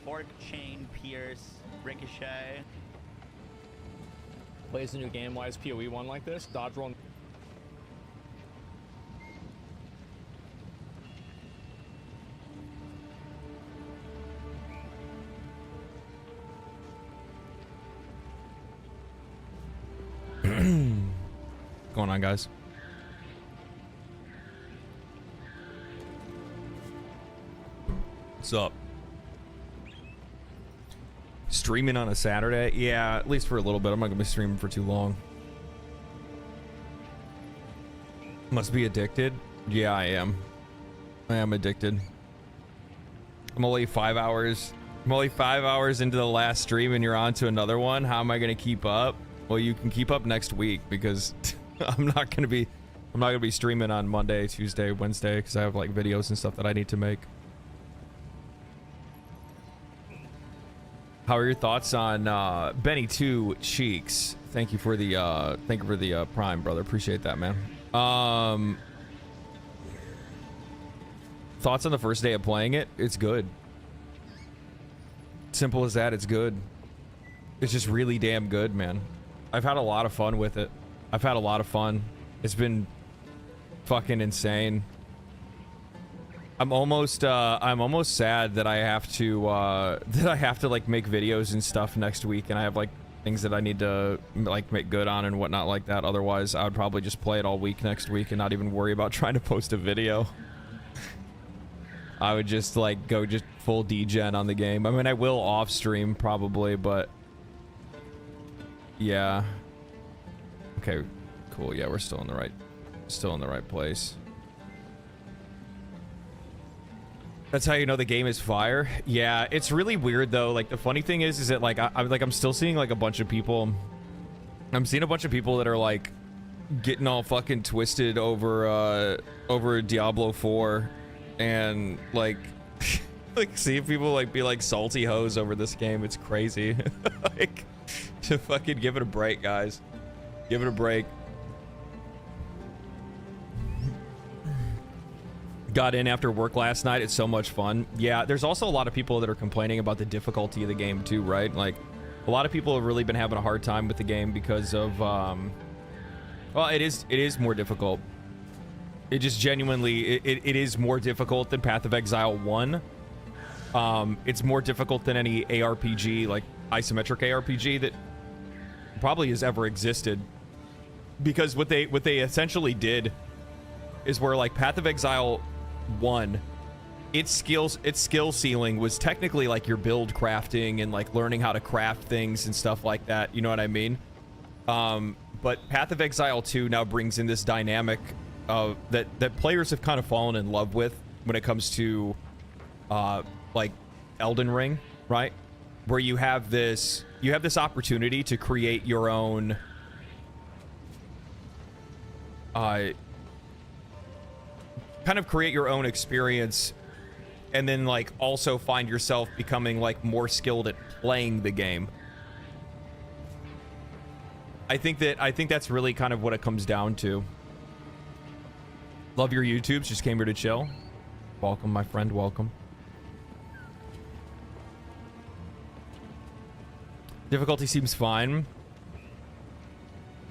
Fork, chain, pierce, ricochet. Plays a new game. Why is PoE one like this? Dodge roll. Going on, guys? What's up? Streaming on a Saturday? Yeah, at least for a little bit. I'm not gonna be streaming for too long. Must be addicted? Yeah, I am. I am addicted. I'm only 5 hours. I'm only 5 hours into the last stream and you're on to another one. How am I gonna keep up? Well, you can keep up next week because I'm not gonna be streaming on Monday, Tuesday, Wednesday because I have like videos and stuff that I need to make. How are your thoughts on Benny 2 Cheeks? Thank you for the Prime, brother. Appreciate that, man. Thoughts on the first day of playing it? It's good. Simple as that. It's good. It's just really damn good, man. I've had a lot of fun with it. I've had a lot of fun. It's been fucking insane. I'm almost sad that I have to like make videos and stuff next week, and I have like things that I need to like make good on and whatnot like that. Otherwise, I would probably just play it all week next week and not even worry about trying to post a video. I would just like go just full degen on the game. I mean, I will off stream probably, but yeah. Okay, cool. Yeah, we're still in the right place. That's how you know the game is fire. Yeah, it's really weird though. Like the funny thing is that like I'm still seeing like a bunch of people. I'm seeing a bunch of people that are like getting all fucking twisted over Diablo 4, and like like seeing people like be like salty hoes over this game. It's crazy. Like to fucking give it a break, guys. Give it a break. Got in after work last night. It's so much fun. Yeah, there's also a lot of people that are complaining about the difficulty of the game too, right? Like a lot of people have really been having a hard time with the game because of well, it is more difficult. It just genuinely it is more difficult than Path of Exile 1. It's more difficult than any ARPG, like isometric ARPG that probably has ever existed, because what they essentially did is where like Path of Exile 1, its skill ceiling was technically like your build crafting and like learning how to craft things and stuff like that, you know what I mean? But Path of Exile 2 now brings in this dynamic that players have kind of fallen in love with when it comes to like Elden Ring, right? Where you have this opportunity to create your own kind of create your own experience, and then like also find yourself becoming like more skilled at playing the game. I think that's really kind of what it comes down to. Love your YouTubes, just came here to chill. Welcome, my friend, welcome. Difficulty seems fine.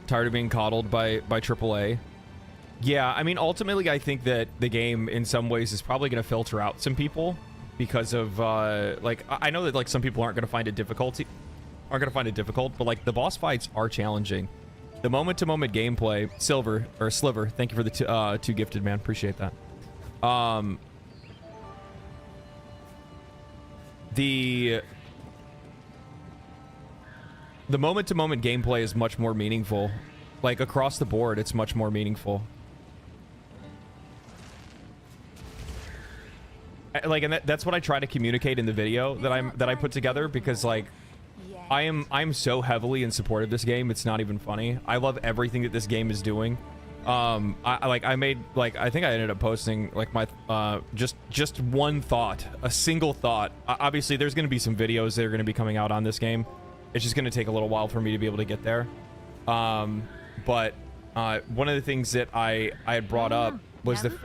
Tired of being coddled by AAA. Yeah, I mean, ultimately, I think that the game, in some ways, is probably going to filter out some people because of, like, I know that, like, some people aren't going to find it difficult, but, like, the boss fights are challenging. The moment-to-moment gameplay, Sliver, thank you for the two gifted, man. Appreciate that. The moment-to-moment gameplay is much more meaningful. Like, across the board, it's much more meaningful. Like, and that's what I try to communicate in the video that I put together, because like I'm so heavily in support of this game, it's not even funny. I love everything that this game is doing. I made, like, I think I ended up posting like my just one thought, a single thought. Obviously there's going to be some videos that are going to be coming out on this game. It's just going to take a little while for me to be able to get there. But one of the things that I had brought up was the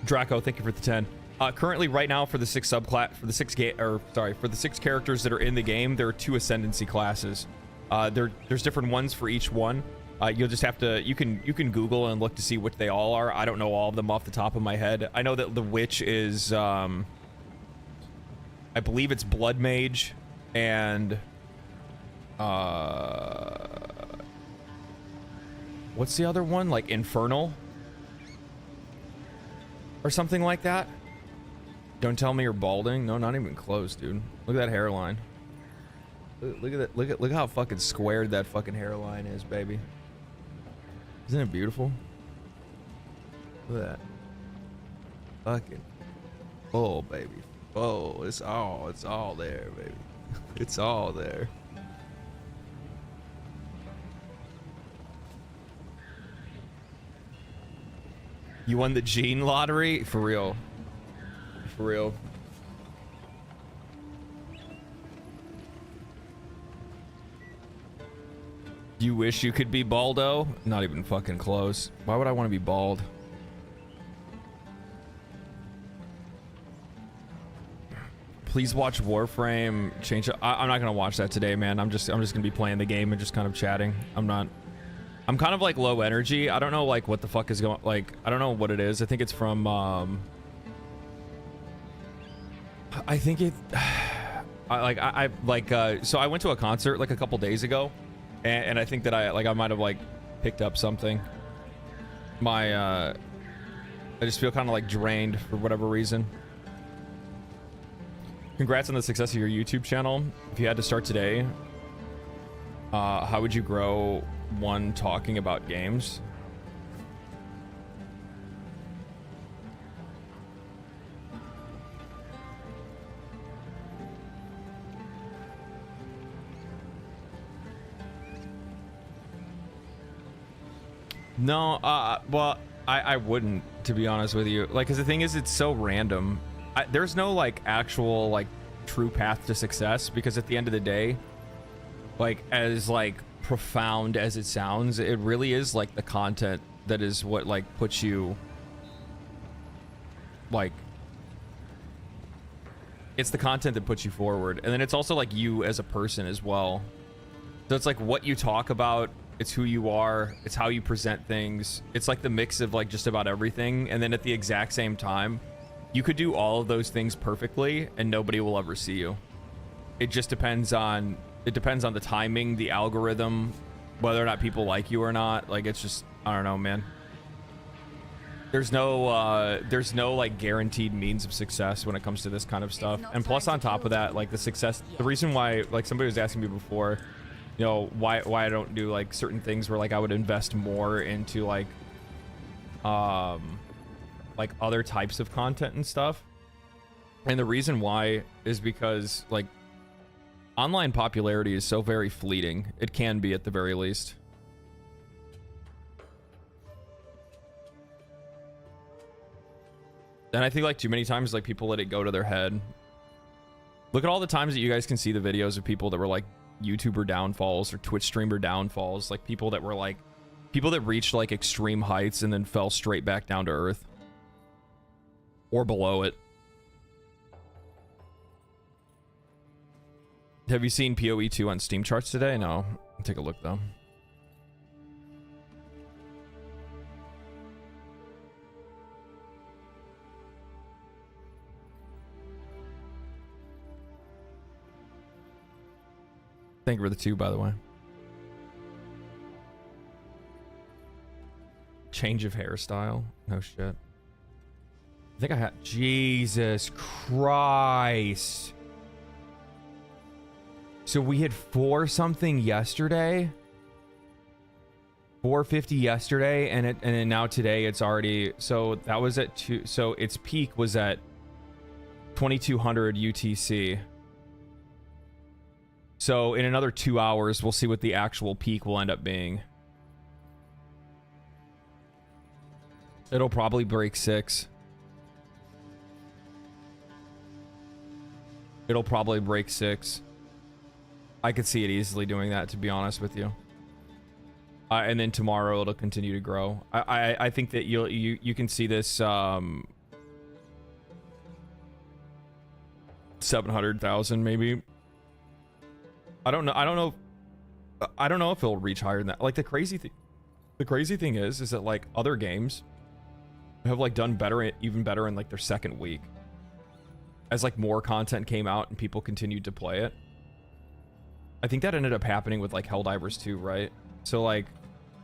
Draco, thank you for the 10. Currently, right now, for the six characters that are in the game, there are 2 Ascendency classes. There's different ones for each one. You'll just have to, you can Google and look to see what they all are. I don't know all of them off the top of my head. I know that the witch is, I believe it's Blood Mage, and what's the other one? Like Infernal or something like that. Don't tell me you're balding. No, not even close, dude. Look at that hairline. Look at that. Look how fucking squared that fucking hairline is, baby. Isn't it beautiful? Look at that. Fucking. Oh, baby. Oh, it's all there, baby. It's all there. You won the gene lottery? For real. For real. You wish you could be baldo? Not even fucking close. Why would I want to be bald? Please watch Warframe. Change. I'm not gonna watch that today, man. I'm just gonna be playing the game and just kind of chatting. I'm kind of like low energy. I don't know like what the fuck is going. Like I don't know what it is. I think it's from. I think it. So I went to a concert like a couple days ago, and I think that I might have like picked up something. I just feel kind of like drained for whatever reason. Congrats on the success of your YouTube channel. If you had to start today, how would you grow one talking about games? No, well, I wouldn't, to be honest with you. Like, because the thing is, it's so random. There's no, like, actual, like, true path to success, because at the end of the day, like, as, like, profound as it sounds, it really is, like, the content that is what, like, puts you, like, it's the content that puts you forward. And then it's also, like, you as a person as well. So it's, like, what you talk about. It's who you are. It's how you present things. It's like the mix of like just about everything. And then at the exact same time, you could do all of those things perfectly and nobody will ever see you. It just depends on, the timing, the algorithm, whether or not people like you or not. Like, it's just, I don't know, man. There's no like guaranteed means of success when it comes to this kind of stuff. And plus on top of that, like the success, the reason why, like somebody was asking me before, you know, why I don't do like certain things where like I would invest more into like other types of content and stuff. And the reason why is because like online popularity is so very fleeting. It can be at the very least. And I think like too many times like people let it go to their head. Look at all the times that you guys can see the videos of people that were like YouTuber downfalls or Twitch streamer downfalls, like people that reached like extreme heights and then fell straight back down to earth or below it. Have you seen PoE 2 on Steam charts today? No. I'll take a look though. Thank you for the 2, by the way. Change of hairstyle. No shit. I think I had... Jesus Christ. So we had 4 something yesterday. 450 yesterday, and then now today it's already... So that was at 2... So its peak was at 2200 UTC. So in another 2 hours, we'll see what the actual peak will end up being. It'll probably break 6. It'll probably break 6. I could see it easily doing that, to be honest with you. and then tomorrow it'll continue to grow. I think that you can see this 700,000 maybe. I don't know if it'll reach higher than that. Like the crazy thing is that like other games have like done better, even better in like their second week, as like more content came out and people continued to play it. I think that ended up happening with like Helldivers 2, right? So like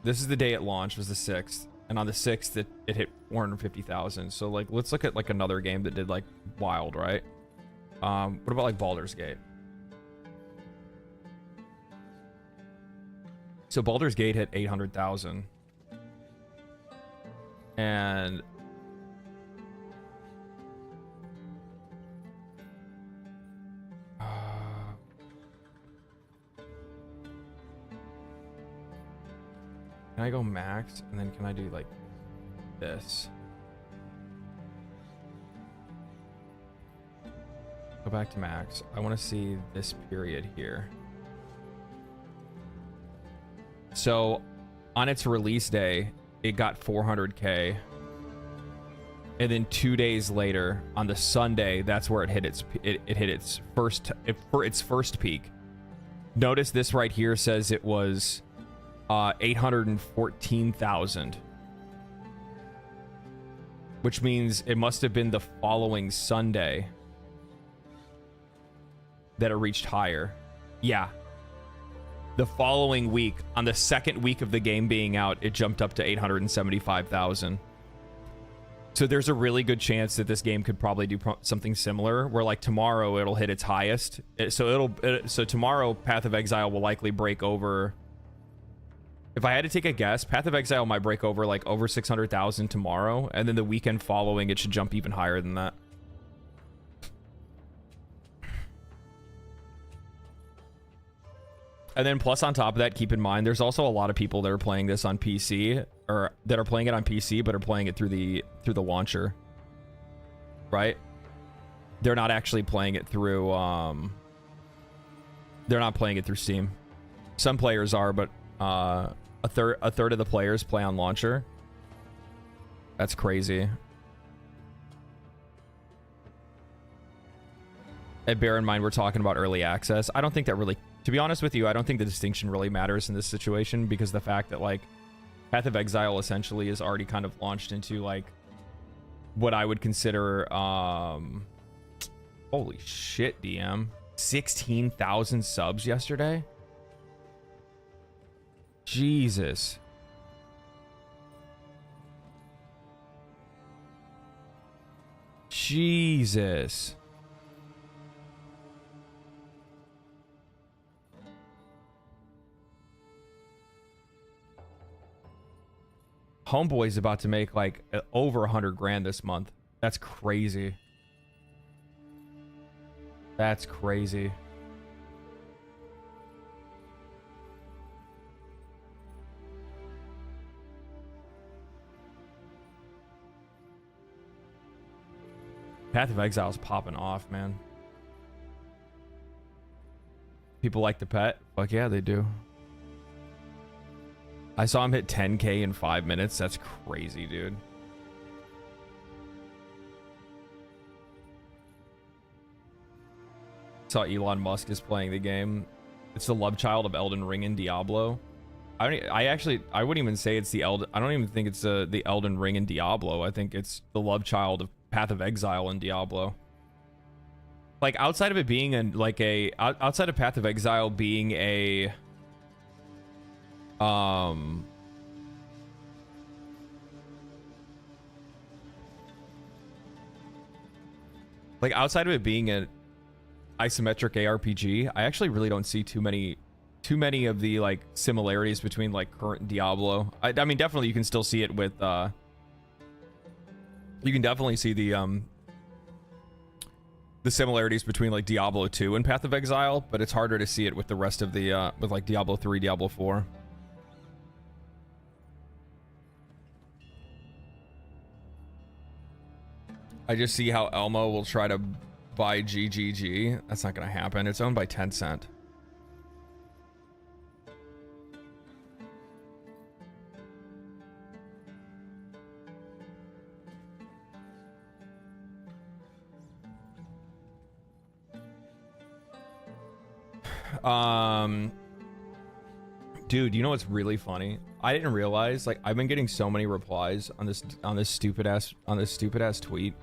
this is the day it launched, was the 6th, and on the 6th it hit 450,000. So like let's look at like another game that did like wild, right? What about like Baldur's Gate? So Baldur's Gate hit 800,000. And can I go max? And then can I do like this? Go back to max. I want to see this period here. So on its release day, it got 400K. And then 2 days later, on the Sunday, that's where it hit its first peak. Notice this right here says it was 814,000, which means it must have been the following Sunday that it reached higher. Yeah. The following week, on the second week of the game being out, it jumped up to 875,000. So there's a really good chance that this game could probably do something similar, where like tomorrow it'll hit its highest. So tomorrow Path of Exile will likely break over. If I had to take a guess, Path of Exile might break over like over 600,000 tomorrow, and then the weekend following it should jump even higher than that. And then plus on top of that, keep in mind, there's also a lot of people that are playing this on PC, or that are playing it on PC, but are playing it through the launcher, right? They're not actually playing it through, they're not playing it through Steam. Some players are, but a third of the players play on launcher. That's crazy. And bear in mind, we're talking about early access. I don't think that really, to be honest with you, I don't think the distinction really matters in this situation, because the fact that like Path of Exile essentially is already kind of launched into like what I would consider holy shit, DM. 16,000 subs yesterday. Jesus. Jesus. Homeboy's about to make like over 100 grand this month. That's crazy. That's crazy. Path of Exile's popping off, man. People like the pet? Fuck yeah, they do. I saw him hit 10K in 5 minutes. That's crazy, dude. Saw Elon Musk is playing the game. It's the love child of Elden Ring and Diablo. I wouldn't even say it's the I don't even think it's the Elden Ring and Diablo. I think it's the love child of Path of Exile and Diablo. Like outside of it being outside of Path of Exile being a like outside of it being an isometric ARPG, I actually really don't see too many of the like similarities between like current Diablo. I mean, definitely you can still see it with you can definitely see the similarities between like Diablo 2 and Path of Exile, but it's harder to see it with the rest of the with like Diablo 3, Diablo 4. I just see how Elmo will try to buy GGG. That's not gonna happen. It's owned by Tencent. Dude, you know what's really funny? I didn't realize, like, I've been getting so many replies on this stupid ass tweet.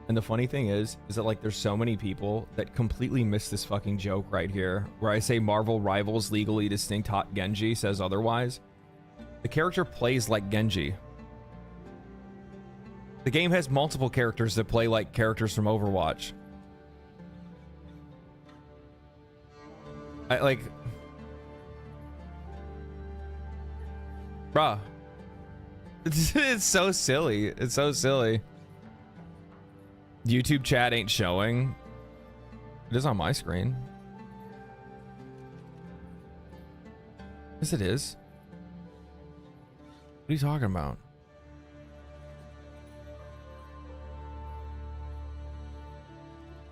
And the funny thing is that, like, there's so many people that completely miss this fucking joke right here, where I say Marvel rivals legally distinct hot Genji says otherwise. The character plays like Genji. The game has multiple characters that play like characters from Overwatch. Bruh. It's so silly. It's so silly. YouTube chat ain't showing. It is on my screen. Yes, it is. What are you talking about?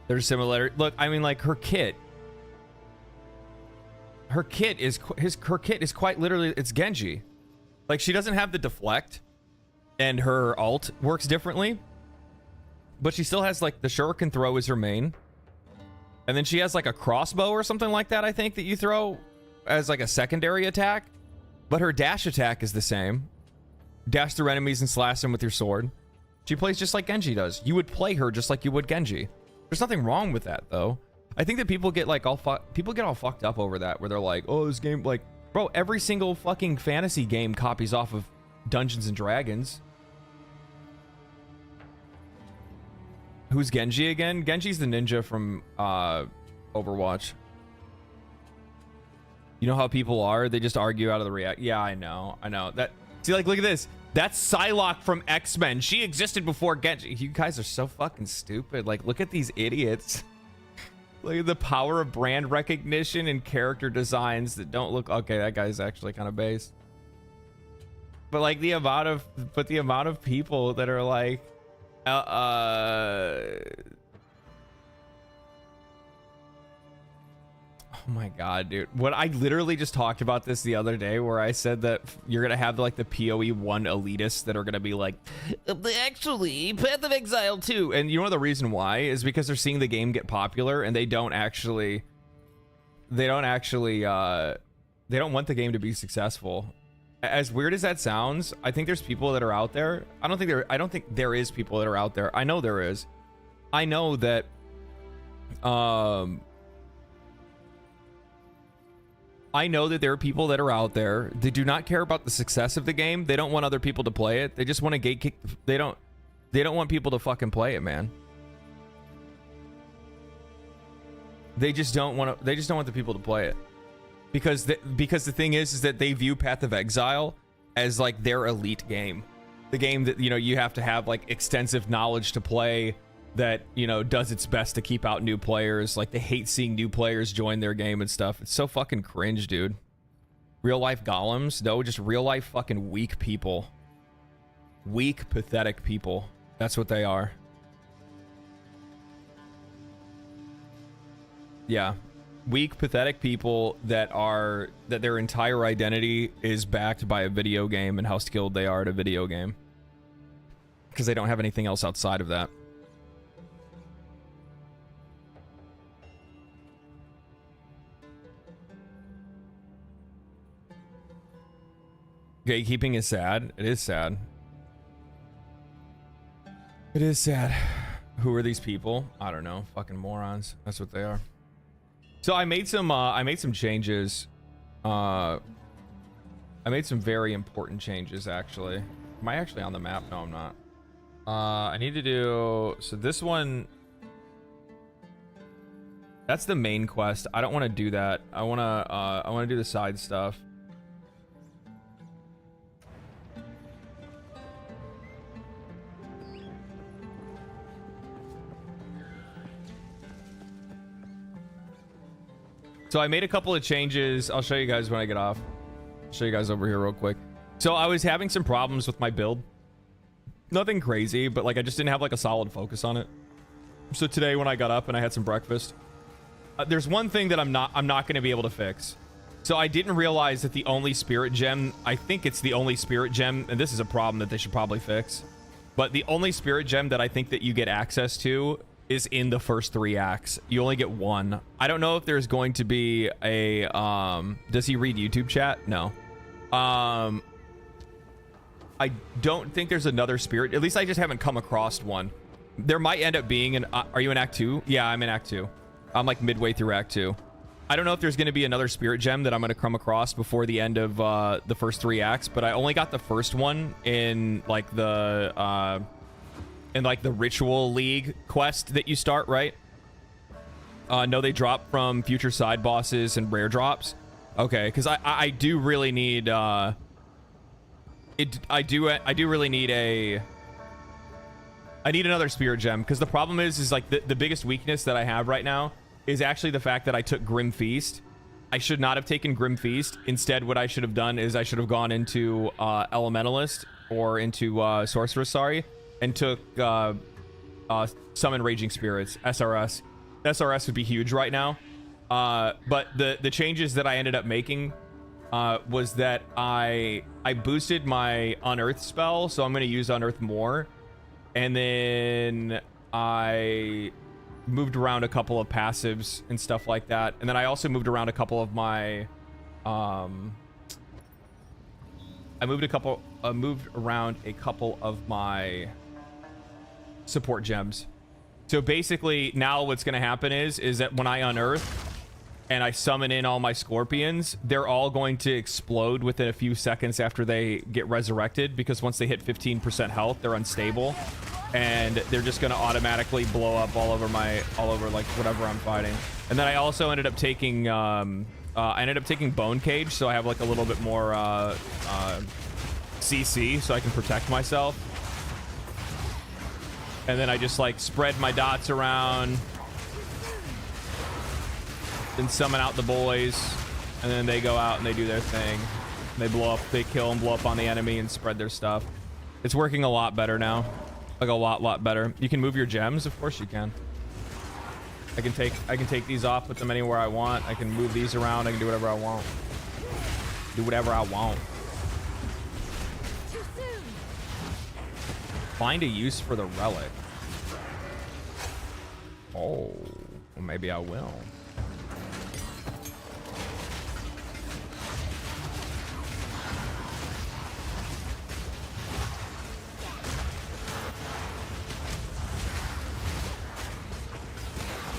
There's similar. Look, I mean, like, her kit. Her kit is quite literally, it's Genji. Like, she doesn't have the deflect, and her alt works differently, but she still has, like, the shuriken throw is her main, and then she has, like, a crossbow or something like that, I think, that you throw as, like, a secondary attack, but her dash attack is the same. Dash through enemies and slash them with your sword. She plays just like Genji does. You would play her just like you would Genji. There's nothing wrong with that, though. I think that people get, like, all fucked up over that, where they're like, oh, this game, like, bro, every single fucking fantasy game copies off of Dungeons and Dragons. Who's Genji again? Genji's the ninja from Overwatch. You know how people are? They just argue out of the react. Yeah, I know. That. See, like, look at this. That's Psylocke from X-Men. She existed before Genji. You guys are so fucking stupid. Like, look at these idiots. Look at the power of brand recognition and character designs that don't look... Okay, that guy's actually kind of base. But, like, the amount of people that are like... Oh my god, dude. What I literally just talked about this the other day, where I said that you're gonna have, like, the PoE 1 elitists that are gonna be like, actually, Path of Exile 2. And you know the reason why is because they're seeing the game get popular, and they don't want the game to be successful. As weird as that sounds, I think there's people that are out there. I don't think there is people that are out there. I know there is. I know that I know that there are people that are out there. They do not care about the success of the game. They don't want other people to play it. They just want to gatekeep. They don't want people to fucking play it, man. They just don't want the people to play it. Because the thing is that they view Path of Exile as, like, their elite game. The game that, you know, you have to have, like, extensive knowledge to play, that, you know, does its best to keep out new players. Like, they hate seeing new players join their game and stuff. It's so fucking cringe, dude. Real life golems? No, just real life fucking weak people. Weak, pathetic people. That's what they are. Yeah. Weak, pathetic people that their entire identity is backed by a video game and how skilled they are at a video game. Because they don't have anything else outside of that. Gatekeeping is sad. It is sad. It is sad. Who are these people? I don't know. Fucking morons. That's what they are. So I made some changes. I made some very important changes, actually. Am I actually on the map? No, I'm not. I need to do... So this one... That's the main quest. I don't want to do that. I want to do the side stuff. So I made a couple of changes. I'll show you guys when I get off. I'll show you guys over here real quick. So I was having some problems with my build. Nothing crazy, but, like, I just didn't have, like, a solid focus on it. So today when I got up and I had some breakfast, there's one thing that I'm not going to be able to fix. So I didn't realize that the only spirit gem, I think it's the only spirit gem, and this is a problem that they should probably fix, but the only spirit gem that I think that you get access to is in the first 3 acts. You only get 1. I don't know if there's going to be a does he read YouTube chat? No. I don't think there's another spirit. At least I just haven't come across one. There might end up being an are you in act 2? Yeah, I'm in act 2. I'm like midway through act 2. I don't know if there's going to be another spirit gem that I'm going to come across before the end of the first 3 acts, but I only got the first one in like the ritual league quest that you start, right? No, they drop from future side bosses and rare drops. Okay, because I do really need I do really need I need another spirit gem, because the problem is like the biggest weakness that I have right now is actually the fact that I took Grim Feast. I should not have taken Grim Feast. Instead, what I should have done is I should have gone into Elementalist or into Sorceress, sorry, and took Summon Raging Spirits, SRS. SRS would be huge right now. But the changes that I ended up making was that I boosted my Unearth spell, so I'm going to use Unearth more. And then I moved around a couple of passives and stuff like that. And then I also moved around a couple of my I moved around a couple of my support gems. So basically now what's going to happen is that when I unearth and I summon in all my scorpions, they're all going to explode within a few seconds after they get resurrected, because once they hit 15% health, they're unstable. And they're just going to automatically blow up all over like whatever I'm fighting. And then I also ended up taking Bone Cage, so I have like a little bit more CC, so I can protect myself. And then I just like spread my dots around, then summon out the boys, and then they go out and they do their thing. They blow up, they kill and blow up on the enemy and spread their stuff. It's working a lot better now. Like a lot better. You can move your gems, of course you can. I can take these off, put them anywhere I want. I can move these around. I can do whatever I want. Do whatever I want. Find a use for the relic. Oh, well, maybe I will.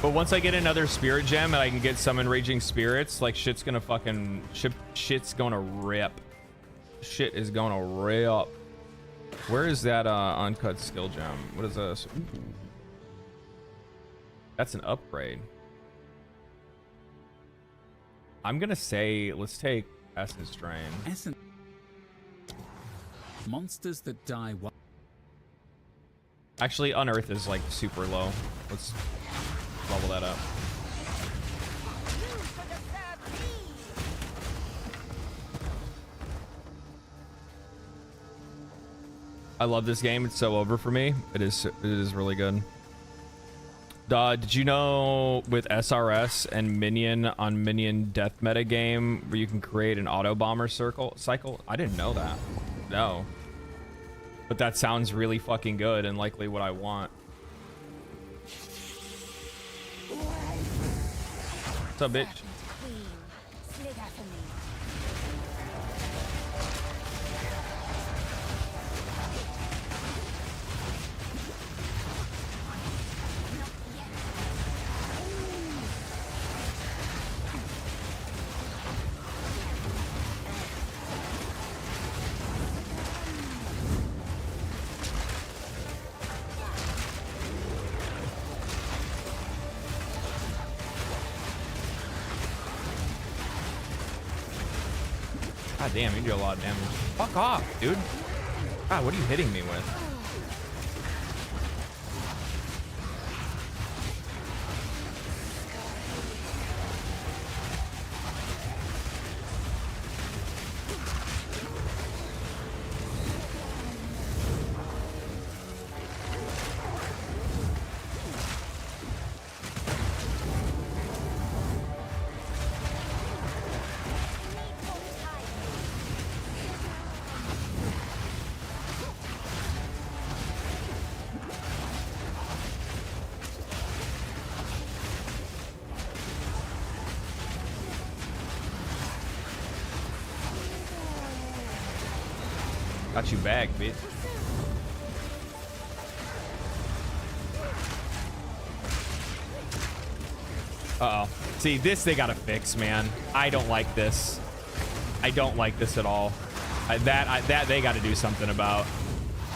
But once I get another spirit gem and I can get summon raging spirits, like shit's gonna rip. Shit is gonna rip. Where is that uncut skill gem? What is this? Ooh. That's an upgrade. I'm gonna say let's take Essence Drain. Monsters that die. Actually, Unearth is like super low. Let's level that up. I love this game. It's so over for me. It is really good. Did you know with SRS and Minion on Minion Death Meta game where you can create an auto bomber cycle? I didn't know that. No. But that sounds really fucking good and likely what I want. What's up, bitch? God damn, you do a lot of damage. Fuck off, dude. God, what are you hitting me with? Got you back, bitch. Uh-oh. See, this they gotta fix, man. I don't like this. I don't like this at all. That they gotta do something about.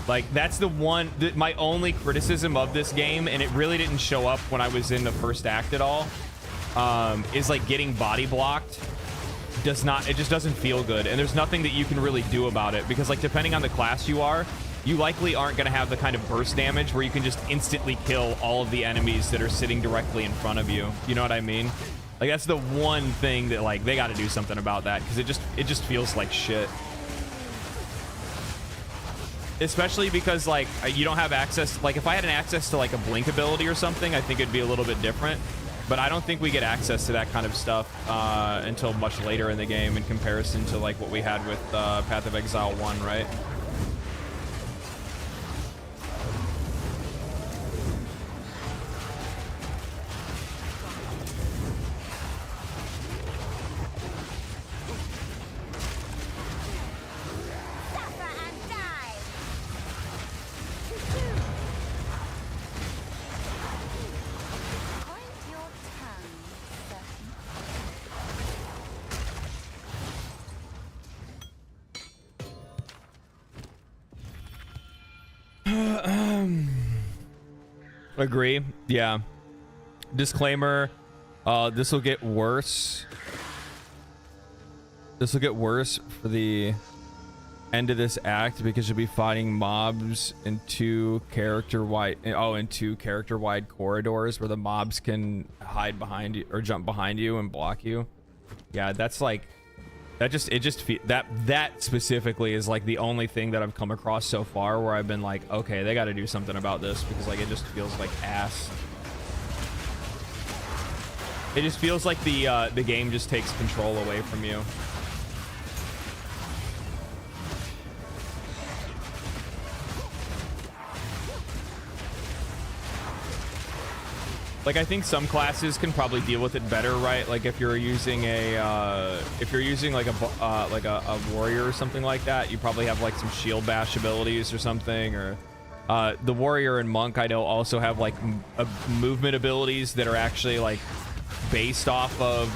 Like, that's the one, my only criticism of this game, and it really didn't show up when I was in the first act at all, is like getting body blocked. It just doesn't feel good, and there's nothing that you can really do about it, because like depending on the class you are, you likely aren't going to have the kind of burst damage where you can just instantly kill all of the enemies that are sitting directly in front of you. You know what I mean? Like, that's the one thing that like they got to do something about that, because it just feels like shit. Especially because like you don't have access. Like, if I had an access to like a blink ability or something, I think it'd be a little bit different. But I don't think we get access to that kind of stuff until much later in the game, in comparison to like what we had with Path of Exile 1, right? Agree. Yeah. Disclaimer, this will get worse. This will get worse for the end of this act, because you'll be fighting mobs in two character-wide corridors where the mobs can hide behind you or jump behind you and block you. Yeah, that's like that specifically is like the only thing that I've come across so far where I've been like, okay, they got to do something about this, because like it just feels like ass. It just feels like the game just takes control away from you. Like, I think some classes can probably deal with it better, right? Like, if you're using like a warrior or something like that, you probably have like some shield bash abilities or something. Or the warrior and monk, I know, also have like movement abilities that are actually like based off of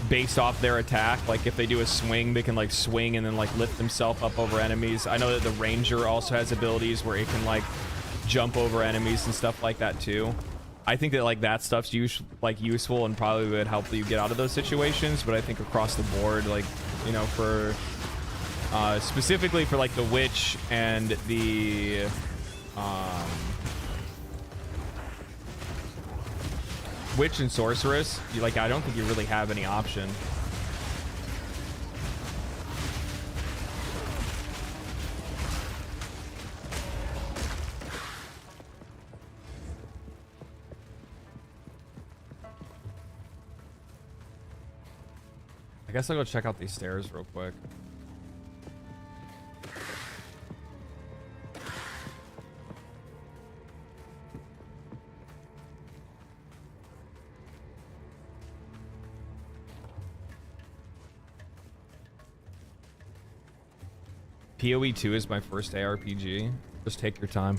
based off their attack. Like, if they do a swing, they can like swing and then like lift themselves up over enemies. I know that the ranger also has abilities where it can like jump over enemies and stuff like that too. I think that like that stuff's useful and probably would help you get out of those situations. But I think across the board, like, you know, for specifically for like the witch and the witch and sorceress, I don't think you really have any option. I guess I'll go check out these stairs real quick. PoE 2 is my first ARPG. Just take your time.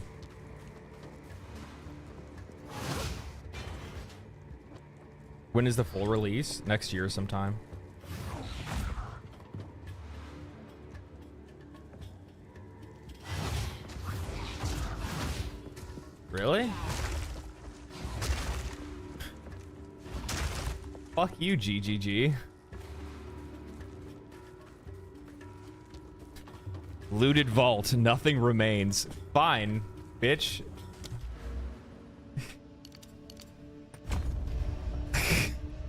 When is the full release? Next year sometime. Really? Fuck you, GGG. Looted vault, nothing remains. Fine, bitch.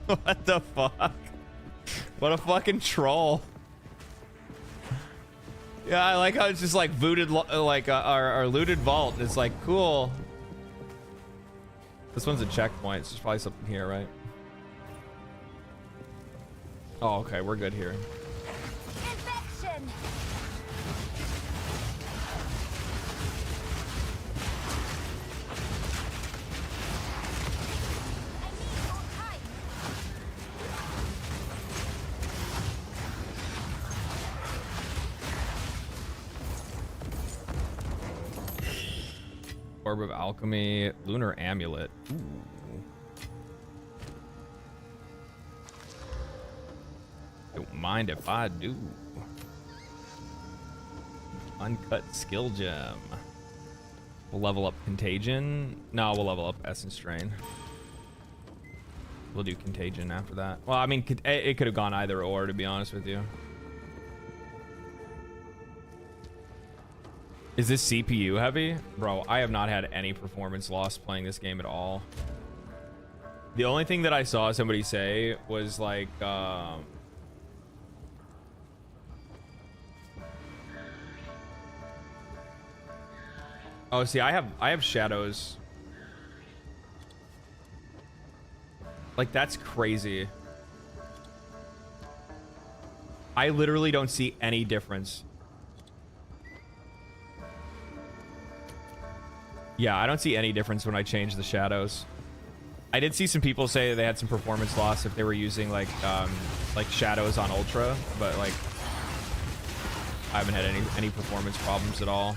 What the fuck? What a fucking troll. Yeah, I like how it's just like looted, like our looted vault. It's like, cool. This one's a checkpoint, so there's probably something here, right? Oh, okay, we're good here. Infection. Orb of Alchemy, Lunar Amulet. Ooh. Don't mind if I do. Uncut Skill Gem. We'll level up Contagion. No, we'll level up Essence Drain. We'll do Contagion after that. Well, I mean, it could have gone either or, to be honest with you. Is this CPU heavy? Bro, I have not had any performance loss playing this game at all. The only thing that I saw somebody say was like, oh, see, I have shadows. Like, that's crazy. I literally don't see any difference. Yeah, I don't see any difference when I change the shadows. I did see some people say that they had some performance loss if they were using like shadows on Ultra, but like I haven't had any performance problems at all.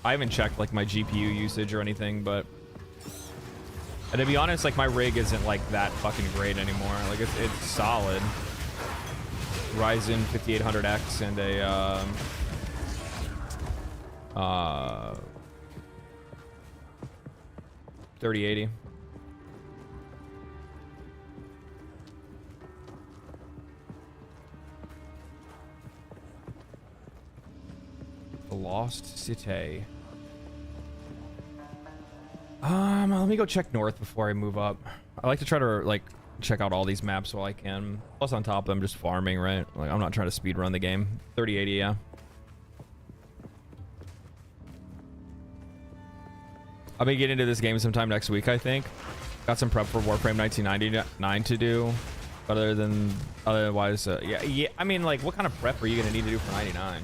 I haven't checked like my GPU usage or anything, but and to be honest, like my rig isn't like that fucking great anymore. Like it's solid. Ryzen 5800X and a 3080. The Lost City. Let me go check north before I move up. I like to try to like check out all these maps while I can. Plus on top of them, just farming, right? Like I'm not trying to speed run the game. 3080, yeah. I'll be getting into this game sometime next week, I think. Got some prep for Warframe 1999 to do. Otherwise, yeah. I mean, like, what kind of prep are you gonna need to do for 99?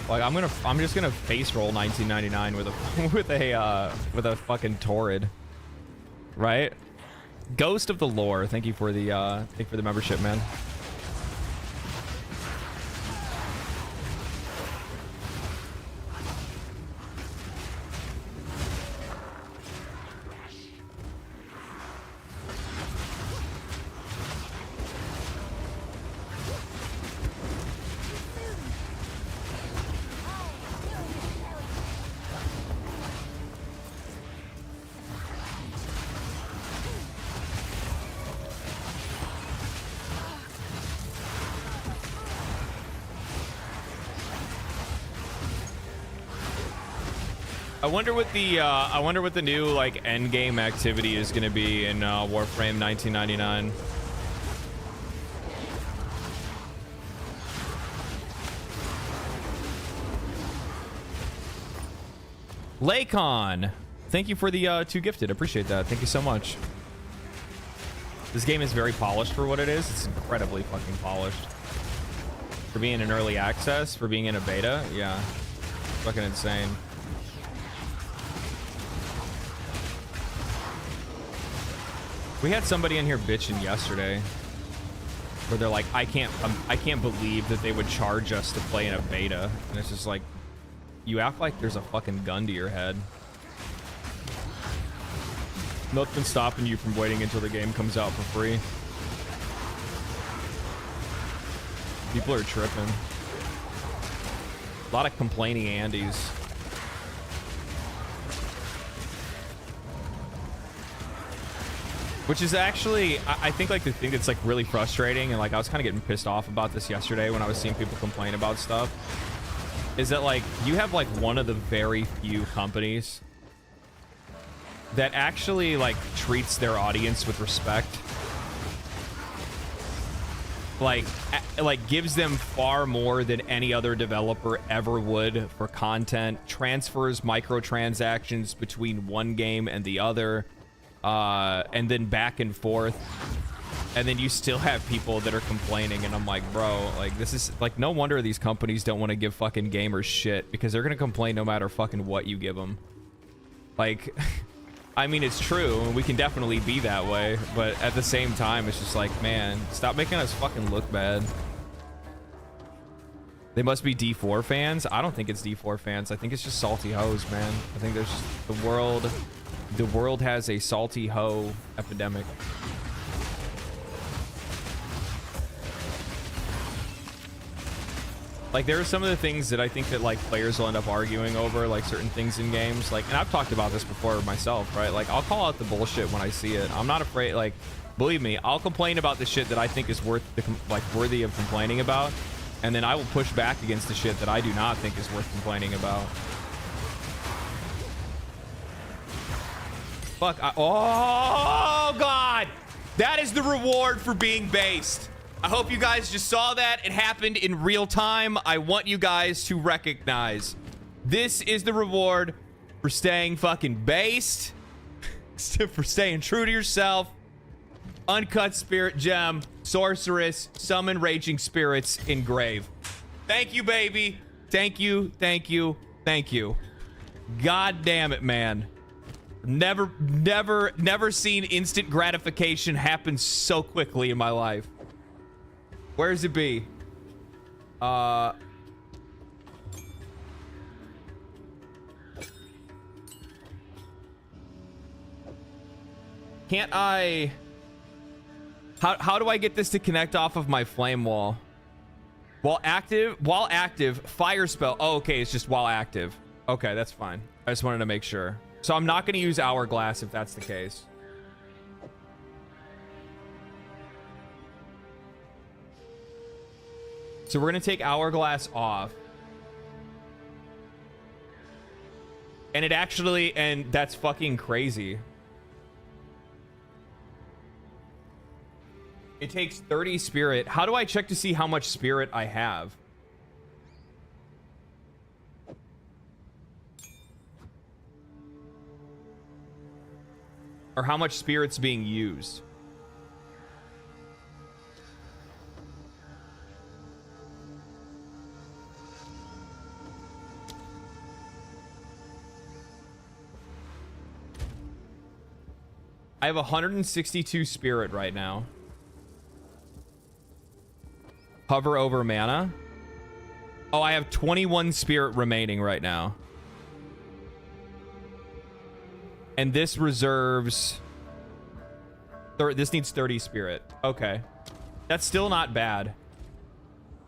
Like, I'm just gonna face roll 1999 with a fucking Torrid, right? Ghost of the Lore. Thank you for the membership, man. I wonder what the new like end game activity is going to be in Warframe 1999. Laycon, thank you for the 2 gifted. Appreciate that. Thank you so much. This game is very polished for what it is. It's incredibly fucking polished. For being in early access, for being in a beta, yeah, fucking insane. We had somebody in here bitching yesterday where they're like, I can't believe that they would charge us to play in a beta. And it's just like, you act like there's a fucking gun to your head. Nothing stopping you from waiting until the game comes out for free. People are tripping. A lot of complaining Andes. Which is actually, I think, like the thing that's like really frustrating, and like I was kind of getting pissed off about this yesterday when I was seeing people complain about stuff, is that like you have like one of the very few companies that actually like treats their audience with respect. Like gives them far more than any other developer ever would for content, transfers microtransactions between one game and the other. And then back and forth, and then you still have people that are complaining, and I'm like, bro, like this is like, no wonder these companies don't want to give fucking gamers shit, because they're gonna complain no matter fucking what you give them. Like, I mean, it's true, and we can definitely be that way, but at the same time, it's just like, man, stop making us fucking look bad. They must be D4 fans. I don't think it's D4 fans. I think it's just salty hoes, man. I think there's just the world has a salty hoe epidemic. Like, there are some of the things that I think that, like, players will end up arguing over, like, certain things in games. Like, and I've talked about this before myself, right? Like, I'll call out the bullshit when I see it. I'm not afraid, like, believe me, I'll complain about the shit that I think is worthy of complaining about. And then I will push back against the shit that I do not think is worth complaining about. Fuck. Oh, God. That is the reward for being based. I hope you guys just saw that. It happened in real time. I want you guys to recognize this is the reward for staying fucking based, for staying true to yourself. Uncut spirit gem, sorceress, summon raging spirits, engrave. Thank you, baby. Thank you, thank you, thank you. God damn it, man. Never seen instant gratification happen so quickly in my life. Where's it be? Can't I... How do I get this to connect off of my flame wall? While active, fire spell. Oh, okay, it's just while active. Okay, that's fine. I just wanted to make sure. So I'm not going to use hourglass if that's the case. So we're going to take hourglass off. And it actually, and that's fucking crazy. It takes 30 spirit. How do I check to see how much spirit I have? Or how much spirit's being used? I have 162 spirit right now. Hover over mana. Oh, I have 21 spirit remaining right now. And this reserves... This needs 30 spirit. Okay. That's still not bad.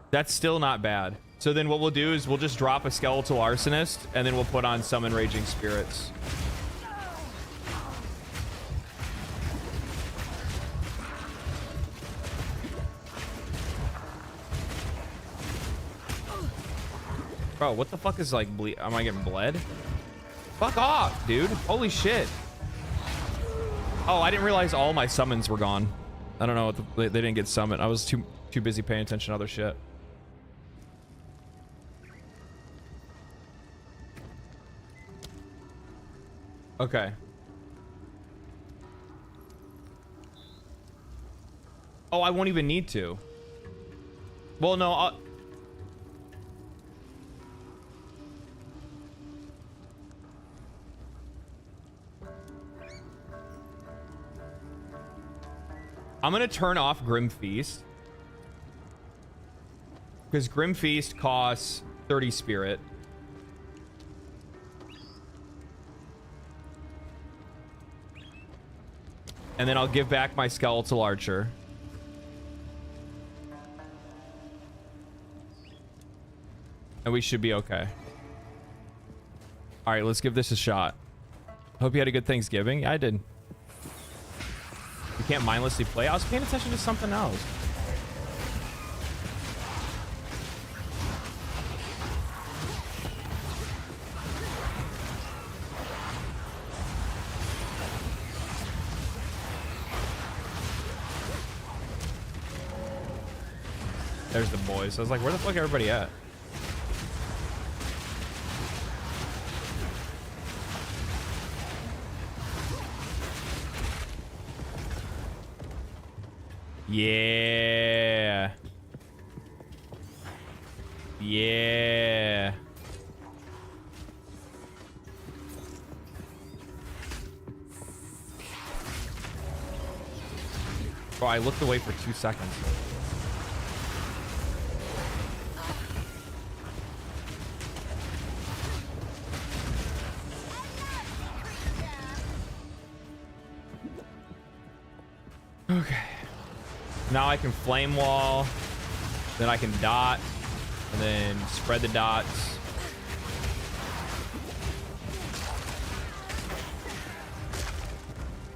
That's still not bad. So then what we'll do is we'll just drop a skeletal arsonist, and then we'll put on summon raging spirits. Bro, what the fuck is like am I getting bled? Fuck off, dude. Holy shit. Oh, I didn't realize all my summons were gone. I don't know what they didn't get summoned. I was too busy paying attention to other shit. Okay. Oh, I won't even need to. Well, no, I'm gonna turn off Grim Feast because Grim Feast costs 30 spirit. And then I'll give back my skeletal archer. And we should be okay. All right, let's give this a shot. Hope you had a good Thanksgiving. Yeah, I did. You can't mindlessly play. I was paying attention to something else. There's the boys. I was like, where the fuck everybody at? Yeah. Yeah. Bro, I looked away for 2 seconds. Okay. Now I can flame wall. Then I can dot. And then spread the dots.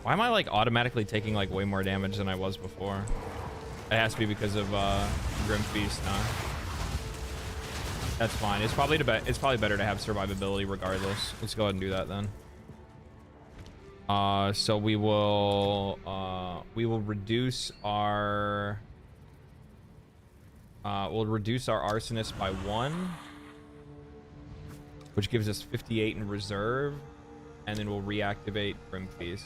Why am I like automatically taking like way more damage than I was before? It has to be because of Grim Feast, huh? That's fine. It's probably better to have survivability regardless. Let's go ahead and do that then. So we will reduce our arsonist by 1, which gives us 58 in reserve, and then we'll reactivate Grim Feast.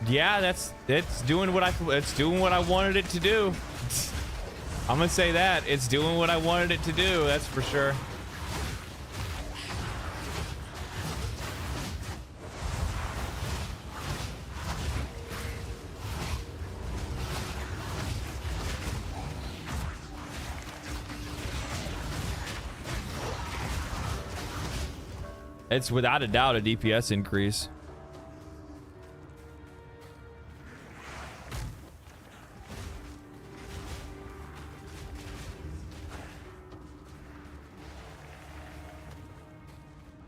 Yeah, that's doing what I wanted it to do. I'm gonna say that it's doing what I wanted it to do. That's for sure. It's without a doubt a DPS increase.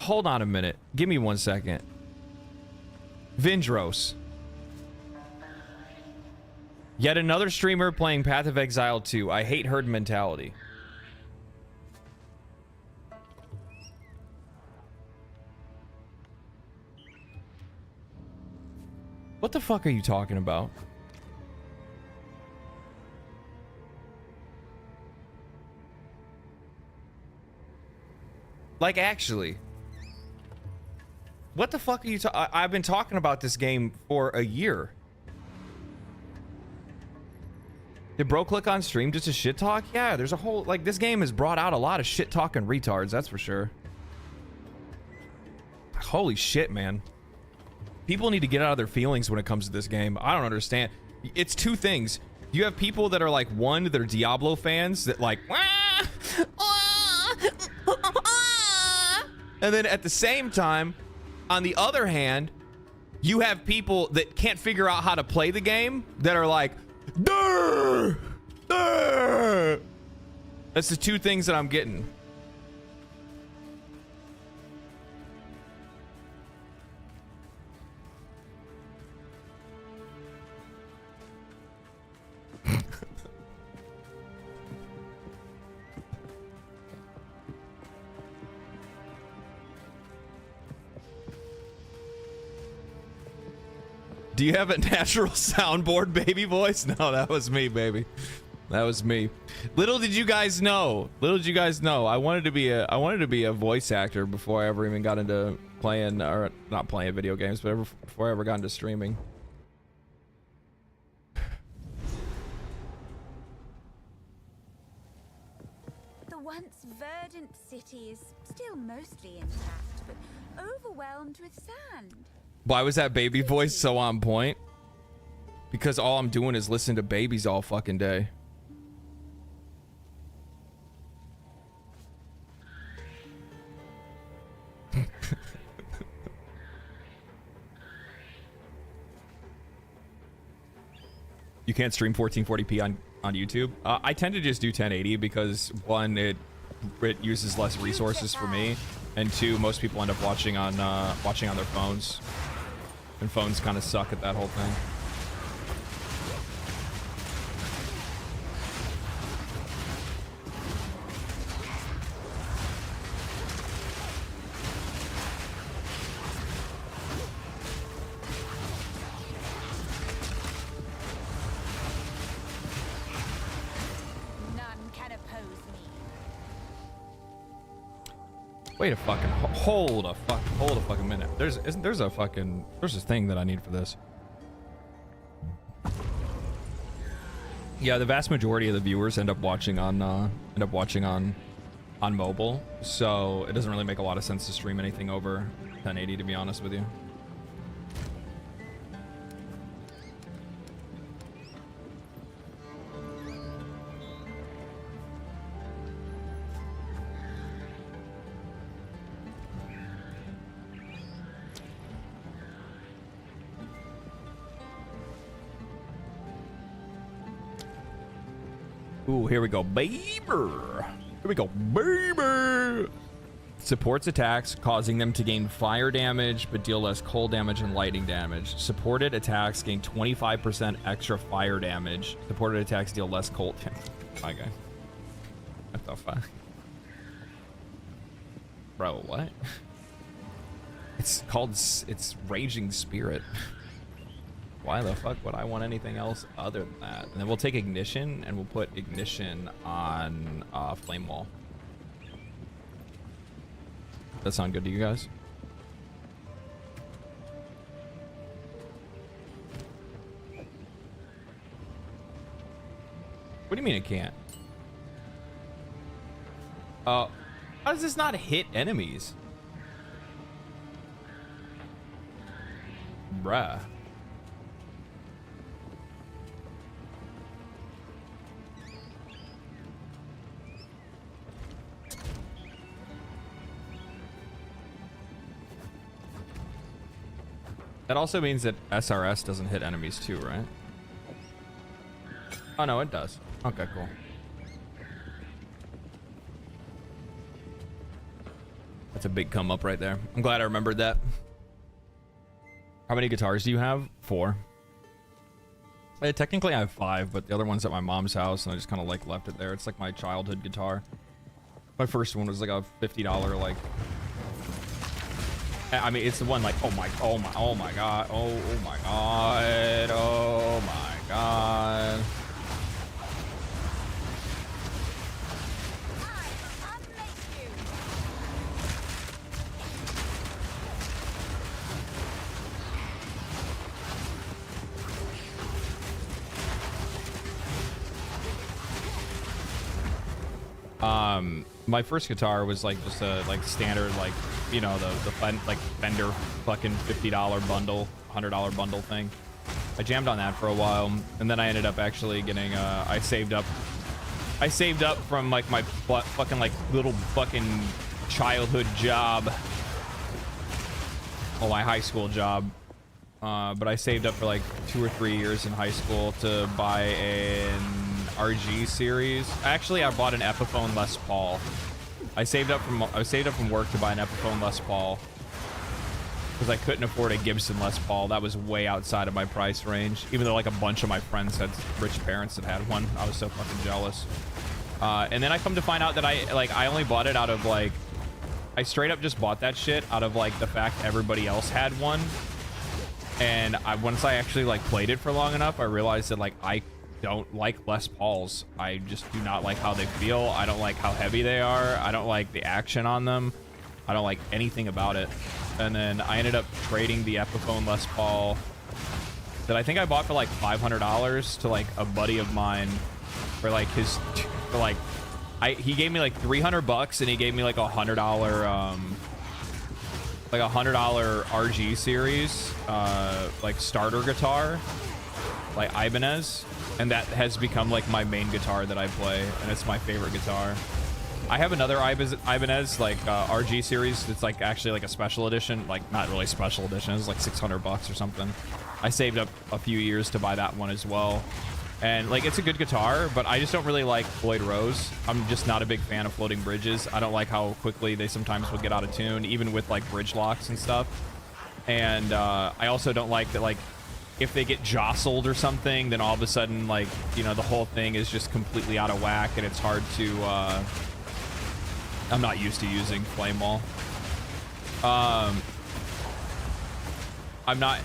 Hold on a minute. Give me 1 second. Vindros. Yet another streamer playing Path of Exile 2. I hate herd mentality. What the fuck are you talking about? Like, actually. What the fuck are you I've been talking about this game for a year. Did bro click on stream just to shit talk? Yeah, there's a whole, like, this game has brought out a lot of shit talking retards, that's for sure. Holy shit, man. People need to get out of their feelings when it comes to this game. I don't understand. It's two things. You have people that are like, one, they're Diablo fans that like, and then at the same time, on the other hand, you have people that can't figure out how to play the game that are like, Durr! Durr! That's the two things that I'm getting. Do you have a natural soundboard baby voice? No, that was me, baby. That was me. Little did you guys know. Little did you guys know. I wanted to be a voice actor before I ever even got into playing, or not playing video games, but before I ever got into streaming. The once verdant city is still mostly intact, but overwhelmed with sand. Why was that baby voice so on point? Because all I'm doing is listening to babies all fucking day. You can't stream 1440p on YouTube. I tend to just do 1080 because one, it uses less resources for me, and two, most people end up watching on their phones. And phones kind of suck at that whole thing. Wait a fucking hold a fucking minute. There's this thing that I need for this. Yeah, the vast majority of the viewers end up watching on mobile, so it doesn't really make a lot of sense to stream anything over 1080, to be honest with you. Ooh, here we go, baby. Here we go, baby. Supports attacks, causing them to gain fire damage, but deal less cold damage and lightning damage. Supported attacks gain 25% extra fire damage. Supported attacks deal less cold damage. Okay. What the fuck? Bro, what? It's Raging Spirit. Why the fuck would I want anything else other than that? And then we'll take Ignition and we'll put Ignition on Flame Wall. That sound good to you guys? What do you mean it can't? How does this not hit enemies? Bruh. That also means that SRS doesn't hit enemies too, right? Oh no, it does. Okay, cool. That's a big come up right there. I'm glad I remembered that. How many guitars do you have? 4. Technically I have 5, but the other one's at my mom's house and I just kind of like left it there. It's like my childhood guitar. My first one was like a $50 like, I mean, it's the one like, oh my god, oh my god, oh my god. My first guitar was like just a like standard like, you know, the like Fender fucking $50 bundle, $100 bundle thing. I jammed on that for a while, and then I ended up actually getting I saved up from like my fucking like little fucking childhood job, well, my high school job, but I saved up for like 2 or 3 years in high school to buy an RG series. Actually, I bought an Epiphone Les Paul. I saved up from work to buy an Epiphone Les Paul because I couldn't afford a Gibson Les Paul. That was way outside of my price range. Even though like a bunch of my friends had rich parents that had one, I was so fucking jealous. And then I come to find out that I only bought it out of like, I straight up just bought that shit out of like the fact everybody else had one. And once I actually like played it for long enough, I realized that like I don't like Les Pauls. I just do not like how they feel. I don't like how heavy they are. I don't like the action on them. I don't like anything about it. And then I ended up trading the Epiphone Les Paul that I think I bought for like $500 to like a buddy of mine for like his, for like, he gave me like $300 and he gave me like $100 RG series like starter guitar, like Ibanez, and that has become like my main guitar that I play, and it's my favorite guitar. I have another Ibanez like RG series. It's like actually like a special edition, like not really special edition. It's like $600 or something. I saved up a few years to buy that one as well, and like it's a good guitar, but I just don't really like Floyd Rose. I'm just not a big fan of floating bridges. I don't like how quickly they sometimes will get out of tune, even with like bridge locks and stuff. And I also don't like that, like if they get jostled or something, then all of a sudden, like, you know, the whole thing is just completely out of whack, and it's hard to I'm not used to using flame wall. I'm not,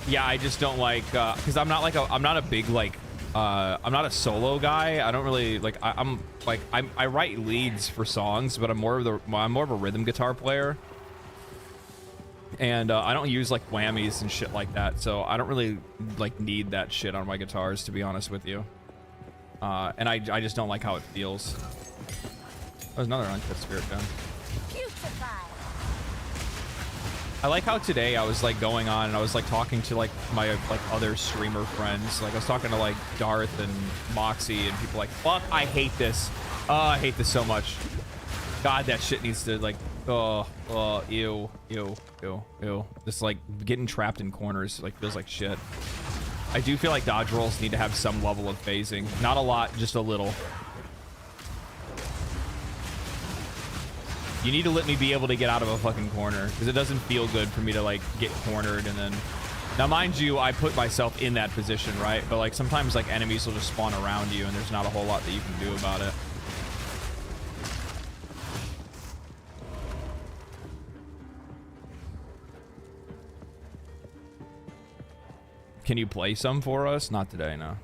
yeah, I just don't like because I'm not a big like I'm not a solo guy. I don't really like. I write leads for songs, but I'm more of a rhythm guitar player. And I don't use like whammies and shit like that, so I don't really like need that shit on my guitars, to be honest with you. And I just don't like how it feels. There's another uncut spirit gun. I like how today I was like going on and I was like talking to like my like other streamer friends. Like I was talking to like Darth and Moxie and people like, fuck, I hate this. Oh, I hate this so much. God, that shit needs to like, ew. Just like getting trapped in corners like feels like shit. I do feel like dodge rolls need to have some level of phasing. Not a lot, just a little. You need to let me be able to get out of a fucking corner, because it doesn't feel good for me to like get cornered and then... Now mind you, I put myself in that position, right? But like sometimes like enemies will just spawn around you and there's not a whole lot that you can do about it. Can you play some for us? Not today, no.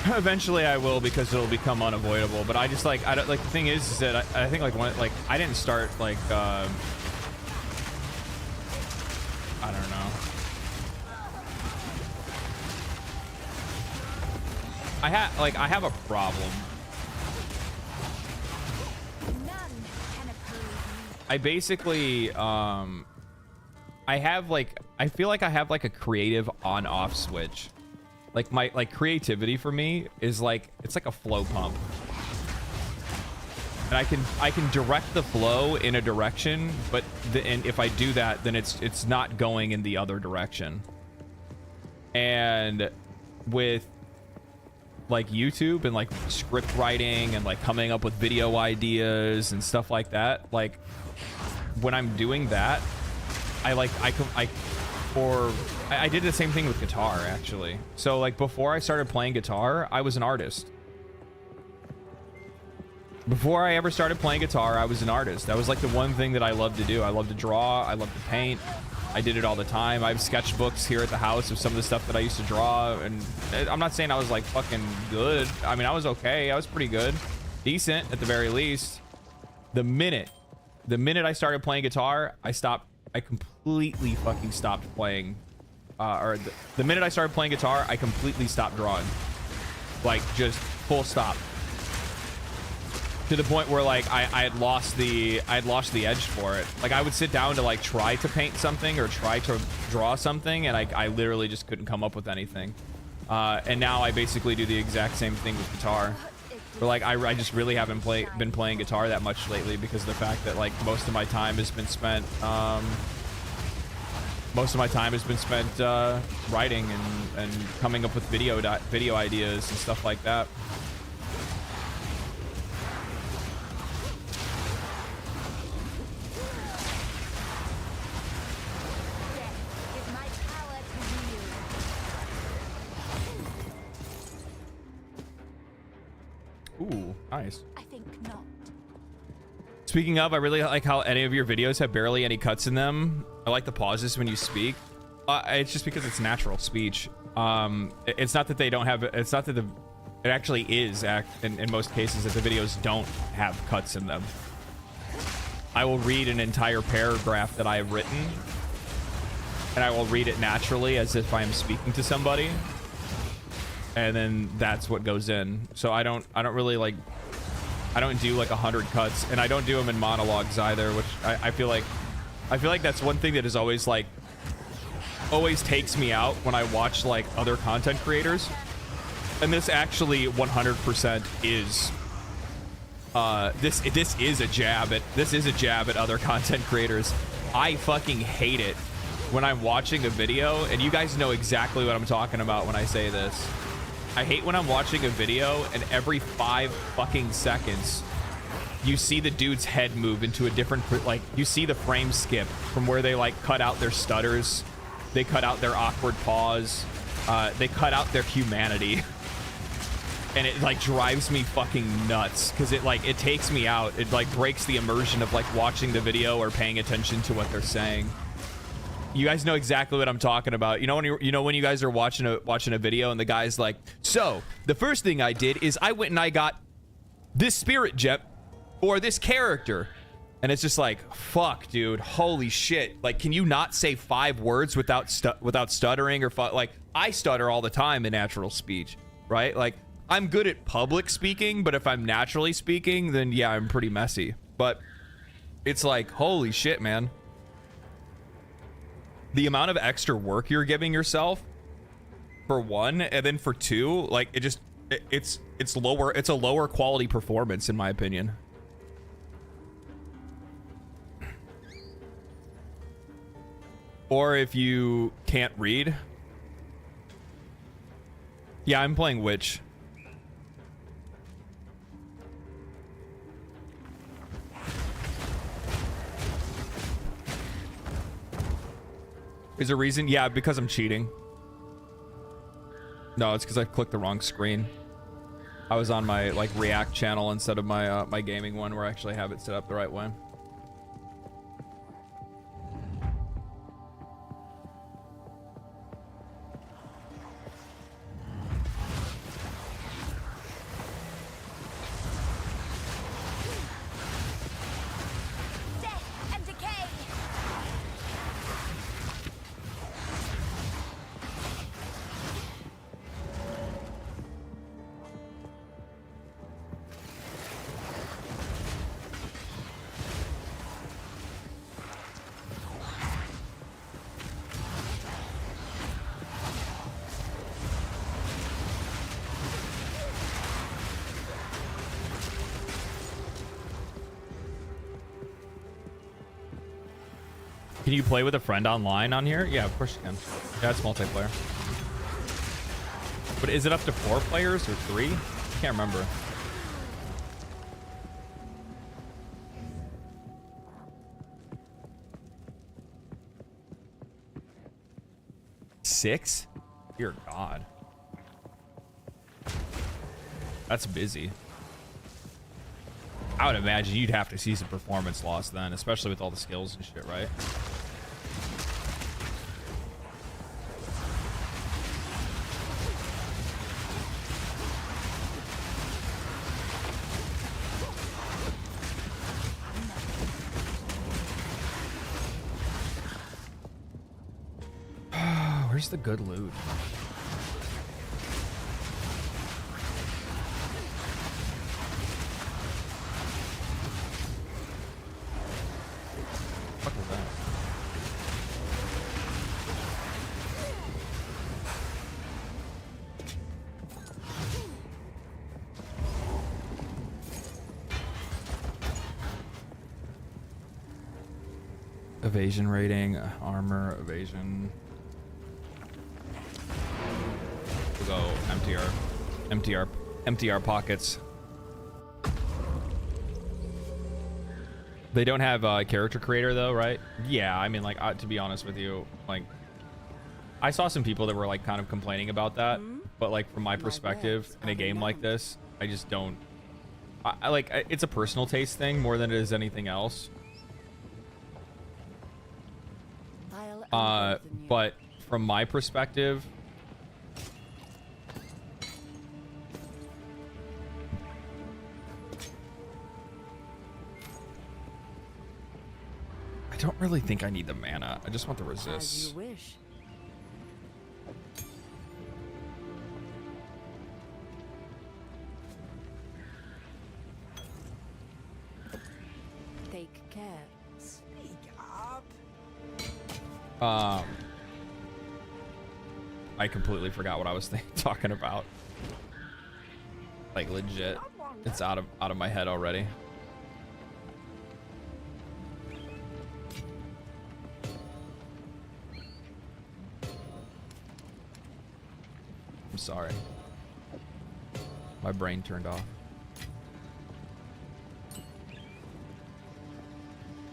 Eventually I will, because it'll become unavoidable, but I just like, I don't like, the thing is that I think like one, like I didn't start like I don't know. I have a problem. I basically I have like, I feel like I have like a creative on-off switch. Like my creativity for me is like, it's like a flow pump. And I can direct the flow in a direction, but and if I do that, then it's not going in the other direction. And with like YouTube and like script writing and like coming up with video ideas and stuff like that, like when I'm doing that, I did the same thing with guitar, actually. So like before I started playing guitar, I was an artist. Before I ever started playing guitar, I was an artist. That was like the one thing that I loved to do. I love to draw, I love to paint. I did it all the time. I have sketchbooks here at the house of some of the stuff that I used to draw, and I'm not saying I was like fucking good. I mean, I was okay. I was pretty good. Decent at the very least. The minute I started playing guitar, I completely fucking stopped playing. The minute I started playing guitar, I completely stopped drawing. Like, just full stop. To the point where like I had lost the edge for it. Like I would sit down to like try to paint something or try to draw something, and I literally just couldn't come up with anything. And now I basically do the exact same thing with guitar. But like I just really haven't been playing guitar that much lately, because of the fact that like most of my time has been spent writing and coming up with video ideas and stuff like that. Ooh, nice. I think not. Speaking of, I really like how any of your videos have barely any cuts in them. I like the pauses when you speak. It's just because it's natural speech. It's not that they don't have, it's not that it actually is in most cases that the videos don't have cuts in them. I will read an entire paragraph that I have written, and I will read it naturally as if I am speaking to somebody. And then that's what goes in. So I don't really like, I don't do like 100 cuts, and I don't do them in monologues either, which I feel like that's one thing that is always like, always takes me out when I watch like other content creators. And this actually 100% is, this is a jab at other content creators. I fucking hate it when I'm watching a video, and you guys know exactly what I'm talking about when I say this. I hate when I'm watching a video and every 5 fucking seconds you see the dude's head move into a different, like, you see the frame skip from where they like cut out their stutters, they cut out their awkward pause, they cut out their humanity. and it like drives me fucking nuts because it takes me out. It like breaks the immersion of like watching the video or paying attention to what they're saying. You guys know exactly what I'm talking about. You know when you guys are watching a video and the guy's like, so the first thing I did is I went and I got this spirit gem or this character, and it's just like, fuck, dude, holy shit. Like, can you not say 5 words without stuttering or like I stutter all the time in natural speech, right? Like I'm good at public speaking, but if I'm naturally speaking, then yeah, I'm pretty messy. But it's like, holy shit, man. The amount of extra work you're giving yourself, for one, and then for two, like it's lower. It's a lower quality performance, in my opinion. Or if you can't read. Yeah, I'm playing Witch. Is there a reason? Yeah, because I'm cheating. No, it's because I clicked the wrong screen. I was on my like React channel instead of my my gaming one, where I actually have it set up the right way. Can you play with a friend online on here? Yeah, of course you can. Yeah, it's multiplayer. But is it up to 4 players or 3? I can't remember. Six? Dear God. That's busy. I would imagine you'd have to see some performance loss then, especially with all the skills and shit, right? Where's the good loot? What was that? Evasion rating, armor, evasion. We'll go MTR pockets. They don't have a character creator though, right? Yeah, I mean, like, to be honest with you, like, I saw some people that were like kind of complaining about that, but like from my perspective in a game like this, I just don't. I like, it's a personal taste thing more than it is anything else. But from my perspective, I don't really think I need the mana. I just want the resist. As you wish. Take care. Speak up. I completely forgot what I was talking about. Like legit, it's out of my head already. I'm sorry. My brain turned off.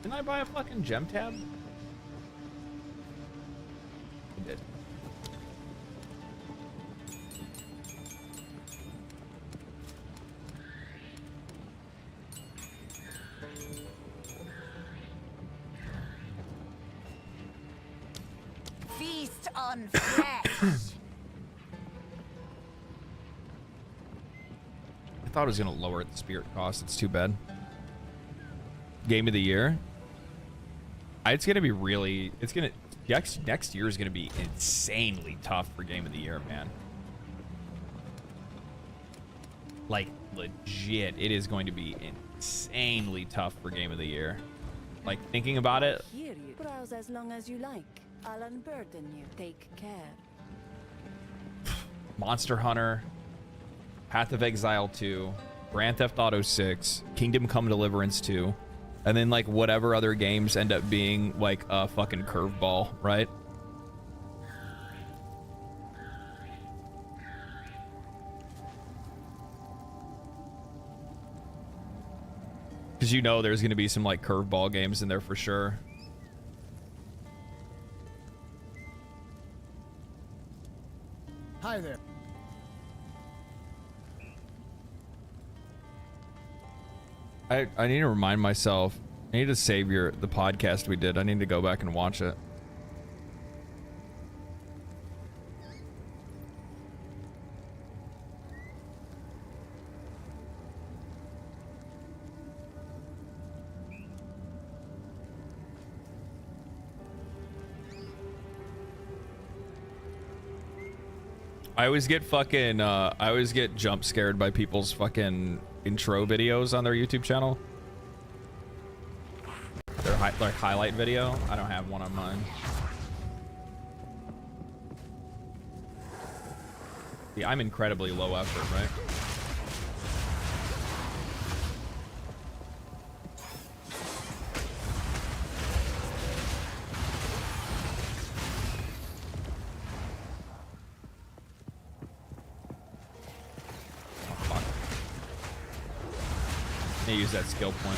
Didn't I buy a fucking gem tab? I did. Feast on flesh. I thought it was gonna lower the spirit cost. It's too bad. Game of the year. It's gonna be really. It's gonna next year is gonna be insanely tough for game of the year, man. Like legit, it is going to be insanely tough for game of the year. Like thinking about it. Hear you. Browse as long as you like. I'll unburden you. Take care. Monster Hunter, Path of Exile 2, Grand Theft Auto 6, Kingdom Come Deliverance 2, and then like whatever other games end up being like a fucking curveball, right? Because you know there's going to be some like curveball games in there for sure. Hi there. I need to remind myself. I need to save the podcast we did. I need to go back and watch it. I always get fucking I always get jump scared by people's fucking intro videos on their YouTube channel. Their like highlight video. I don't have one on mine. Yeah, I'm incredibly low effort, right? Use that skill point.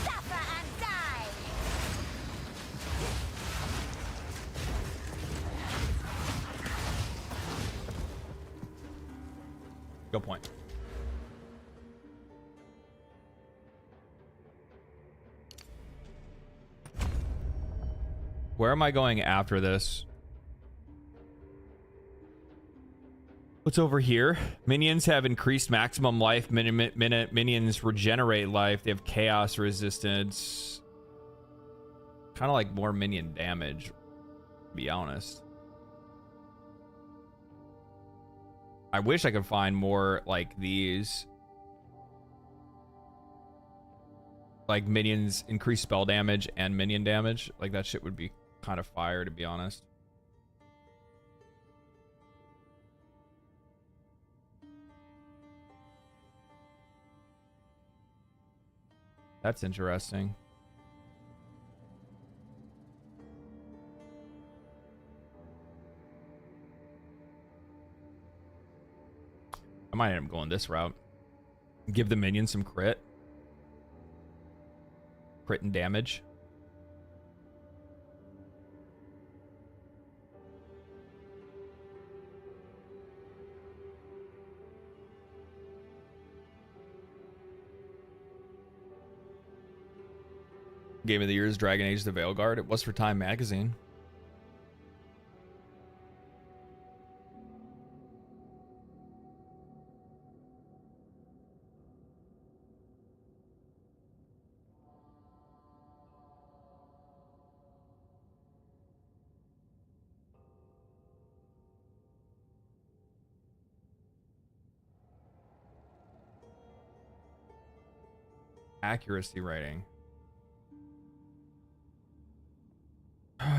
Suffer and die. Skill point. Where am I going after this? What's over here? Minions have increased maximum life. Minions regenerate life. They have chaos resistance. Kind of like more minion damage, to be honest. I wish I could find more like these. Like minions increase spell damage and minion damage. Like that shit would be kind of fire, to be honest. That's interesting. I might end up going this route. Give the minion some crit and damage. Game of the Year is Dragon Age the Veilguard. It was for Time Magazine. Accuracy rating.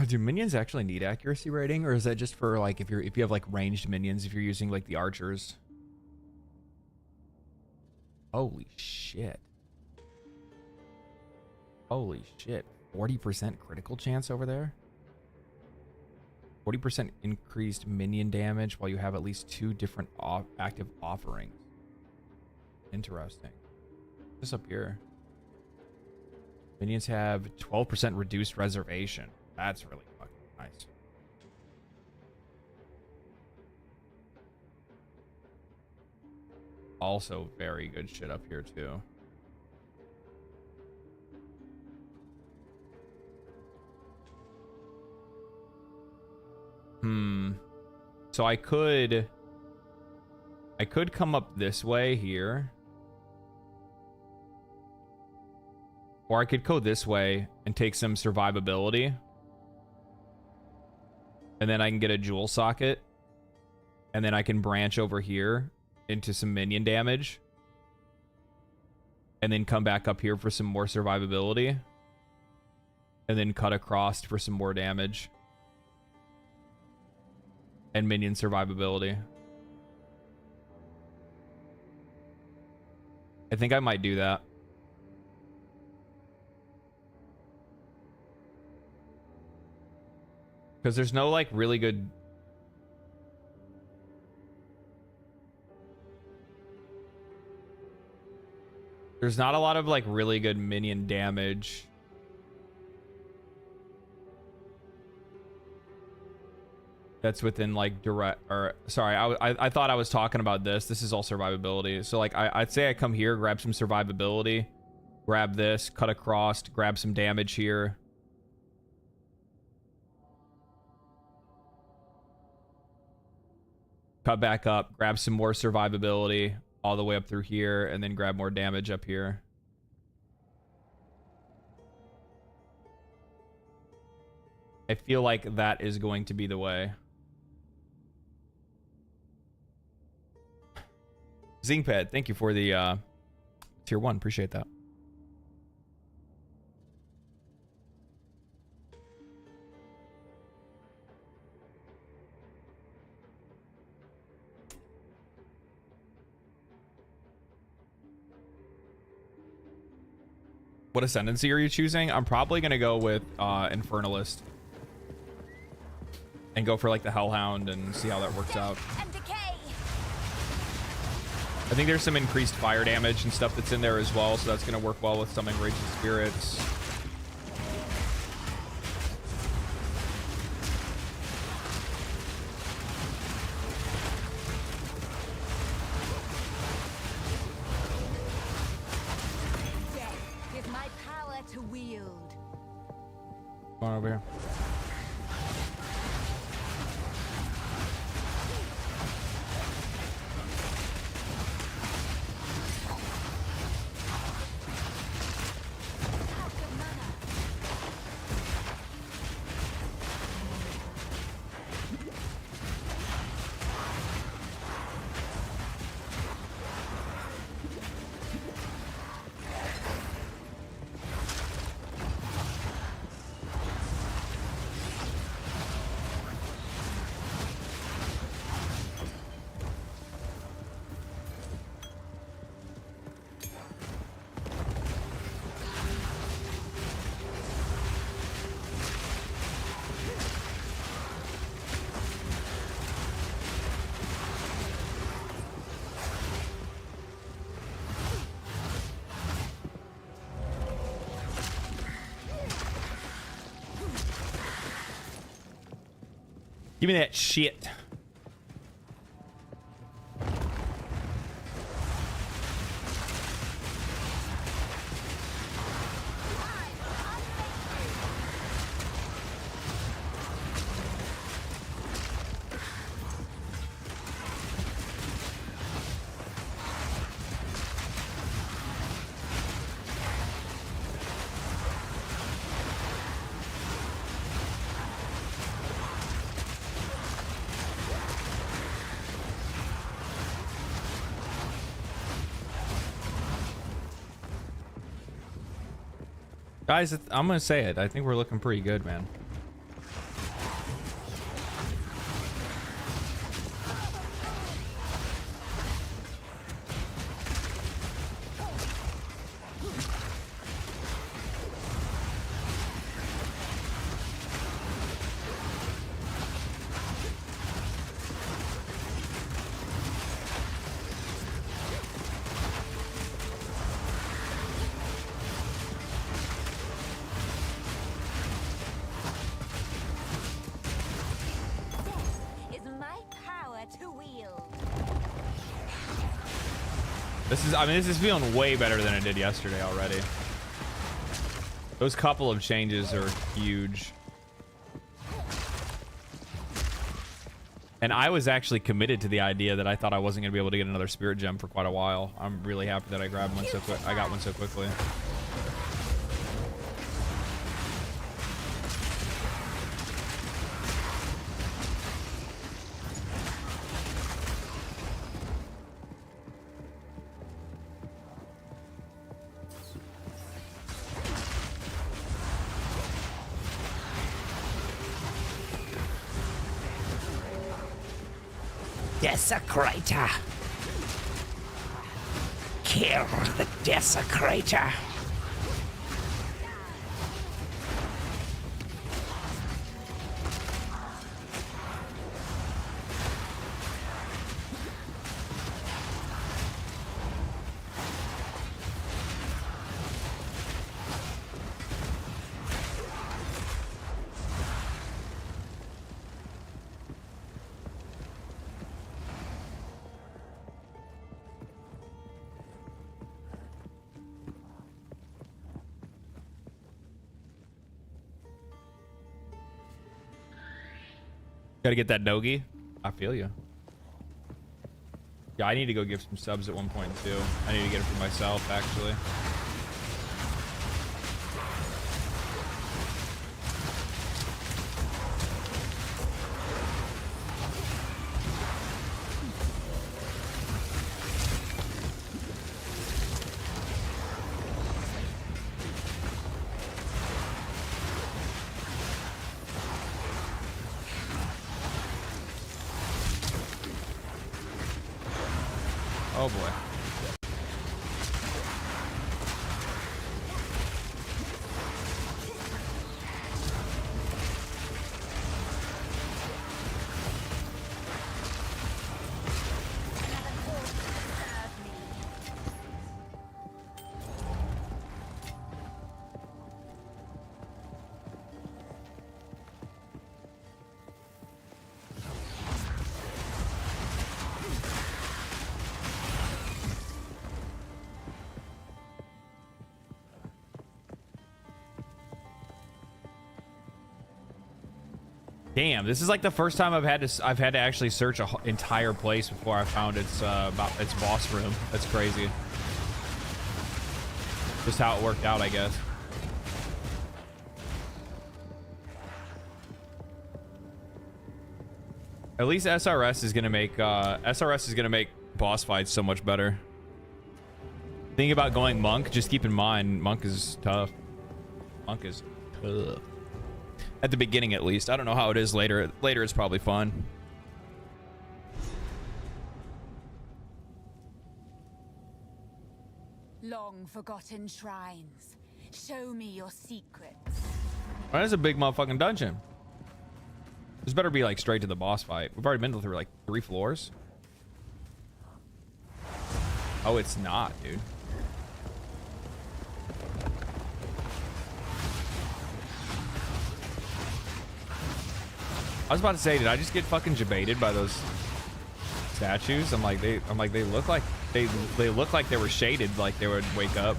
Do minions actually need accuracy rating, or is that just for like if you have like ranged minions, if you're using like the archers? Holy shit. Holy shit. 40% critical chance over there? 40% increased minion damage while you have at least 2 different active offerings. Interesting. This up here. Minions have 12% reduced reservation. That's really fucking nice. Also very good shit up here too. So I could come up this way here. Or I could go this way and take some survivability. And then I can get a jewel socket. And then I can branch over here into some minion damage. And then come back up here for some more survivability. And then cut across for some more damage. And minion survivability. I think I might do that. Because there's no, like, really good... There's not a lot of, like, really good minion damage. That's within, like, direct... Or, sorry, I thought I was talking about this. This is all survivability. So, like, I'd say I come here, grab some survivability. Grab this, cut across, grab some damage here. Cut back up, grab some more survivability all the way up through here, and then grab more damage up here. I feel like that is going to be the way. Zingpad, thank you for the tier 1. Appreciate that. What Ascendency are you choosing? I'm probably going to go with Infernalist. And go for like the Hellhound and see how that works out. I think there's some increased fire damage and stuff that's in there as well, so that's going to work well with summoning Raging Spirits. Come on over here. Give me that shit. Guys, I'm gonna say it. I think we're looking pretty good, man. This is feeling way better than it did yesterday already. Those couple of changes are huge. And I was actually committed to the idea that I thought I wasn't going to be able to get another spirit gem for quite a while. I'm really happy that I grabbed one so quick. I got one so quickly. Desecrator. Kill the Desecrator. Gotta get that Nogi. I feel you. Yeah, I need to go give some subs at one point too. I need to get it for myself, actually. Oh boy. Damn, this is like the first time I've had to actually search an entire place before I found its boss room. That's crazy. Just how it worked out, I guess. At least SRS is gonna make boss fights so much better. Thinking about going monk, just keep in mind monk is tough. Monk is tough. At the beginning, at least. I don't know how it is later. Later, it's probably fun. Long forgotten shrines. Show me your secrets. Oh, that's a big motherfucking dungeon. This better be like straight to the boss fight. We've already been through like 3 floors. Oh, it's not, dude. I was about to say, did I just get fucking jebaited by those statues? I'm like they look like they look like they were shaded, like they would wake up.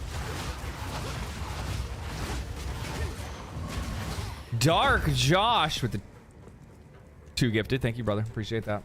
Dark Josh with the 2 gifted. Thank you, brother. Appreciate that.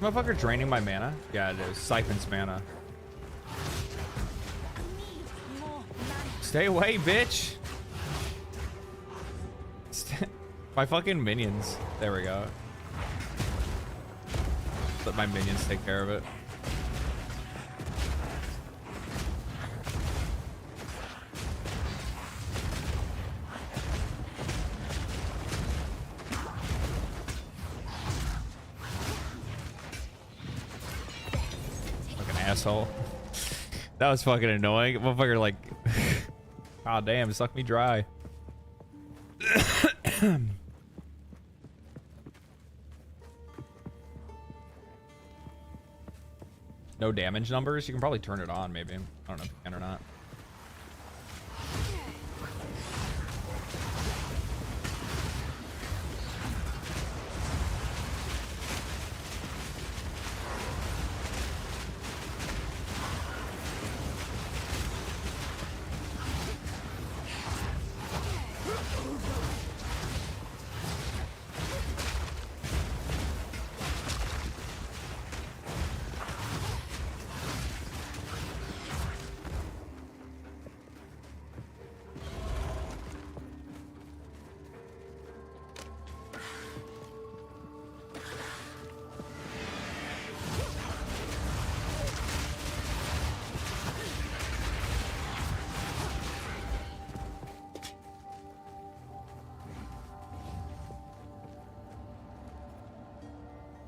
Motherfucker draining my mana? Yeah, it is. Siphons mana. Stay away, bitch! My fucking minions. There we go. Let my minions take care of it. Fucking asshole. That was fucking annoying. Motherfucker like... God damn, suck me dry. No damage numbers? You can probably turn it on, maybe. I don't know if you can or not.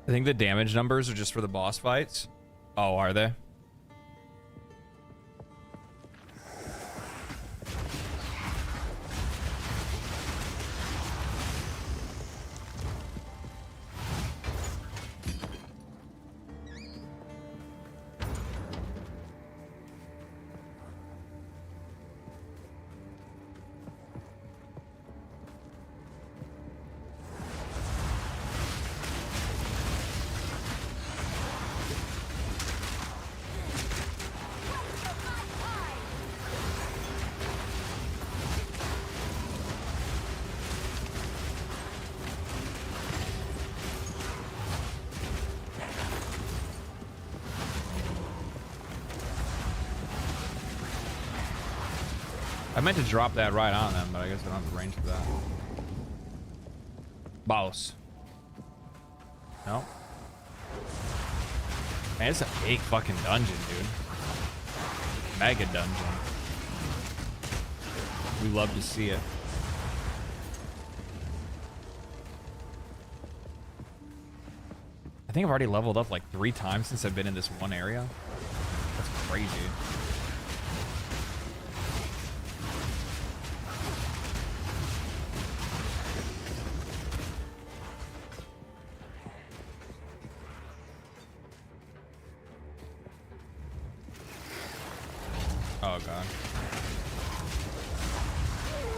I think the damage numbers are just for the boss fights. Oh, are they? I meant to drop that right on them, but I guess I don't have the range for that. Boss. No. Man, it's a big fucking dungeon, dude. Mega dungeon. We love to see it. I think I've already leveled up like 3 times since I've been in this one area. That's crazy. Oh god.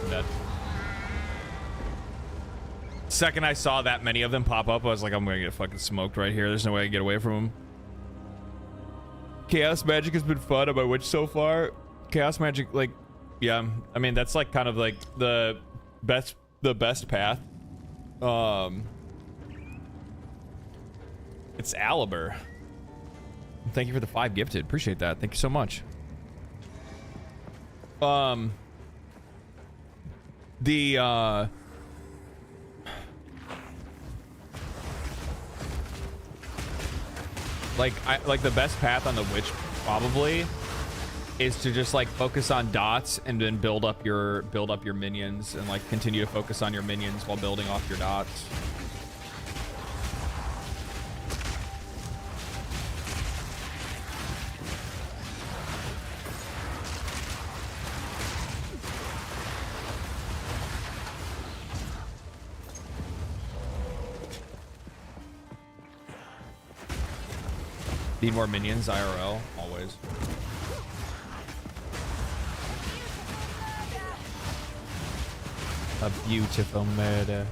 I'm dead. Second I saw that many of them pop up, I was like, I'm gonna get fucking smoked right here. There's no way I can get away from them. Chaos magic has been fun on my witch so far. Chaos magic, like, yeah. I mean, that's like kind of like the best path. It's Alibur. Thank you for the 5 gifted. Appreciate that. Thank you so much. Like the best path on the witch probably is to just like focus on dots and then build up your minions and like continue to focus on your minions while building off your dots. Need more minions, IRL, always. A beautiful murder.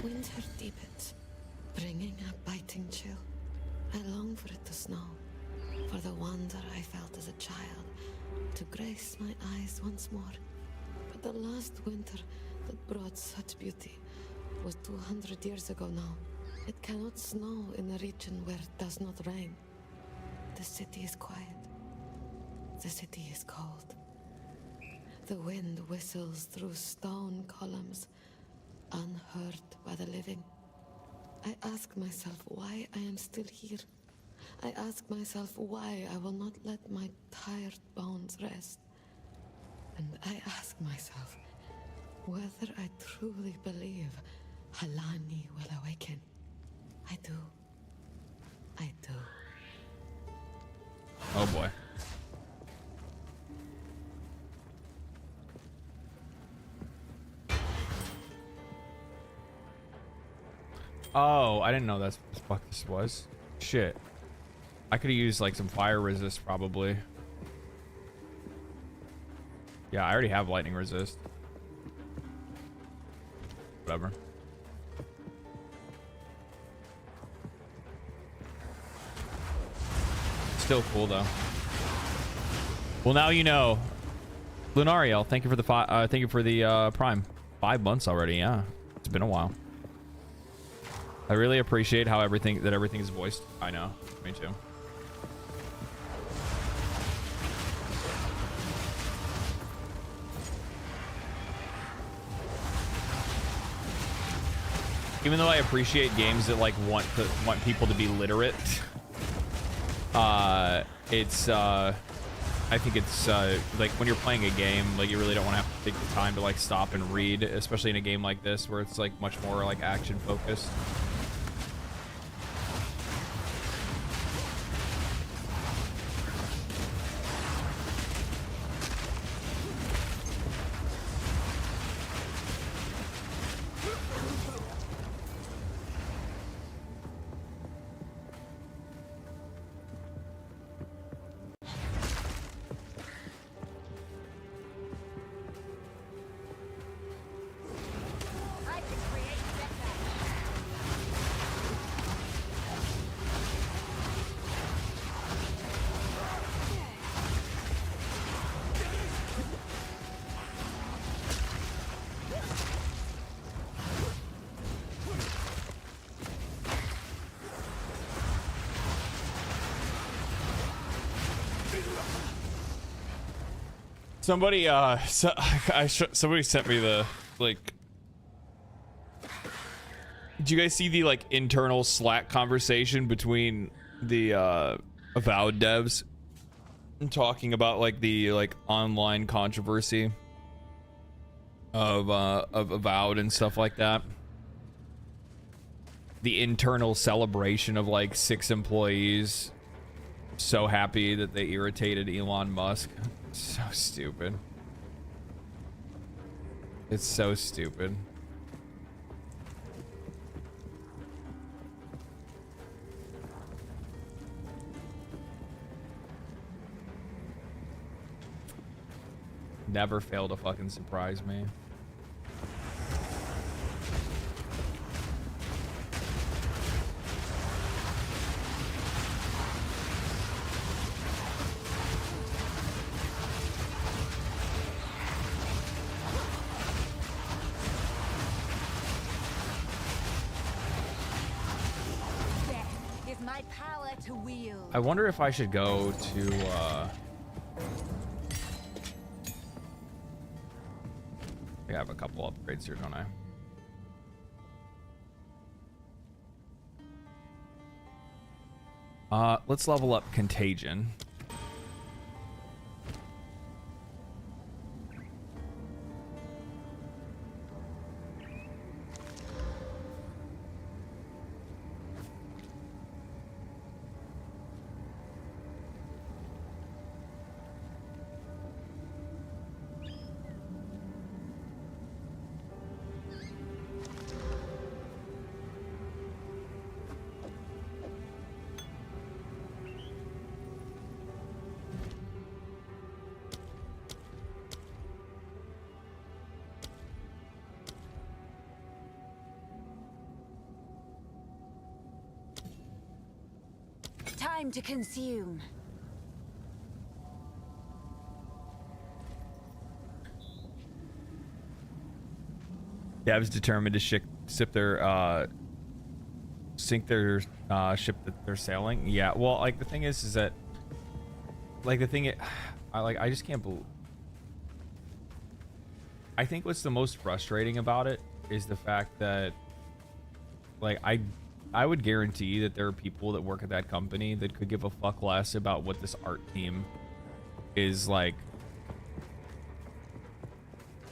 Winter deepens, bringing a biting chill. I long for it to snow, for the wonder I felt as a child, to grace my eyes once more. The last winter that brought such beauty was 200 years ago now. It cannot snow in a region where it does not rain. The city is quiet. The city is cold. The wind whistles through stone columns, unheard by the living. I ask myself why I am still here. I ask myself why I will not let my tired bones rest. And I ask myself whether I truly believe Halani will awaken. I do. I do. Oh boy. Oh, I didn't know that's what the fuck this was. Shit. I could have used like some fire resist probably. Yeah, I already have lightning resist. Whatever. Still cool though. Well, now you know. Lunariel, thank you for the Prime. 5 months already. Yeah, it's been a while. I really appreciate how everything is voiced. I know, me too. Even though I appreciate games that like want people to be literate, I think it's like when you're playing a game, like you really don't want to have to take the time to like stop and read, especially in a game like this where it's like much more like action focused. Somebody, somebody sent me the, like, did you guys see the, like, internal Slack conversation between the, Avowed devs talking about, like, the, like, online controversy of Avowed and stuff like that? The internal celebration of, like, 6 employees so happy that they irritated Elon Musk. So stupid. It's so stupid. Never fail to fucking surprise me. I wonder if I should go to, I have a couple upgrades here, don't I? Let's level up Contagion. Time to consume. Devs determined to sink their ship that they're sailing. Yeah, well, like the thing is that like I just can't believe. I think what's the most frustrating about it is the fact that like I would guarantee that there are people that work at that company that could give a fuck less about what this art team is like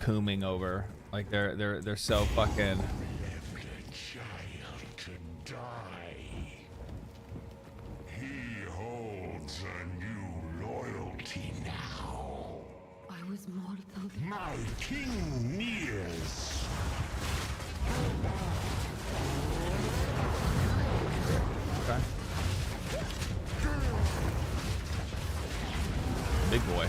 cooming over. Like they're so fucking. My king nears. Okay. Big boy.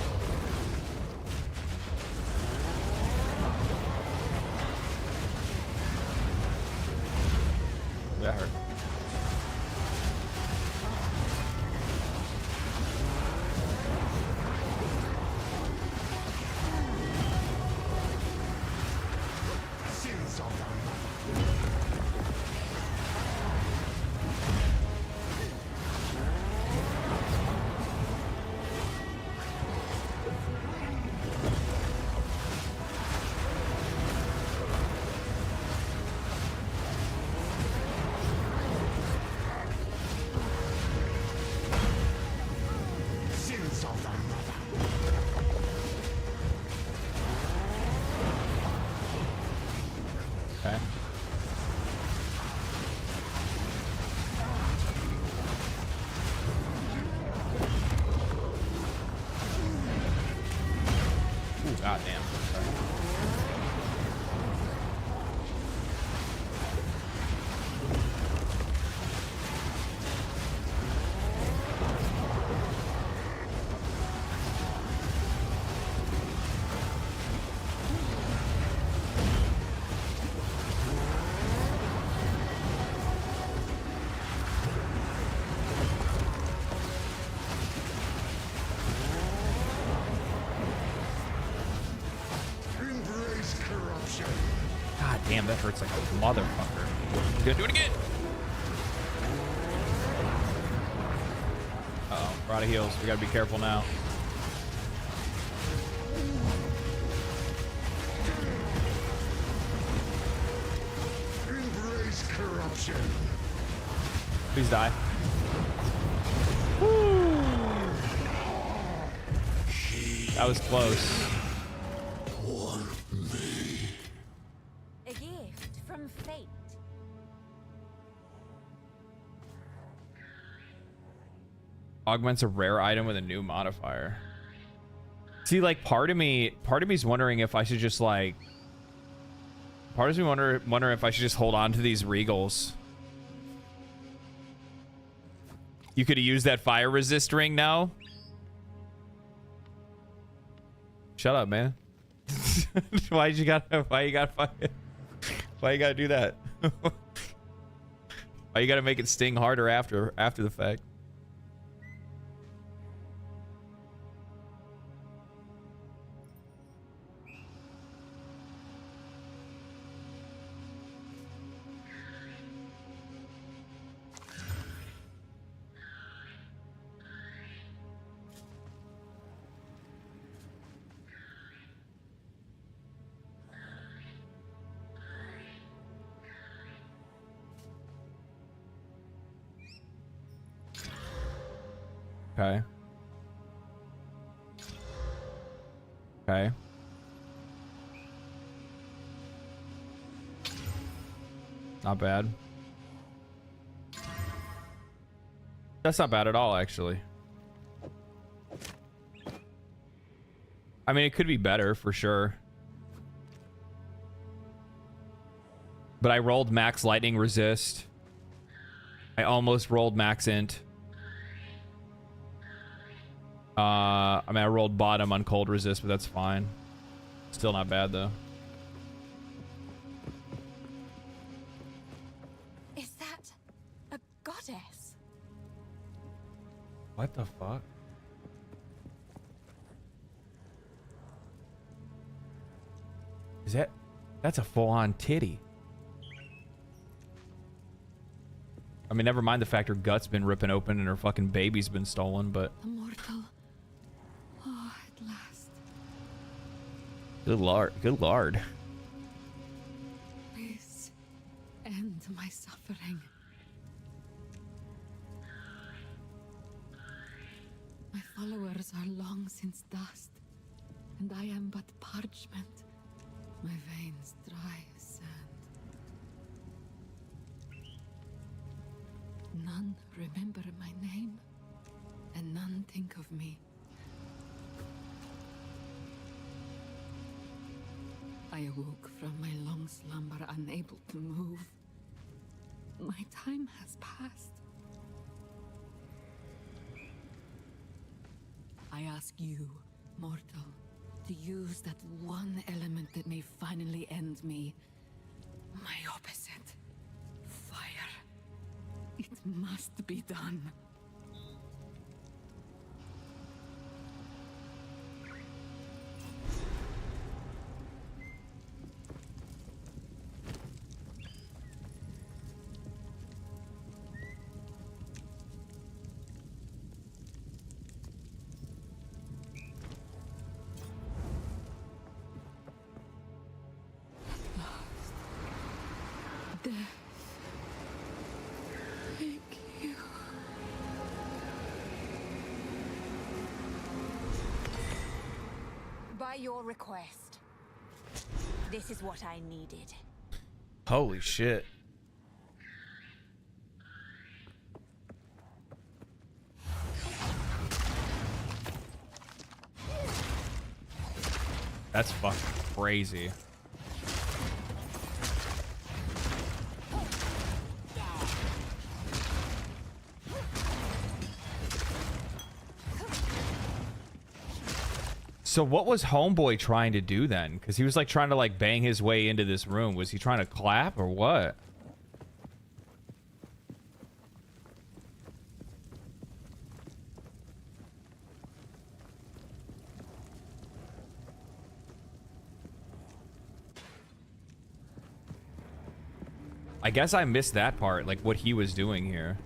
That hurt. Goddamn. God damn, that hurts like a motherfucker. Gonna do it again. Uh-oh, we're out of heals. We gotta be careful now. Embrace corruption. Please die. Woo. That was close. A gift from fate. Augments a rare item with a new modifier. See, like, part of me's wondering if I should just like. Part of me wonder if I should just hold on to these regals. You could have used that fire resist ring now. Shut up, man. Why you gotta do that? Why you gotta make it sting harder after the fact? Okay. Okay. Not bad. That's not bad at all, actually. I mean, it could be better for sure. But I rolled max lightning resist. I almost rolled max int. I mean, I rolled bottom on cold resist, but that's fine. Still not bad, though. Is that a goddess? What the fuck? Is that... That's a full-on titty. I mean, never mind the fact her gut's been ripping open and her fucking baby's been stolen, but... Immortal. Oh, at last. Good lord. Good lord. Please end my suffering. My followers are long since dust, and I am but parchment. My veins dry as sand. None remember my name, and none think of me. I awoke from my long slumber, unable to move. My time has passed. I ask you, mortal, to use that one element that may finally end me. My opposite. Fire. It must be done. Death. Thank you. By your request. This is what I needed. Holy shit. That's fucking crazy. So what was Homeboy trying to do then? Because he was like trying to like bang his way into this room. Was he trying to clap or what? I guess I missed that part, like what he was doing here.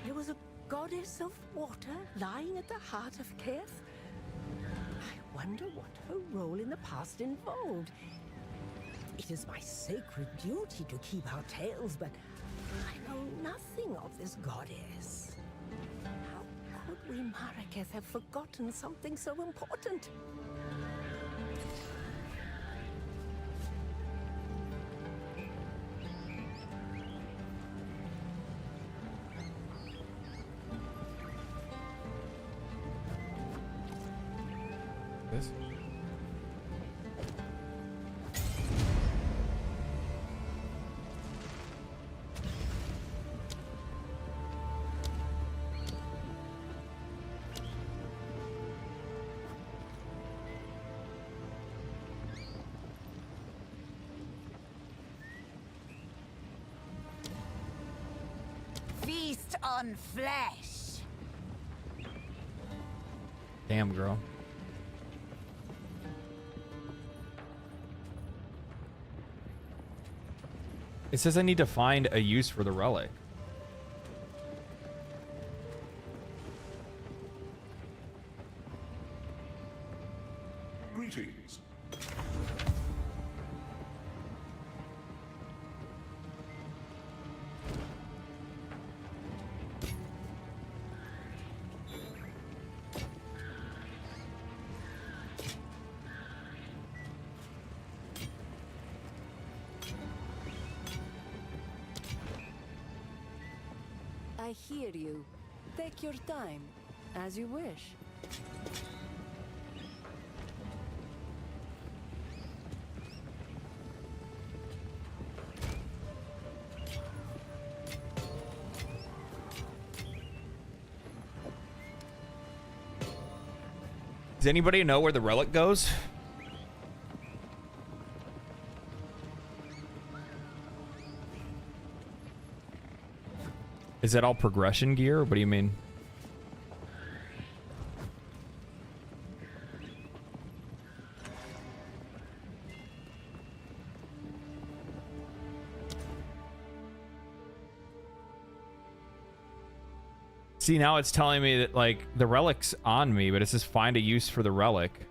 There was a goddess of water lying at the heart of Keth. I wonder what her role in the past involved. It is my sacred duty to keep our tales, but I know nothing of this goddess. How could we, Maraketh, have forgotten something so important? This? Feast on flesh. Damn, girl. It says I need to find a use for the relic. Greetings. I hear you. Take your time, as you wish. Does anybody know where the relic goes? Is that all progression gear? What do you mean? See, now it's telling me that, like, the relic's on me, but it says find a use for the relic.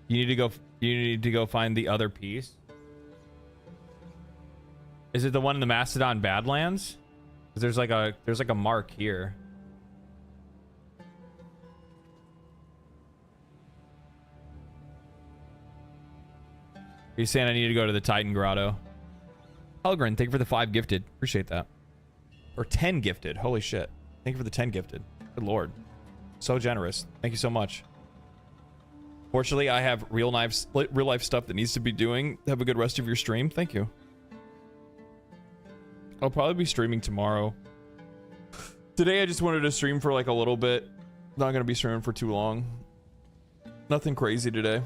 You need to go find the other piece. Is it the one in the Mastodon Badlands? 'Cause there's like a mark here. Are you saying I need to go to the Titan Grotto? Helgren, thank you for the 5 gifted. Appreciate that. Or 10 gifted. Holy shit. Thank you for the 10 gifted. Good lord. So generous. Thank you so much. Fortunately, I have real life stuff that needs to be doing. Have a good rest of your stream. Thank you. I'll probably be streaming tomorrow. Today, I just wanted to stream for like a little bit. Not going to be streaming for too long. Nothing crazy today.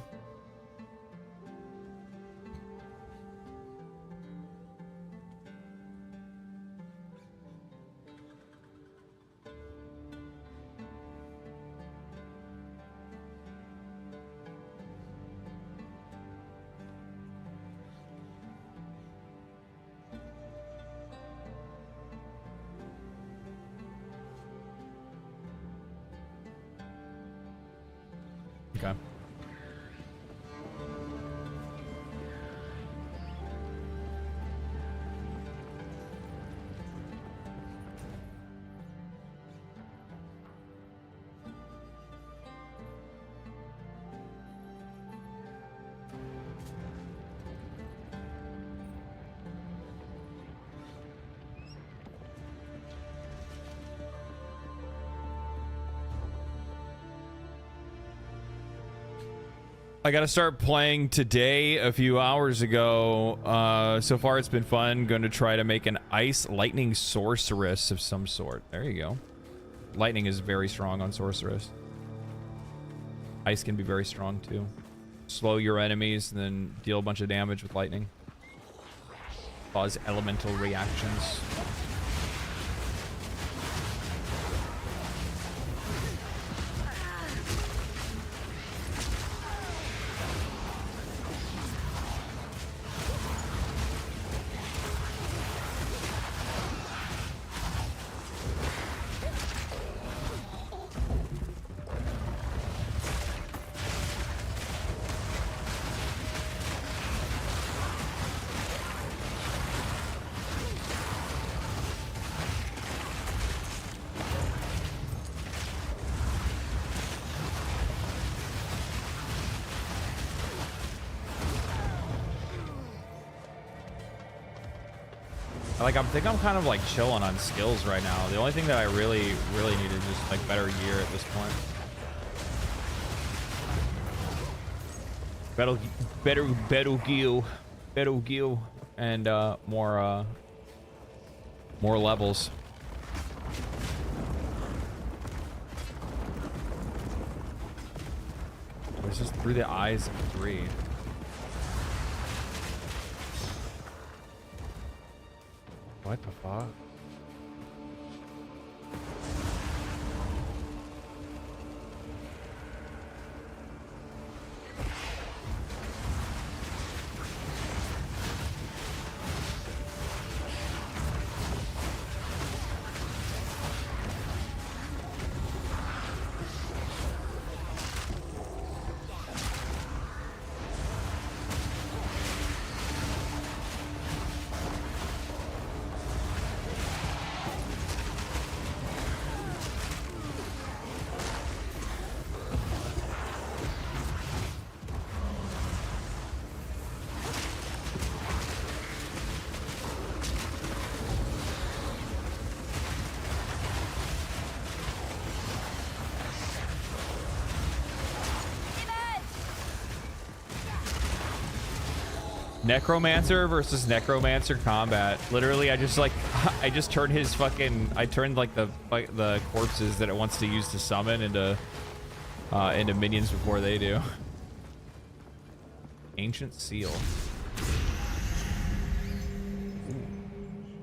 Okay. I gotta start playing today a few hours ago. So far it's been fun. Going to try to make an ice lightning sorceress of some sort. There you go. Lightning is very strong on sorceress. Ice can be very strong too. Slow your enemies and then deal a bunch of damage with lightning. Cause elemental reactions. Like, I think I'm kind of like chilling on skills right now. The only thing that I really need is just like better gear at this point. Better gear, and more levels. It's just through the eyes of 3. What the fuck? Necromancer versus Necromancer combat. Literally, I just turned his fucking, I turned like the corpses that it wants to use to summon into minions before they do. Ancient seal.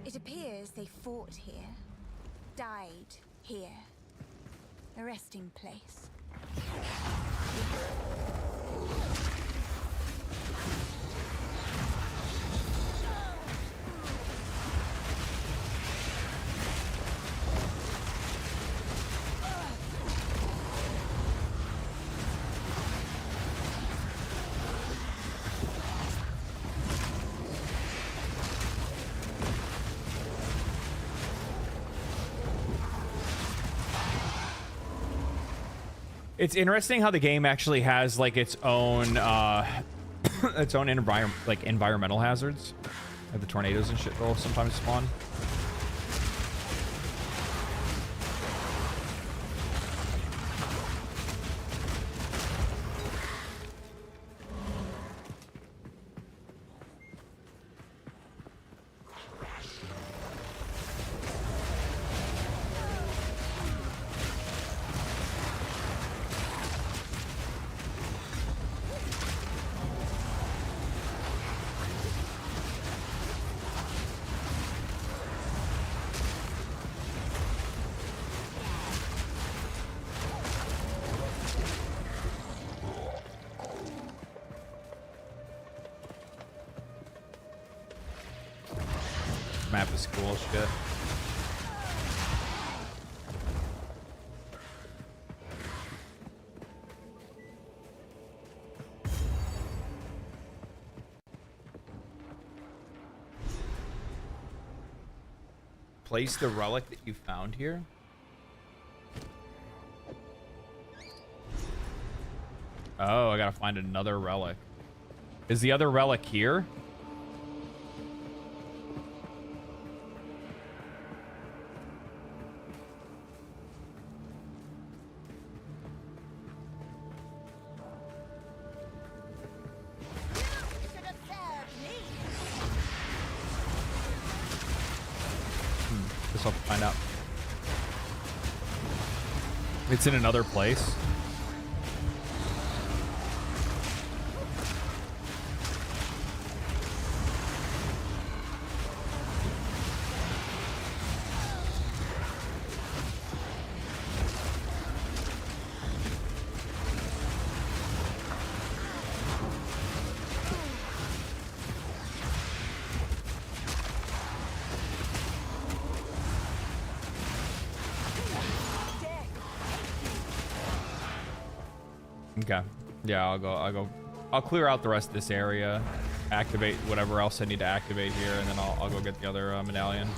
It appears they fought here, died here. A resting place. It's interesting how the game actually has like its own environmental hazards. Like the tornadoes and shit will sometimes spawn. Map is cool as shit. Place the relic that you found here. Oh, I gotta find another relic. Is the other relic here? I'll find out. It's in another place. Okay. Yeah, I'll clear out the rest of this area, activate whatever else I need to activate here, and then I'll go get the other medallion.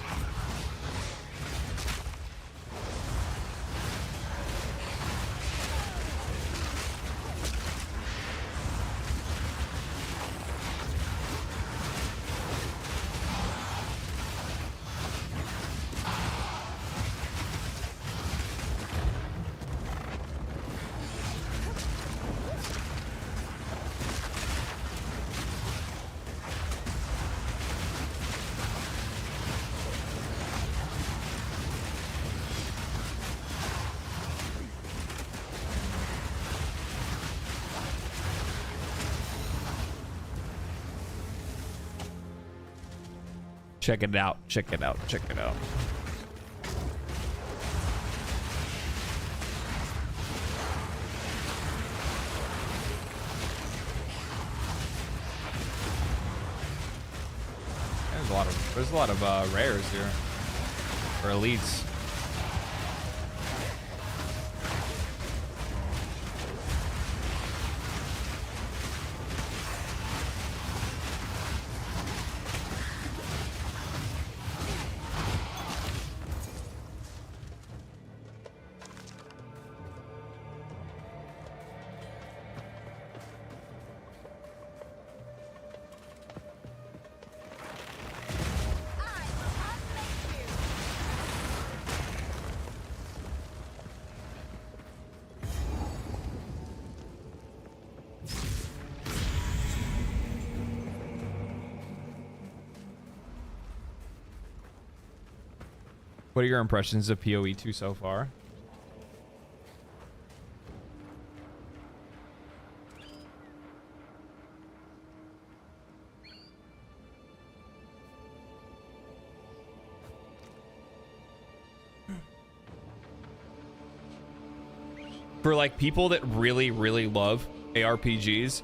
Check it out. Check it out. Check it out. There's a lot of rares here, or elites. What are your impressions of PoE 2 so far? For like people that really, really love ARPGs,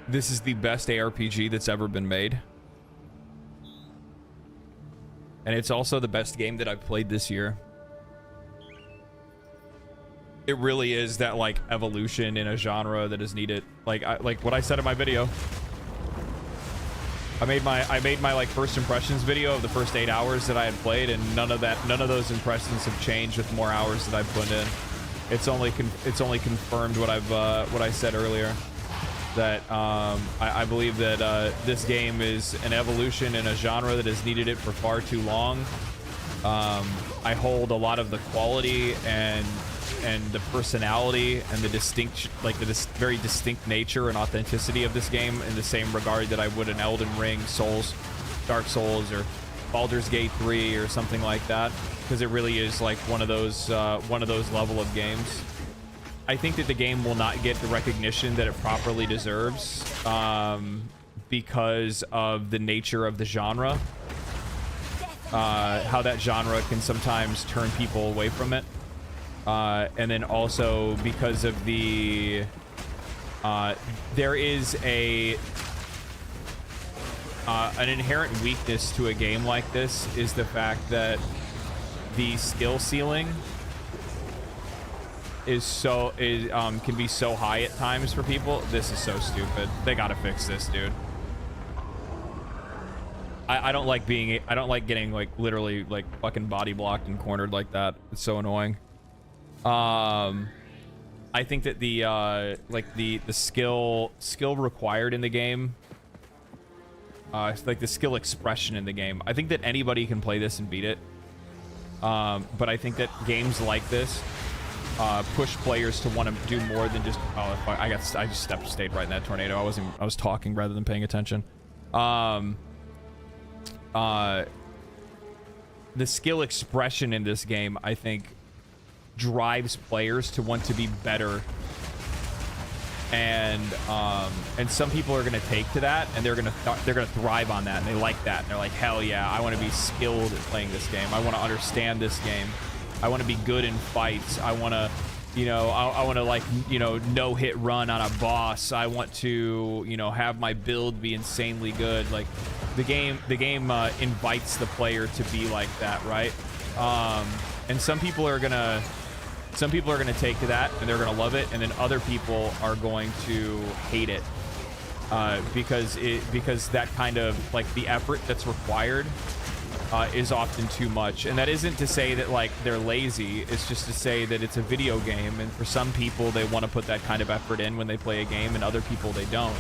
this is the best ARPG that's ever been made. And it's also the best game that I've played this year. It really is that like evolution in a genre that is needed. Like what I said in my video. I made my like first impressions video of the first 8 hours that I had played, and none of those impressions have changed with more hours that I've put in. It's only confirmed what I said earlier. That I believe that this game is an evolution in a genre that has needed it for far too long. I hold a lot of the quality and the personality and the distinct, like the very distinct nature and authenticity of this game in the same regard that I would an Elden Ring, Dark Souls, or Baldur's Gate 3 or something like that, because it really is like one of those level of games. I think that the game will not get the recognition that it properly deserves because of the nature of the genre. How that genre can sometimes turn people away from it. And then also because of the... there is an inherent weakness to a game like this, is the fact that the skill ceiling can be so high at times for people. This is so stupid. They gotta fix this, dude. I don't like getting like literally like fucking body blocked and cornered like that. It's so annoying. I think that the skill required in the game, like the skill expression in the game, I think that anybody can play this and beat it. But I think that games like this push players to want to do more than just... Oh, I just stayed right in that tornado. I was talking rather than paying attention. The skill expression in this game, I think, drives players to want to be better, and some people are gonna take to that, and they're gonna thrive on that, and they like that, and they're like, hell yeah, I want to be skilled at playing this game. I want to understand this game. I want to be good in fights. I want to, I want to like, no hit run on a boss. I want to, have my build be insanely good. Like the game invites the player to be like that, right? And some people are gonna take to that and they're gonna love it, and then other people are going to hate it because that kind of like the effort that's required is often too much. And that isn't to say that like they're lazy, it's just to say that it's a video game, and for some people they want to put that kind of effort in when they play a game, and other people they don't.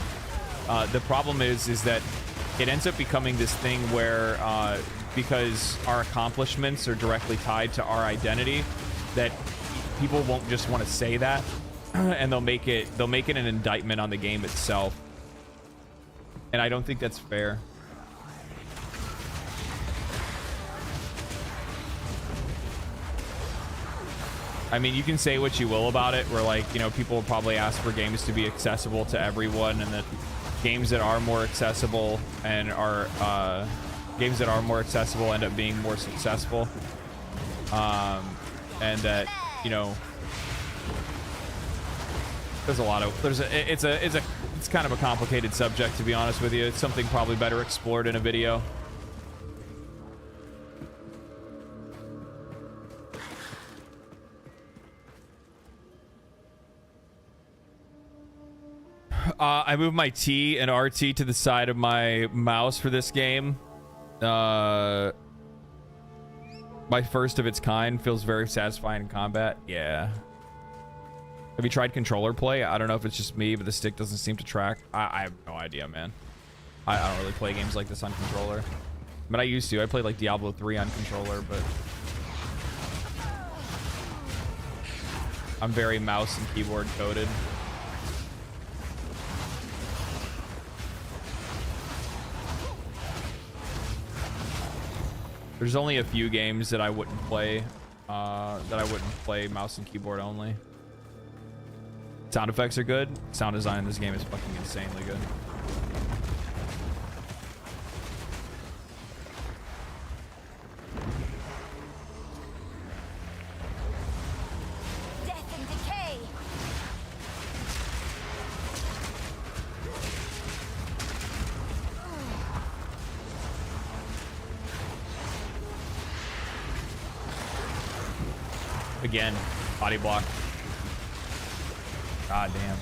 The problem is that it ends up becoming this thing where because our accomplishments are directly tied to our identity, that people won't just want to say that, and they'll make it an indictment on the game itself. And I don't think that's fair. I mean, you can say what you will about it, where like, people will probably ask for games to be accessible to everyone, and that games that are more accessible and are games that are more accessible end up being more successful. And that, you know, there's a lot of it's kind of a complicated subject, to be honest with you. It's something probably better explored in a video. I moved my T and RT to the side of my mouse for this game. My first of its kind, feels very satisfying in combat. Yeah. Have you tried controller play? I don't know if it's just me, but the stick doesn't seem to track. I have no idea, man. I don't really play games like this on controller. But I used to. I played like Diablo 3 on controller, but I'm very mouse and keyboard coded. There's only a few games that I wouldn't play mouse and keyboard only. Sound effects are good. Sound design in this game is fucking insanely good. Death and decay. Again, body block. God damn.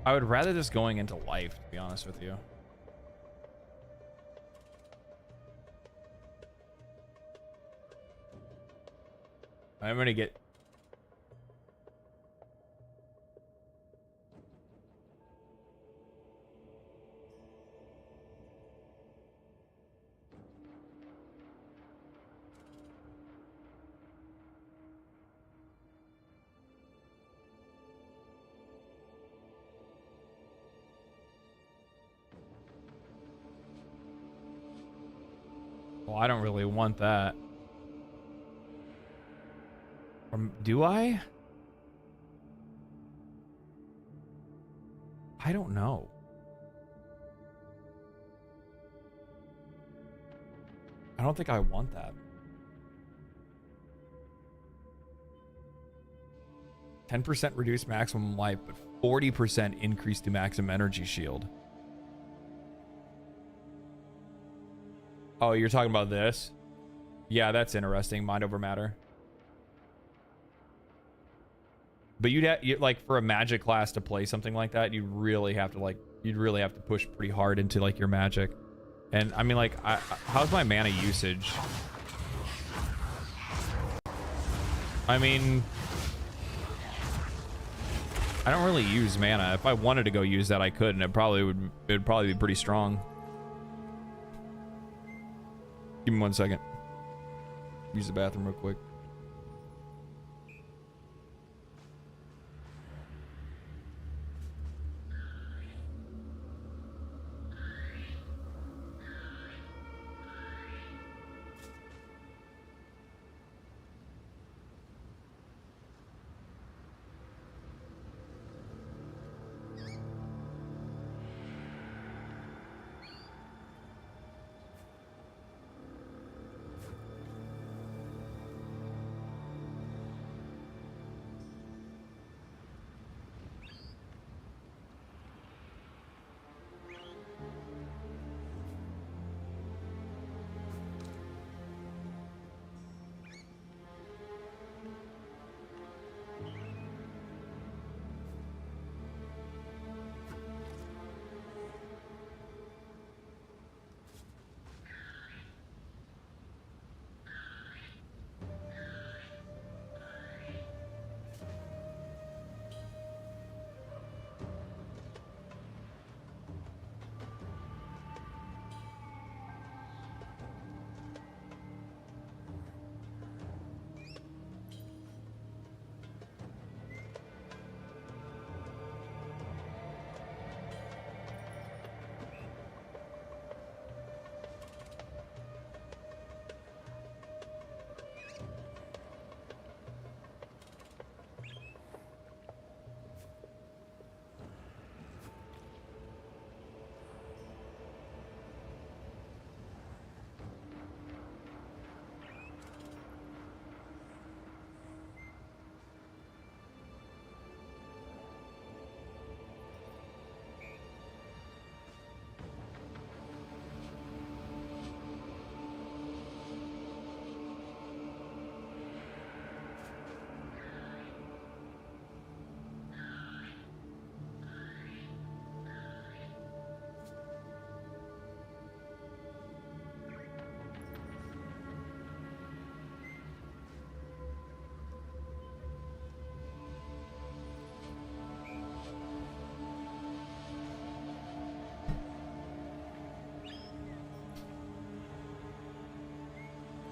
I would rather this going into life, to be honest with you. I'm gonna get... Well, I don't really want that. Do I? I don't know. I don't think I want that. 10% reduced maximum life, but 40% increase to maximum energy shield. Oh, you're talking about this? Yeah, that's interesting. Mind over matter. But you'd like for a magic class to play something like that, you'd really have to push pretty hard into like your magic. And I mean, like, how's my mana usage? I mean, I don't really use mana. If I wanted to go use that, I could, and it'd probably be pretty strong. Give me 1 second. Use the bathroom real quick.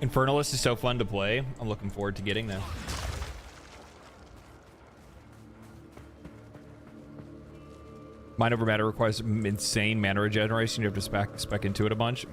Infernalist is so fun to play. I'm looking forward to getting them. Mind over matter requires insane mana regeneration. You have to spec into it a bunch.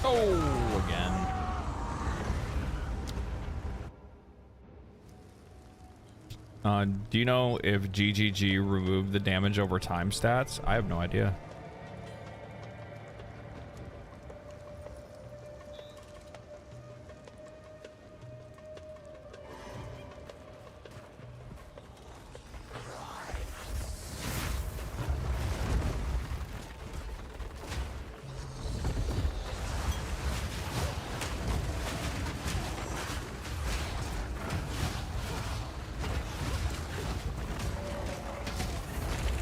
Oh, again. Do you know if GGG removed the damage over time stats? I have no idea.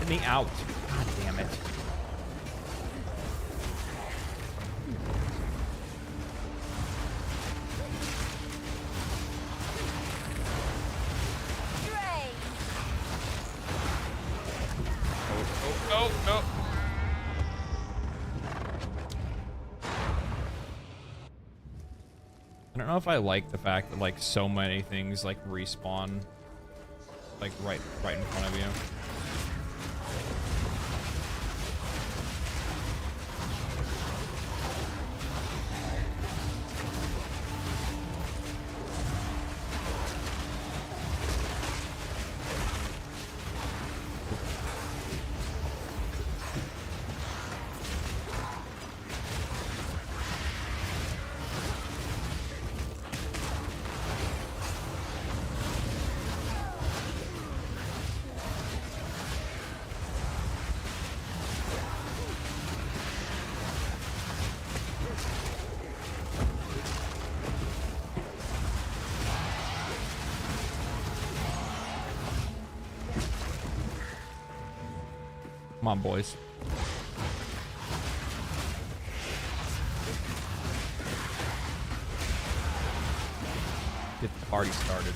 Me out. God damn it. Oh, no. I don't know if I like the fact that like so many things like respawn like right in front of you. Come on, boys. Get the party started.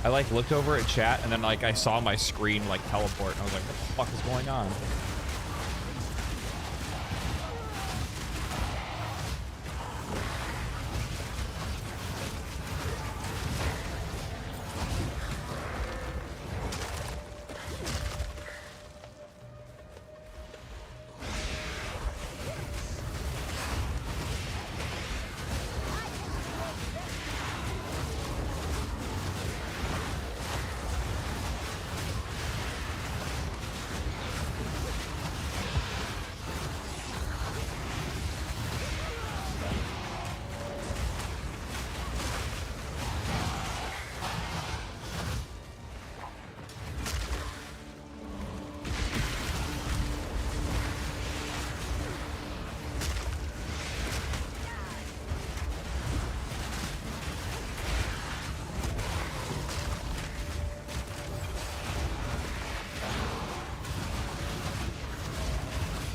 I like looked over at chat and then like I saw my screen like teleport and I was like, what the fuck is going on?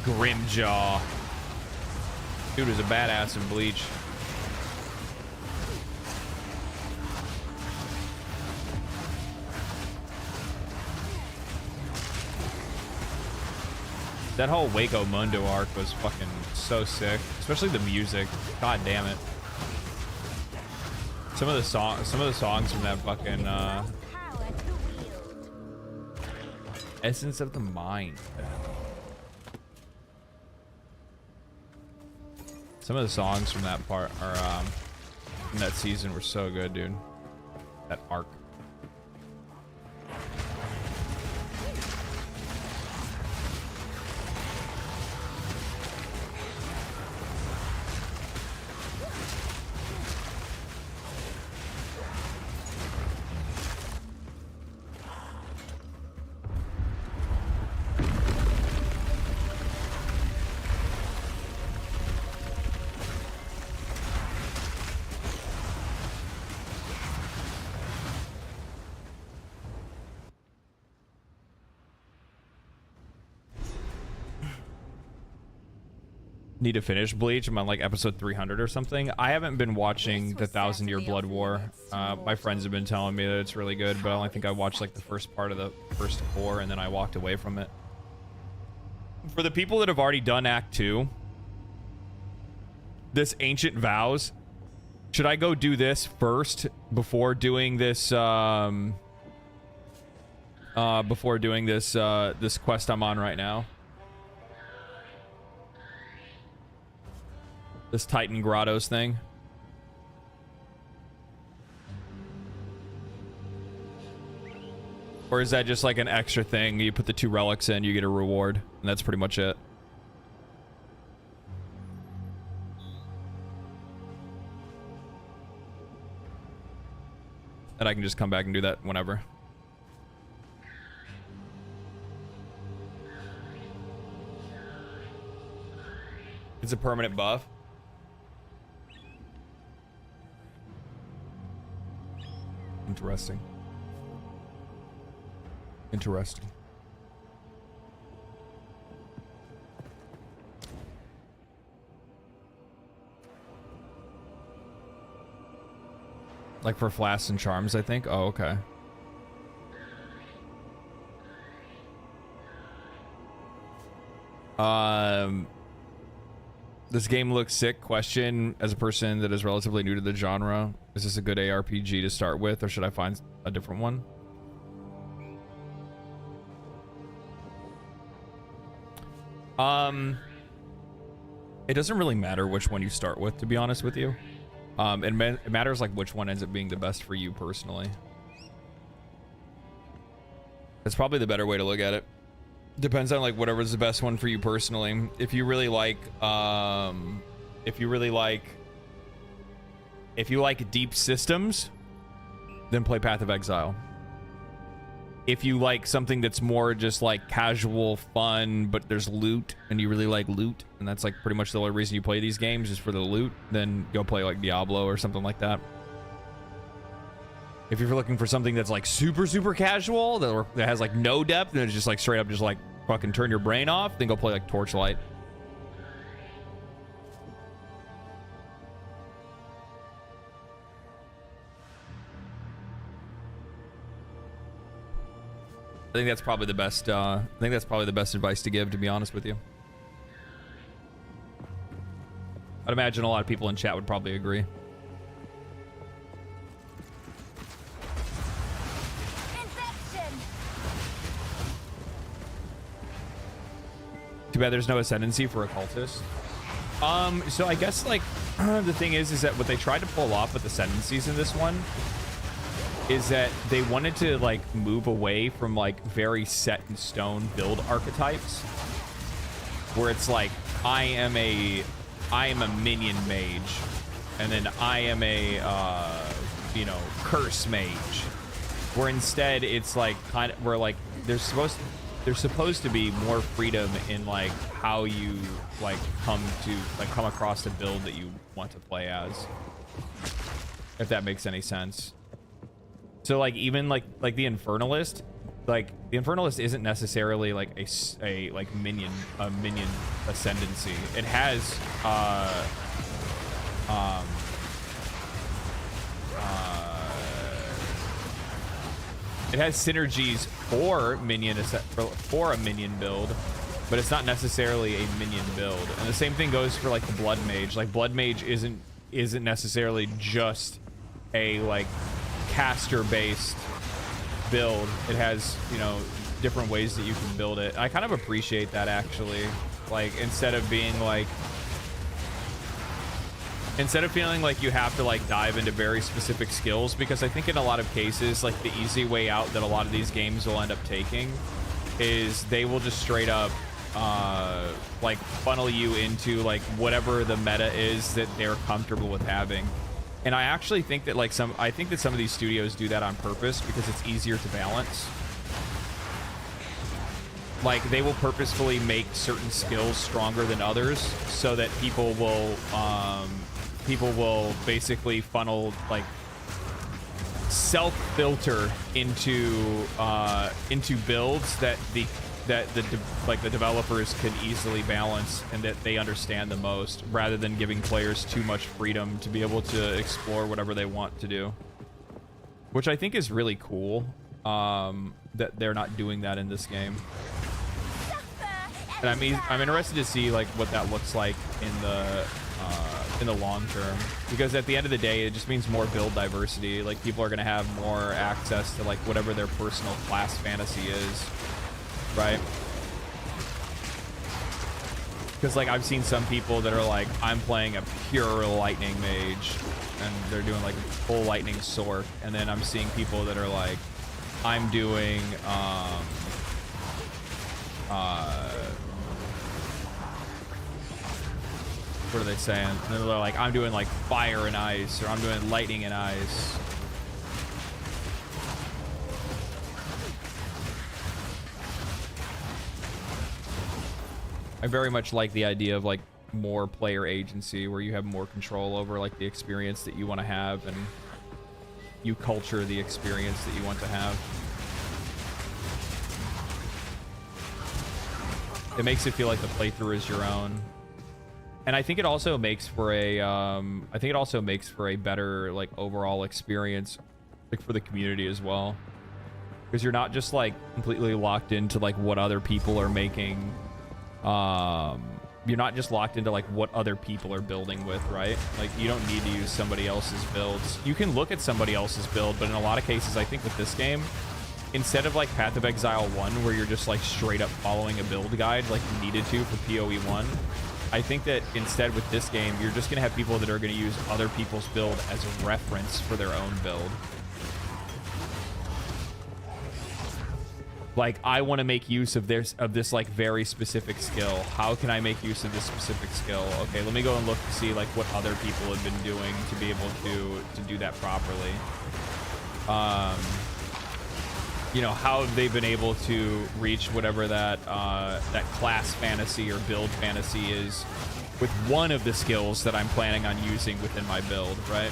Grimjaw. Dude is a badass in Bleach. That whole Waco Mundo arc was fucking so sick, especially the music. God damn it. Some of the songs from that fucking Essence of the Mind. Some of the songs from that part are from that season were so good, dude. That arc. Need to finish Bleach. I'm on like episode 300 or something. I haven't been watching the 1,000-Year Blood War. My friends have been telling me that it's really good, but I only think I watched like the first part of the first 4 and then I walked away from it. For the people that have already done Act 2, this Ancient Vows, should I go do this first before doing this this quest I'm on right now? This Titan Grottos thing. Or is that just like an extra thing? You put the 2 relics in, you get a reward, and that's pretty much it. And I can just come back and do that whenever. It's a permanent buff. Interesting. Interesting. Like for flasks and charms, I think. Oh, okay. This game looks sick. Question, as a person that is relatively new to the genre, is this a good ARPG to start with, or should I find a different one? It doesn't really matter which one you start with, to be honest with you. It matters like which one ends up being the best for you personally. That's probably the better way to look at it. Depends on like whatever's the best one for you personally. If you like deep systems, then play Path of Exile. If you like something that's more just like casual fun, but there's loot and you really like loot, and that's like pretty much the only reason you play these games is for the loot, then go play like Diablo or something like that. If you're looking for something that's like super casual, that has like no depth and it's just like straight up just like fucking turn your brain off, then go play like Torchlight. I think that's probably the best. I think that's probably the best advice to give, to be honest with you. I'd imagine a lot of people in chat would probably agree. Too bad there's no Ascendency for occultists. So I guess like the thing is that what they tried to pull off with Ascendencies in this one is that they wanted to like move away from like very set in stone build archetypes, where it's like I am a minion mage, and then I am a you know, curse mage, where instead it's like kind of where like there's supposed to be more freedom in like how you like come across the build that you want to play as, if that makes any sense. So like even like the Infernalist, like the Infernalist isn't necessarily like a minion ascendancy. It has it has synergies for a minion build, but it's not necessarily a minion build. And the same thing goes for like the Blood Mage. Like Blood Mage isn't necessarily just a like caster based build. It has, you know, different ways that you can build it. I kind of appreciate that, actually. Like instead of feeling like you have to like dive into very specific skills, because I think in a lot of cases, like the easy way out that a lot of these games will end up taking is they will just straight up like funnel you into like whatever the meta is that they're comfortable with having. And I actually think that like some of these studios do that on purpose because it's easier to balance. Like they will purposefully make certain skills stronger than others so that people will basically funnel like self-filter into builds that the developers can easily balance and that they understand the most, rather than giving players too much freedom to be able to explore whatever they want to do, which I think is really cool, that they're not doing that in this game. And I'm interested to see like what that looks like in the long term, because at the end of the day it just means more build diversity. Like people are going to have more access to like whatever their personal class fantasy is, right? Because like I've seen some people that are like, I'm playing a pure lightning mage and they're doing like full lightning sword, and then I'm seeing people that are like, I'm doing what are they saying? And they're like, I'm doing like fire and ice, or I'm doing lightning and ice. I very much like the idea of like more player agency, where you have more control over like the experience that you want to have, and you culture the experience that you want to have. It makes it feel like the playthrough is your own. And I think it also makes for a better like overall experience, like for the community as well, because you're not just like completely locked into like what other people are making. You're not just locked into like what other people are building with, right? Like you don't need to use somebody else's builds. You can look at somebody else's build, but in a lot of cases, I think with this game, instead of like Path of Exile 1, where you're just like straight up following a build guide like you needed to for PoE 1, I think that instead with this game, you're just going to have people that are going to use other people's build as a reference for their own build. Like, I want to make use of this like very specific skill. How can I make use of this specific skill? Okay, let me go and look to see like what other people have been doing to be able to do that properly. You know, how have they been able to reach whatever that class fantasy or build fantasy is with one of the skills that I'm planning on using within my build, right?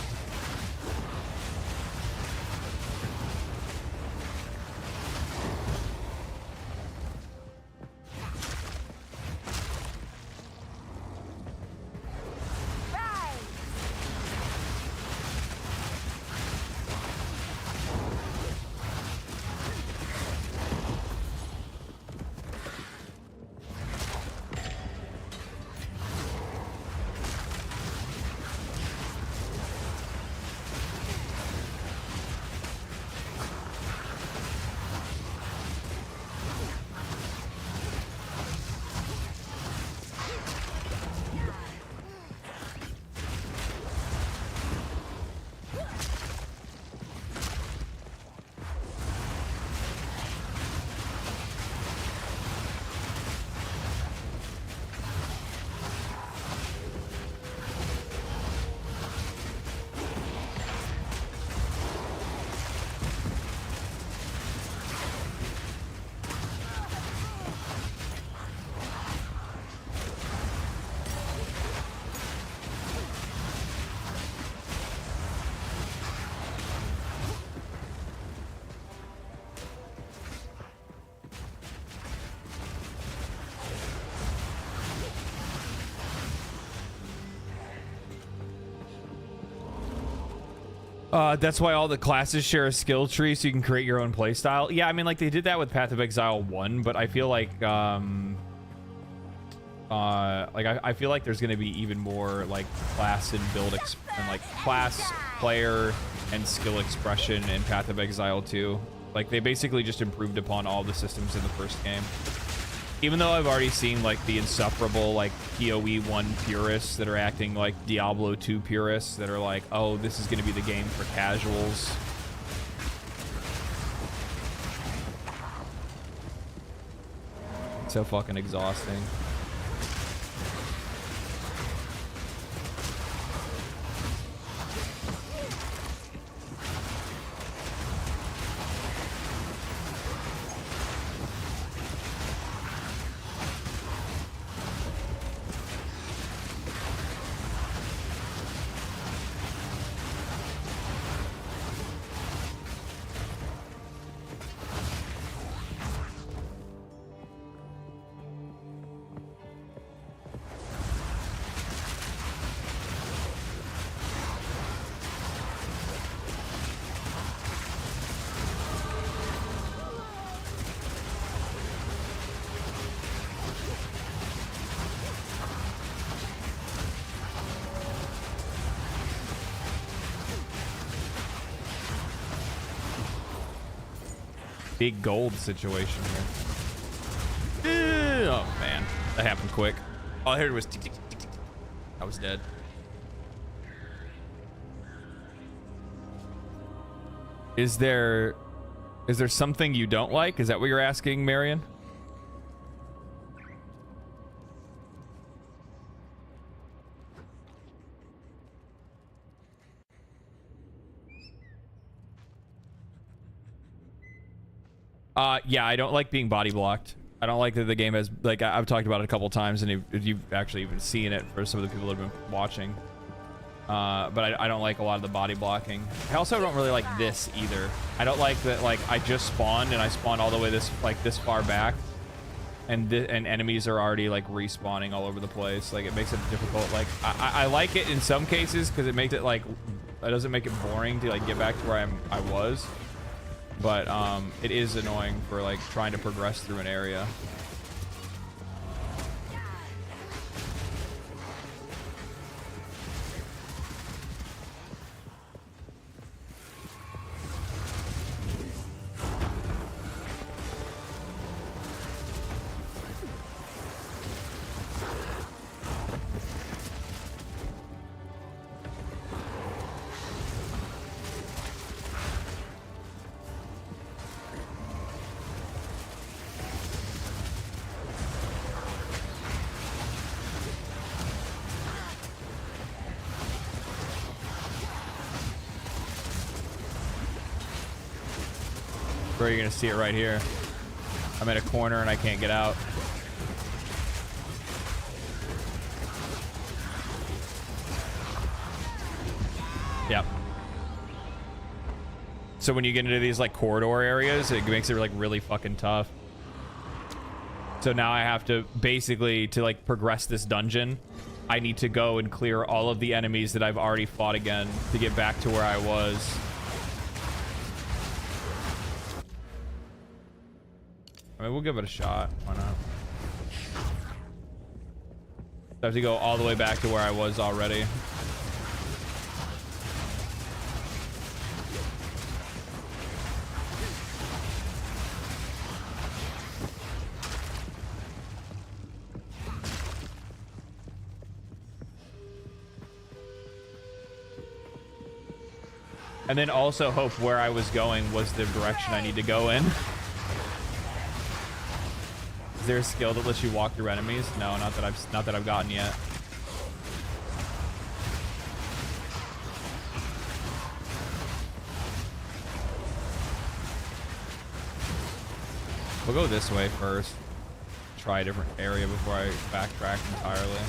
That's why all the classes share a skill tree so you can create your own playstyle. Yeah, I mean, like, they did that with Path of Exile 1, but I feel like, I feel like there's going to be even more, like, class and build, and, like, class, player, and skill expression in Path of Exile 2. Like, they basically just improved upon all the systems in the first game. Even though I've already seen, like, the insufferable, like, PoE 1 purists that are acting like Diablo 2 purists that are like, oh, this is going to be the game for casuals. It's so fucking exhausting. Big gold situation here. Oh man, that happened quick. All I heard was tick, tick, tick, tick, tick. I was dead. Is there something you don't like? Is that what you're asking, Marion? Yeah, I don't like being body blocked. I don't like that the game has, like, I've talked about it a couple times, and you've actually even seen it for some of the people that have been watching. But I don't like a lot of the body blocking. I also don't really like this either. I don't like that, like, I just spawned and I spawned all the way this far back, and enemies are already like respawning all over the place. Like, it makes it difficult. Like, I like it in some cases because it makes it like, it doesn't make it boring to like get back to where I was. But it is annoying for like trying to progress through an area. Bro, you're gonna see it right here. I'm at a corner and I can't get out. Yep. So when you get into these like corridor areas, it makes it like really fucking tough. So now I have to basically, to like progress this dungeon, I need to go and clear all of the enemies that I've already fought again to get back to where I was. I mean, we'll give it a shot. Why not? I have to go all the way back to where I was already. And then also hope where I was going was the direction I need to go in. Is there a skill that lets you walk through enemies? No, not that I've gotten yet. We'll go this way first. Try a different area before I backtrack entirely.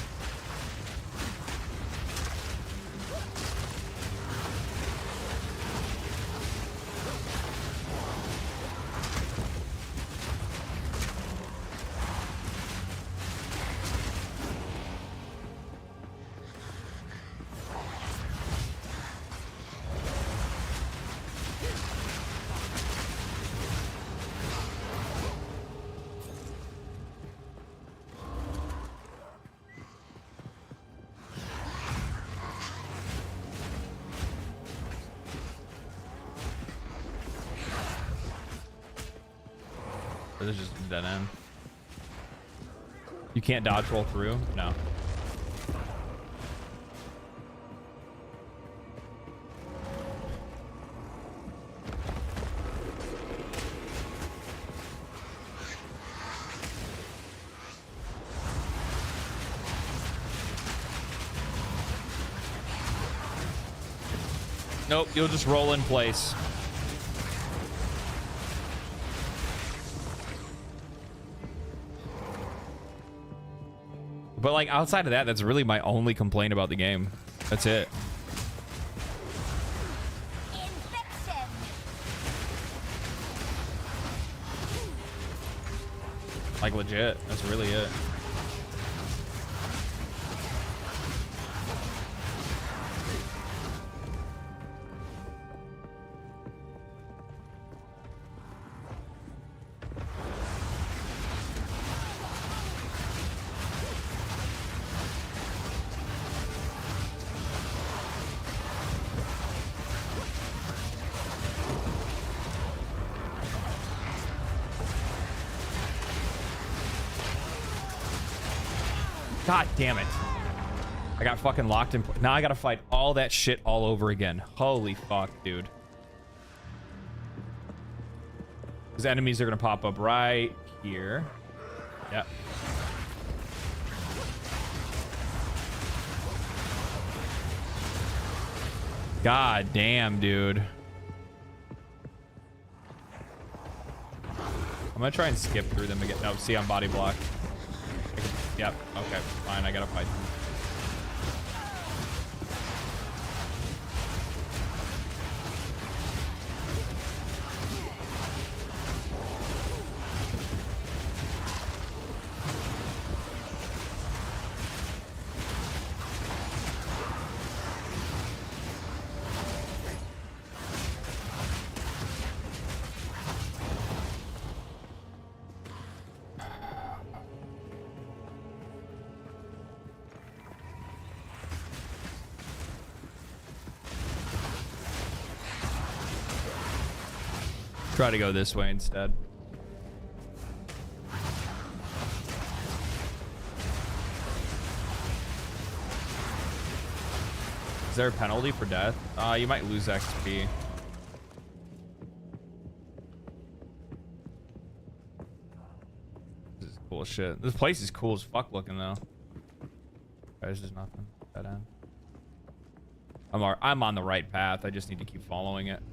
Or is it just a dead end? You can't dodge roll through? No. Nope, you'll just roll in place. But like outside of that, that's really my only complaint about the game. That's it. Infection. Like legit, that's really it. God damn it. I got fucking locked in. Now I gotta fight all that shit all over again. Holy fuck, dude. These enemies are gonna pop up right here. Yep. God damn, dude. I'm gonna try and skip through them again. No, see, I'm body blocked. Yep. Okay. Fine. I gotta fight them. Try to go this way instead. Is there a penalty for death? You might lose XP. This is cool as shit. This place is cool as fuck looking though. There's just nothing. Dead end. I'm on the right path. I just need to keep following it.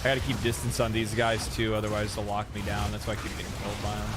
I gotta keep distance on these guys too, otherwise they'll lock me down. That's why I keep getting killed by them.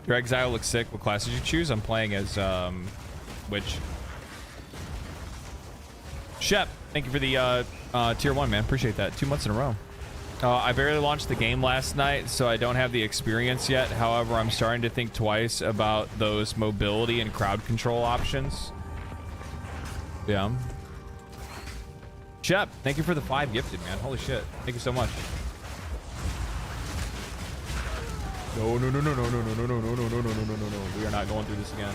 Your Exile looks sick. What class did you choose? I'm playing as Witch. Shep, thank you for the tier 1, man. Appreciate that. 2 months in a row. I barely launched the game last night, so I don't have the experience yet. However, I'm starting to think twice about those mobility and crowd control options. Yeah. Shep, thank you for the 5 gifted, man. Holy shit. Thank you so much. No, no, no, no, no, no, no, no, no, no, no, no, no, no, no, no. We are not going through this again.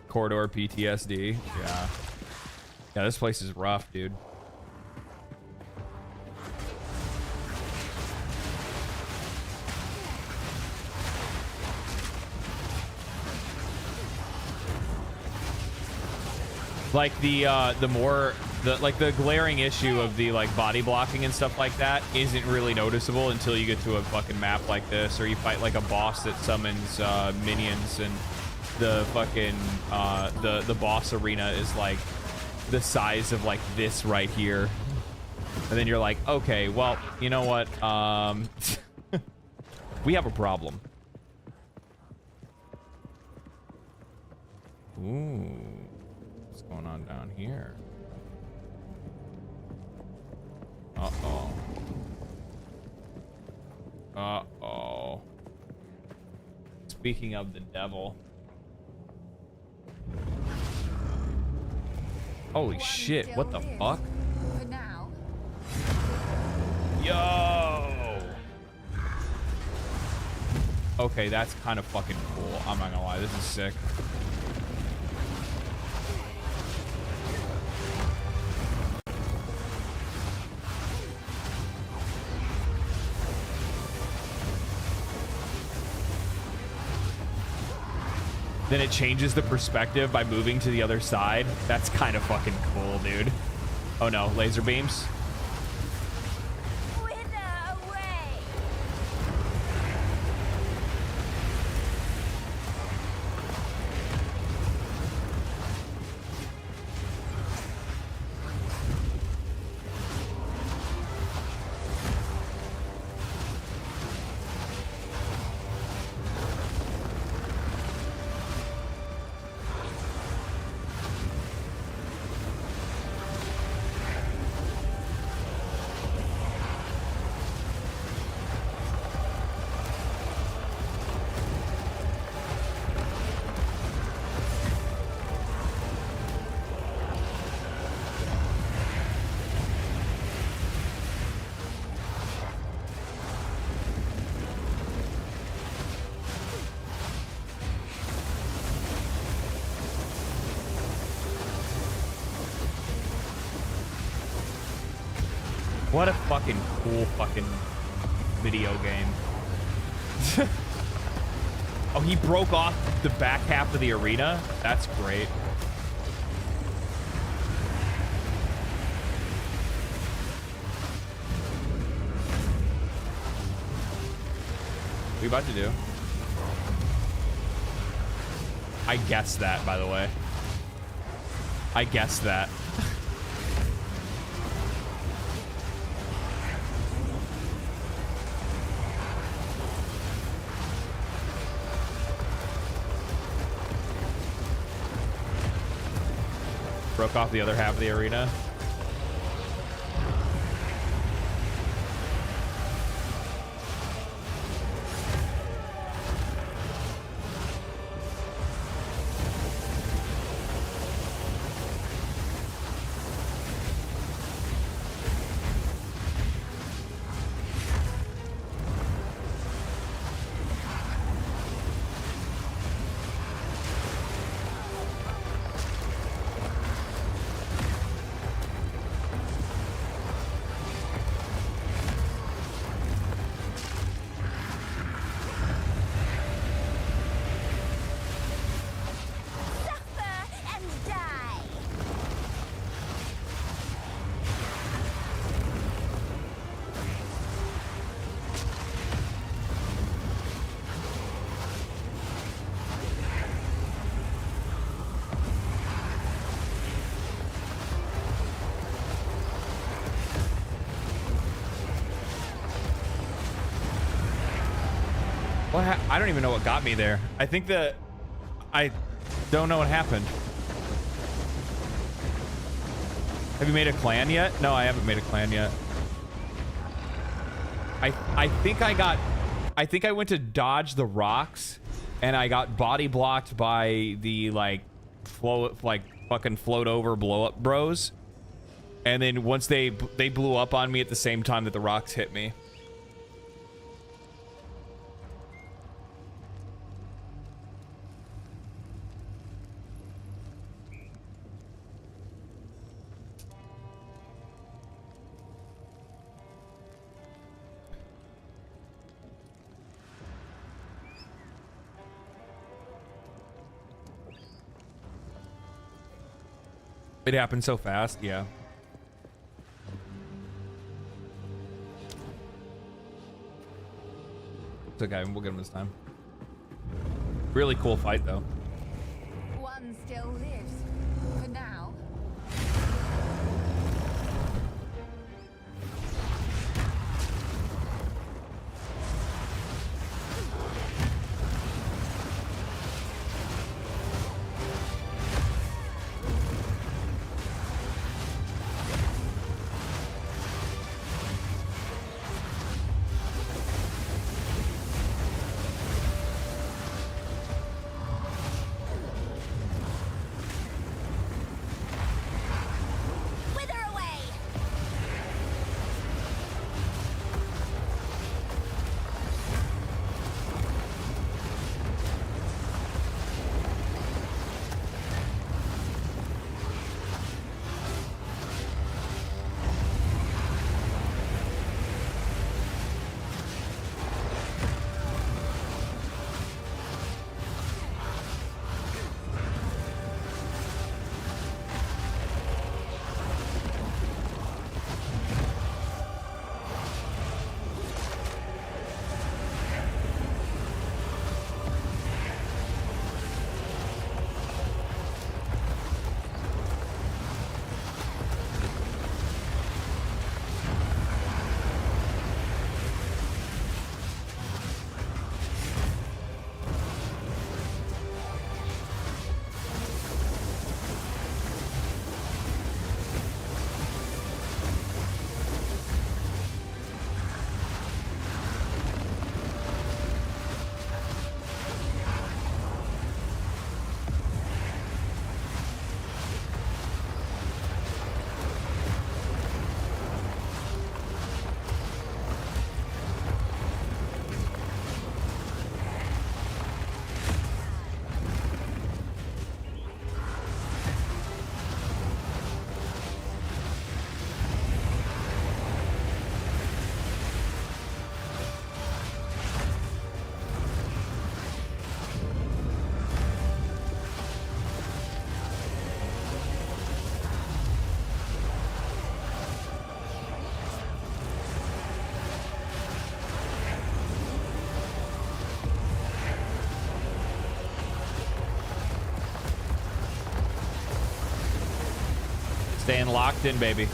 Corridor PTSD. Yeah. Yeah, this place is rough, dude. Like the glaring issue of the like body blocking and stuff like that isn't really noticeable until you get to a fucking map like this, or you fight like a boss that summons minions, and the fucking the boss arena is like the size of like this right here, and then you're like, okay, well, you know what, we have a problem. Ooh, what's going on down here? Uh-oh. Uh-oh. Speaking of the devil. Holy shit, what the fuck? For now. Yo! Okay, that's kind of fucking cool. I'm not gonna lie, this is sick. Then it changes the perspective by moving to the other side. That's kind of fucking cool, dude. Oh no, laser beams. What a fucking cool fucking video game. Oh, he broke off the back half of the arena? That's great. What are you about to do? I guessed that, by the way. I guessed that. Broke off the other half of the arena. Well, I don't even know what got me there. I think that I don't know what happened. Have you made a clan yet? No, I haven't made a clan yet. I think I went to dodge the rocks and I got body blocked by the like fucking float over blow up bros. And then once they blew up on me at the same time that the rocks hit me. It happened so fast, yeah. It's okay, we'll get him this time. Really cool fight, though. One still lives. For now. Staying locked in, baby.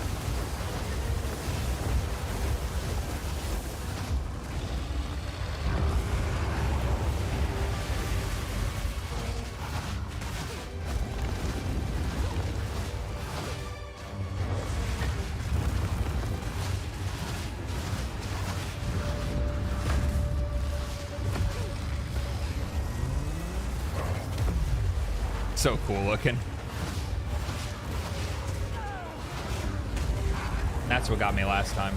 So cool looking. That's what got me last time.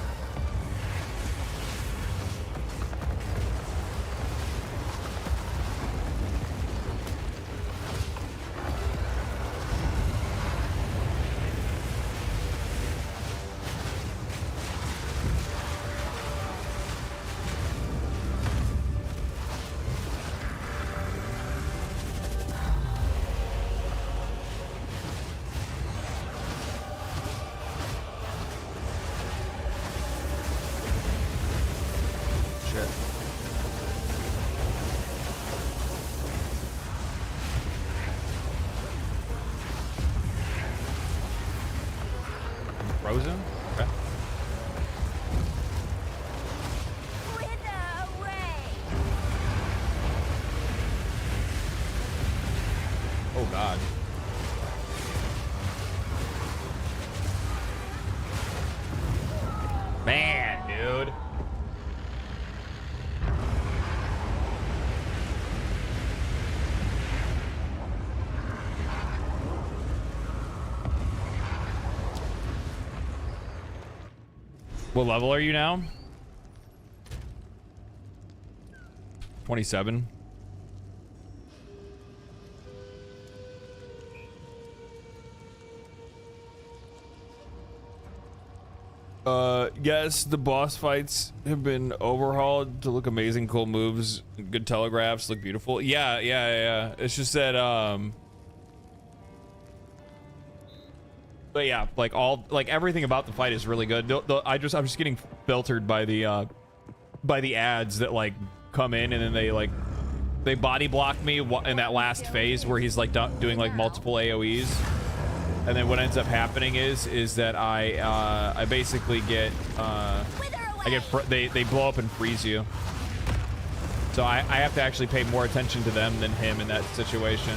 Frozen? Okay. Wither away. What level are you now? 27. Yes, the boss fights have been overhauled to look amazing, cool moves, good telegraphs, look beautiful. Yeah. It's just that, but yeah, like everything about the fight is really good. I'm just getting filtered by the ads that like come in and then they body block me in that last phase where he's like doing like multiple AoEs. And then what ends up happening is that I basically get they blow up and freeze you. So I have to actually pay more attention to them than him in that situation.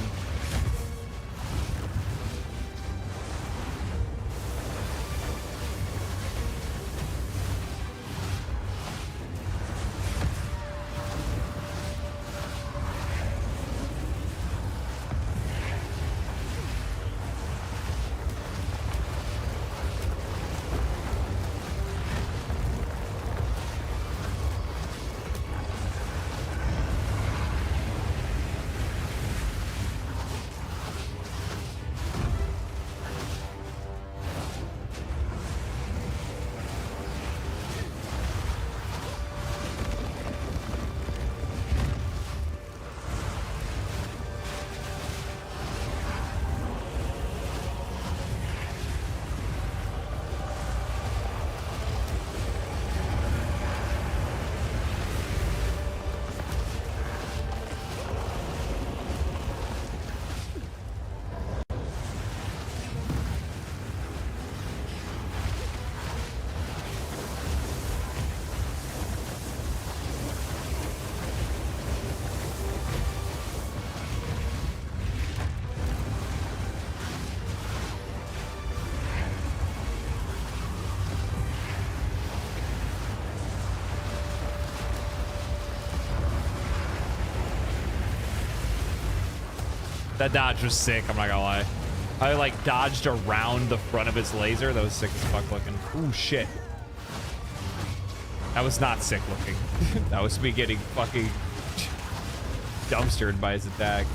That dodge was sick, I'm not gonna lie. I like dodged around the front of his laser. That was sick as fuck looking. Ooh, shit. That was not sick looking. That was me getting fucking dumpstered by his attack.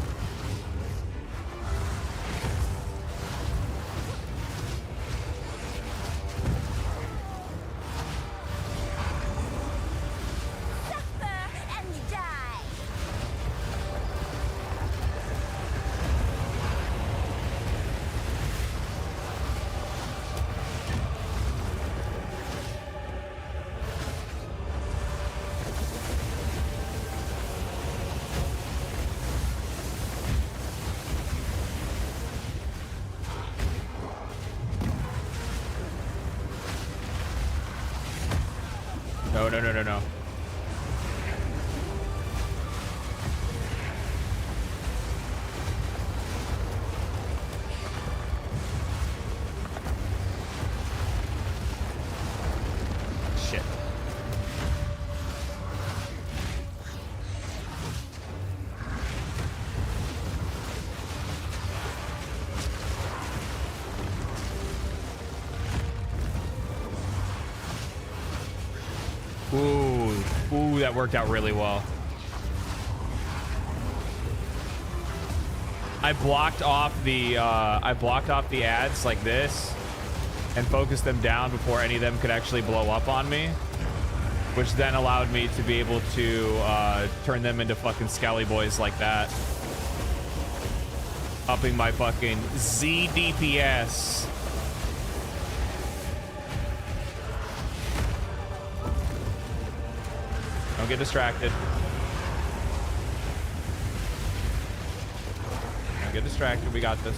No. Shit. Ooh, that worked out really well. I blocked off the ads like this and focused them down before any of them could actually blow up on me, which then allowed me to be able to turn them into fucking scally boys like that, upping my fucking Z DPS. Don't get distracted. Don't get distracted. We got this.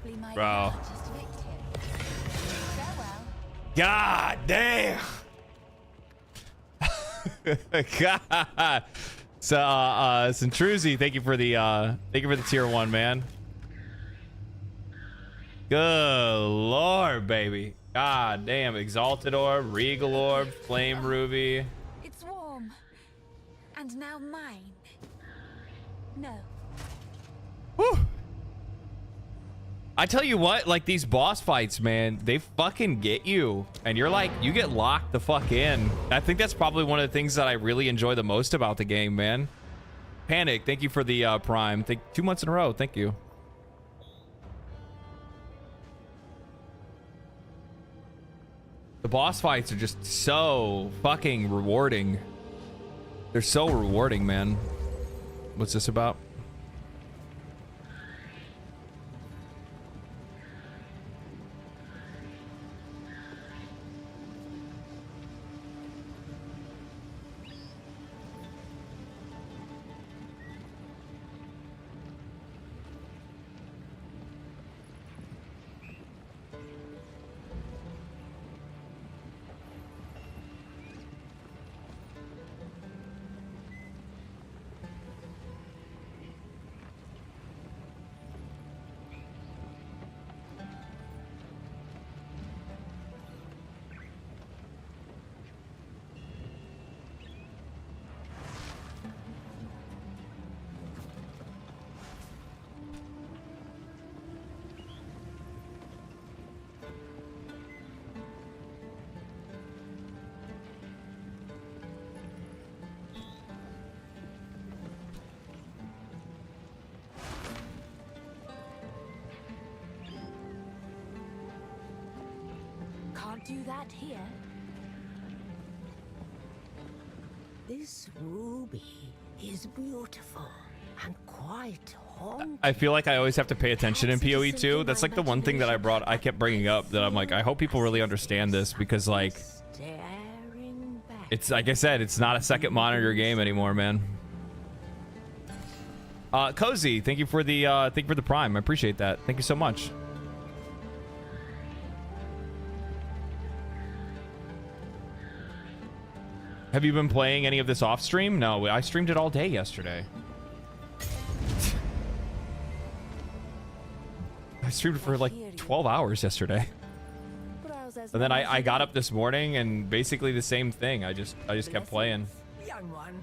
Possibly my Bro. largest victim. Farewell. God damn. God. So Centruzi, thank you for the tier 1, man. Good lord, baby. God damn. Exalted Orb, Regal Orb, Flame Ruby. It's warm. And now mine. No. Whew. I tell you what, like these boss fights, man, they fucking get you. And you're like, you get locked the fuck in. I think that's probably one of the things that I really enjoy the most about the game, man. Panic, thank you for the Prime. 2 months in a row, thank you. The boss fights are just so fucking rewarding. They're so rewarding, man. What's this about? Can't do that here. This ruby is beautiful and quite haunting. I feel like I always have to pay attention in PoE 2. That's like the one thing that I kept bringing up, that I'm like, I hope people really understand this, because like, it's like I said, it's not a second monitor game anymore, man. Cozy, thank you for the Prime. I appreciate that. Thank you so much. Have you been playing any of this off stream? No, I streamed it all day yesterday. I streamed for like 12 hours yesterday. And then I got up this morning and basically the same thing. I just kept playing. Young one.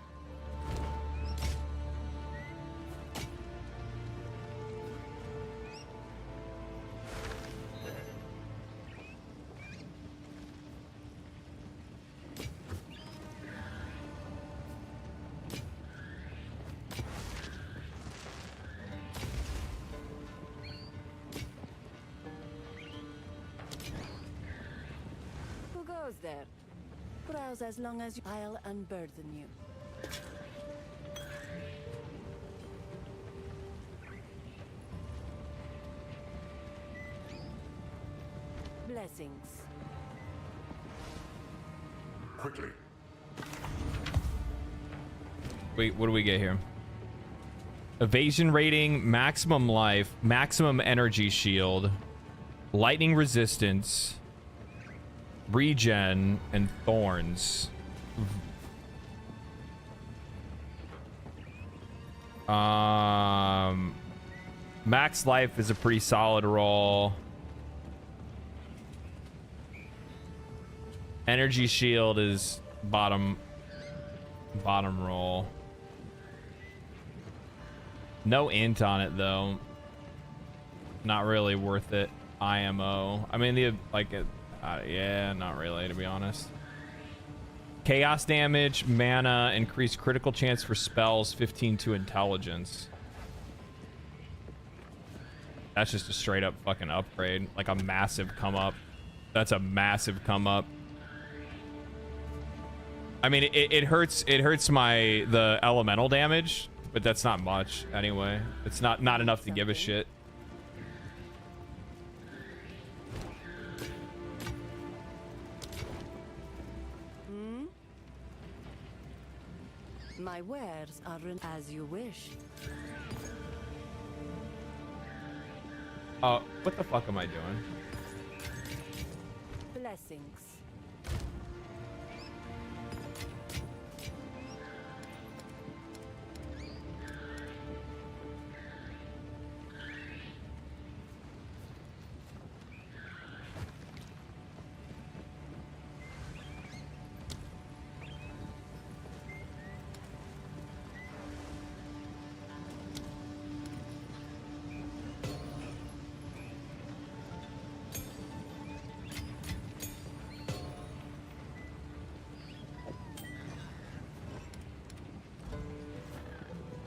There. Browse as long as I'll unburden you. Blessings. Quickly. Wait, what do we get here? Evasion rating, maximum life, maximum energy shield, lightning resistance, regen, and thorns. Max life is a pretty solid roll. Energy shield is bottom roll. No int on it though. Not really worth it. IMO. I mean, the like it. Yeah, not really, to be honest. Chaos damage, mana, increased critical chance for spells, 15 to intelligence. That's just a straight up fucking upgrade. Like a massive come up. That's a massive come up. I mean, it hurts the elemental damage, but that's not much anyway. It's not enough to give a shit. My wares are as you wish. Oh, what the fuck am I doing? Blessings.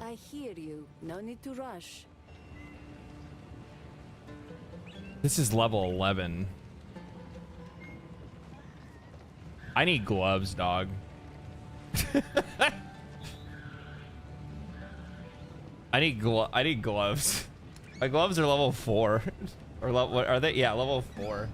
I hear you. No need to rush. This is level 11. I need gloves, dog. I need gloves. My gloves are level 4. Or what are they? Yeah, level 4.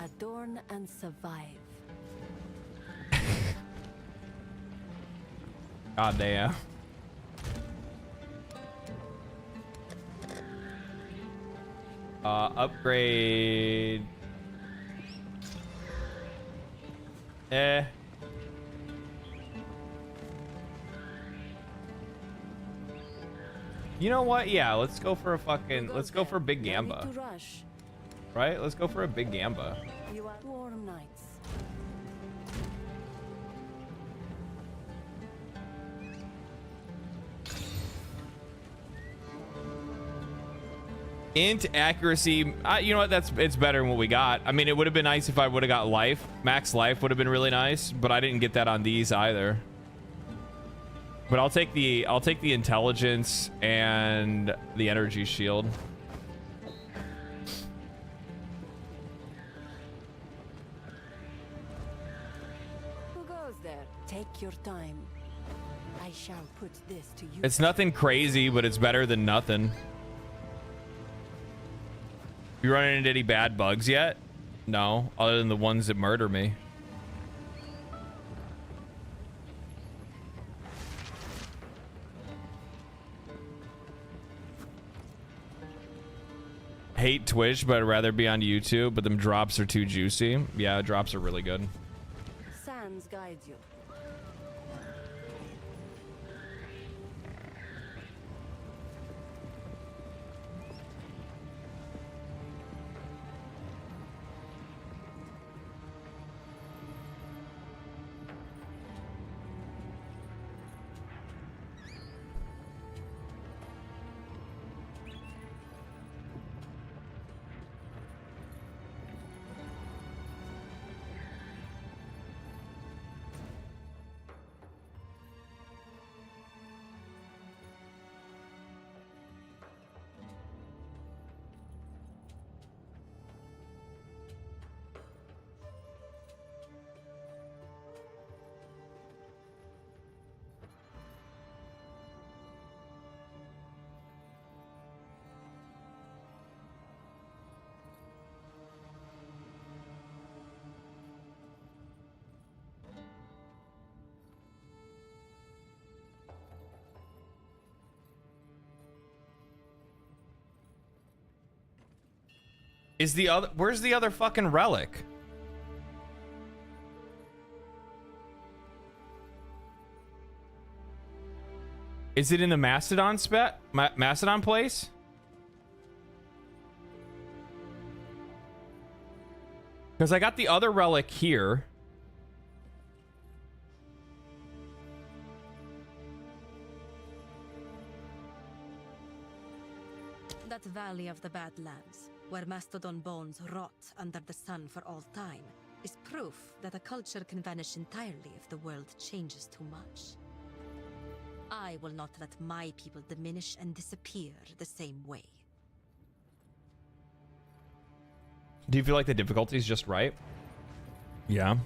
Adorn and survive. God damn. Upgrade. You know what? Yeah, let's go for a fucking. Let's go for Big Gamba. No need to rush. Right? Let's go for a Big Gamba. You are warm nights. Int accuracy. You know what? It's better than what we got. I mean, it would have been nice if I would have got life. Max life would have been really nice, but I didn't get that on these either. But I'll take the intelligence and the energy shield. Who goes there? Take your time. I shall put this to you. It's nothing crazy, but it's better than nothing. You running into any bad bugs yet? No, other than the ones that murder me. Hate Twitch, but I'd rather be on YouTube, but them drops are too juicy. Yeah, drops are really good. Sans guides you. Is the other? Where's the other fucking relic? Is it in the Mastodon Mastodon place? Because I got the other relic here. That valley of the Badlands, where mastodon bones rot under the sun for all time, is proof that a culture can vanish entirely if the world changes too much. I will not let my people diminish and disappear the same way. Do you feel like the difficulty is just right? Yeah.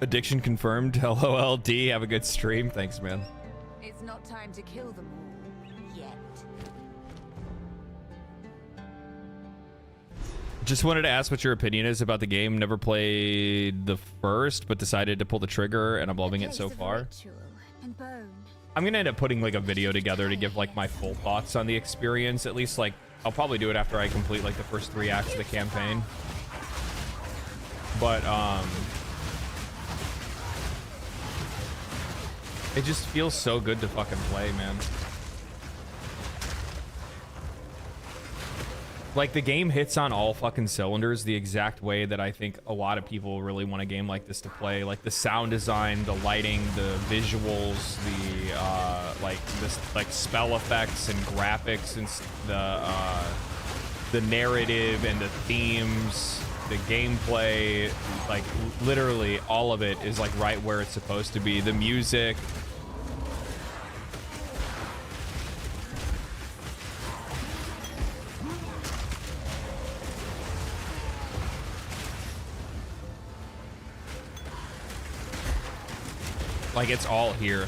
Addiction confirmed. LOLD. Have a good stream. Thanks, man. It's not time to kill them all yet. Just wanted to ask what your opinion is about the game. Never played the first, but decided to pull the trigger, and I'm loving it so far. I'm gonna end up putting like a video together to give like my full thoughts on the experience. At least like I'll probably do it after I complete like the first 3 acts of the campaign. But it just feels so good to fucking play, man. Like, the game hits on all fucking cylinders the exact way that I think a lot of people really want a game like this to play. Like, the sound design, the lighting, the visuals, the, like, spell effects and graphics, and the narrative and the themes, the gameplay, like, literally all of it is, like, right where it's supposed to be. The music... like, it's all here.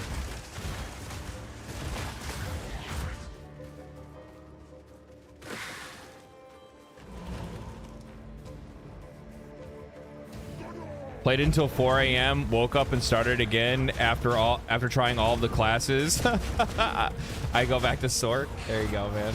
Played until 4 a.m. Woke up and started again after trying all of the classes. I go back to sort. There you go, man.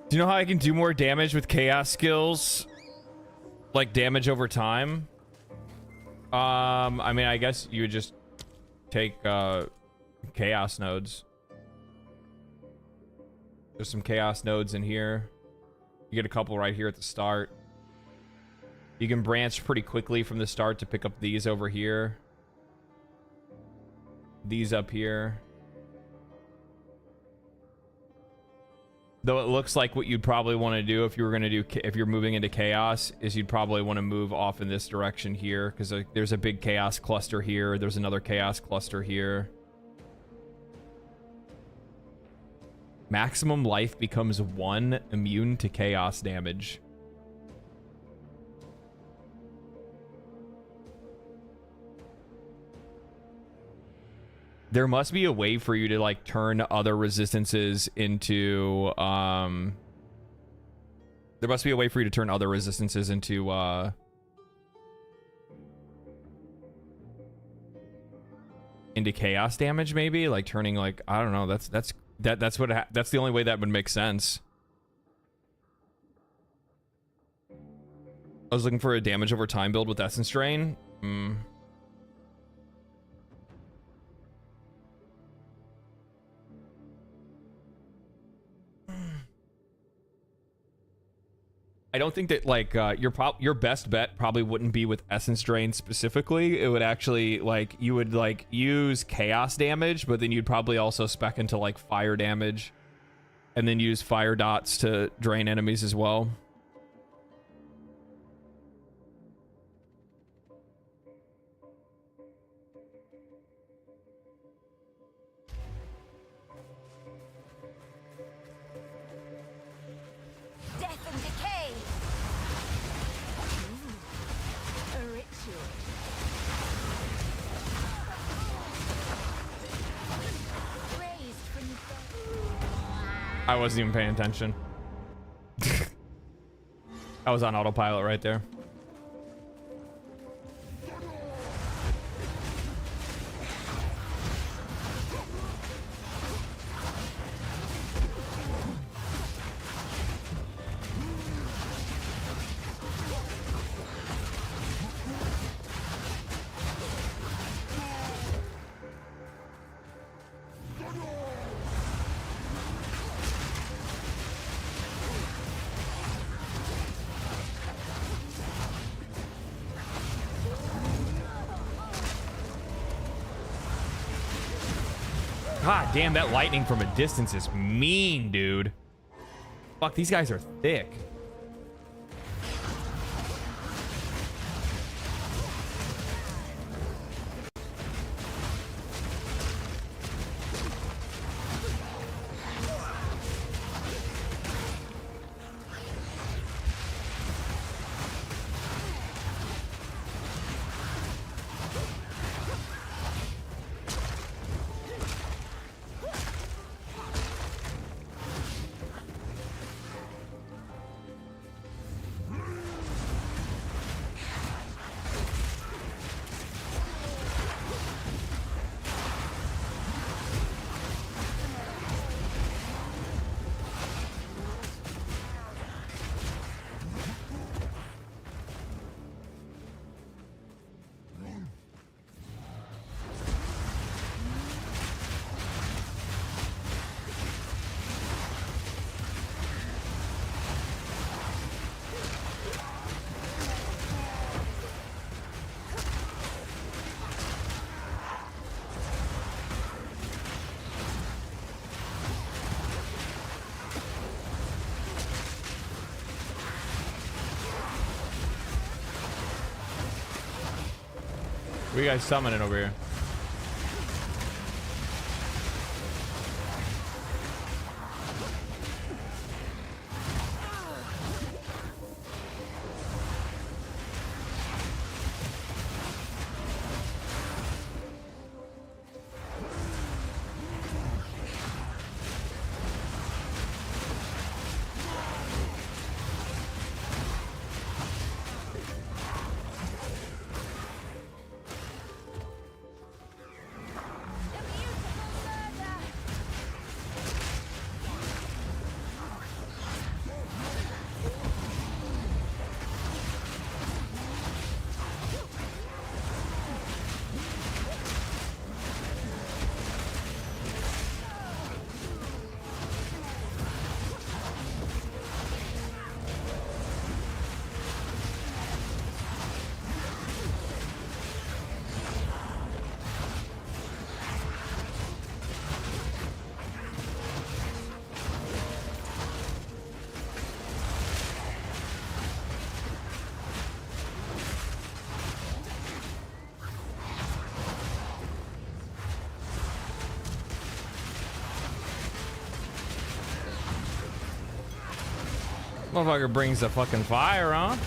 Do you know how I can do more damage with chaos skills? Like damage over time? I mean, I guess you would just take chaos nodes. There's some chaos nodes in here. You get a couple right here at the start. You can branch pretty quickly from the start to pick up these over here. These up here. Though it looks like what you'd probably want to do if you were going to do, if you're moving into chaos, is you'd probably want to move off in this direction here, because there's a big chaos cluster here. There's another chaos cluster here. Maximum life becomes 1, immune to chaos damage. There must be a way for you to like turn other resistances into there must be a way for you to turn other resistances into chaos damage, maybe like turning like, I don't know, that's the only way that would make sense. I was looking for a damage over time build with Essence Drain. I don't think that like your best bet probably wouldn't be with Essence Drain specifically. It would actually like you would like use chaos damage, but then you'd probably also spec into like fire damage, and then use fire dots to drain enemies as well. Death and decay. A ritual. Raised from death. I wasn't even paying attention. I was on autopilot right there. God damn, that lightning from a distance is mean, dude. Fuck, these guys are thick. What are you guys summoning over here? Motherfucker brings the fucking fire on.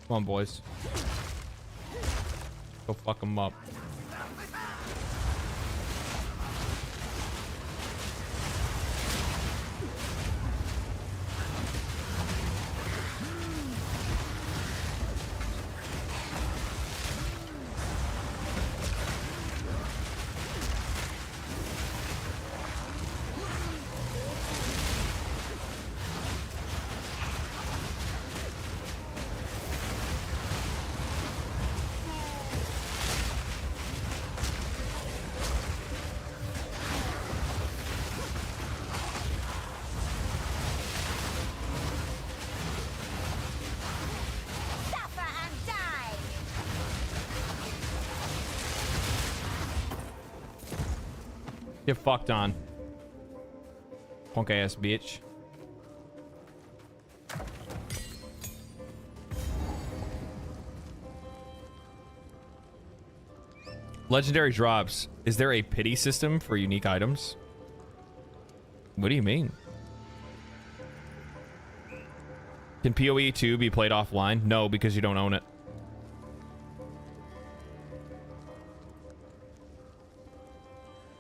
Come on, boys. Go fuck them up. Get fucked on. Punk ass bitch. Legendary drops. Is there a pity system for unique items? What do you mean? Can PoE 2 be played offline? No, because you don't own it.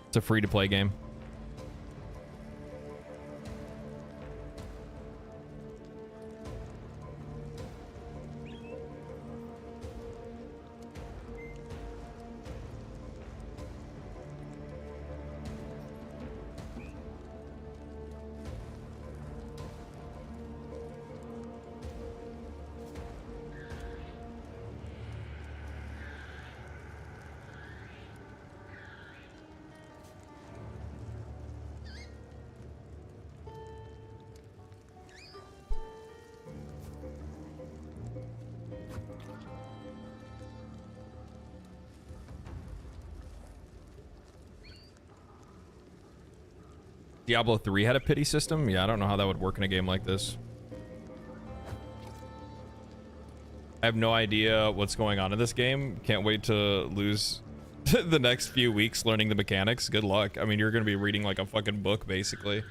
It's a free-to-play game. Diablo 3 had a pity system? Yeah, I don't know how that would work in a game like this. I have no idea what's going on in this game. Can't wait to lose the next few weeks learning the mechanics. Good luck. I mean, you're going to be reading like a fucking book, basically.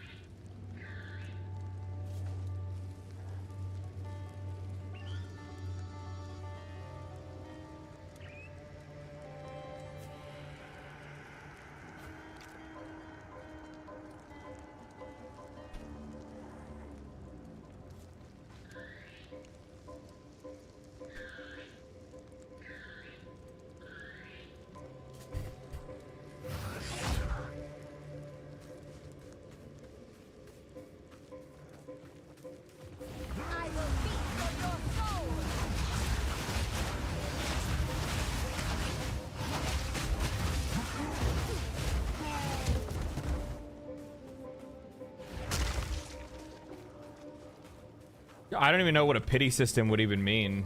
I don't even know what a pity system would even mean.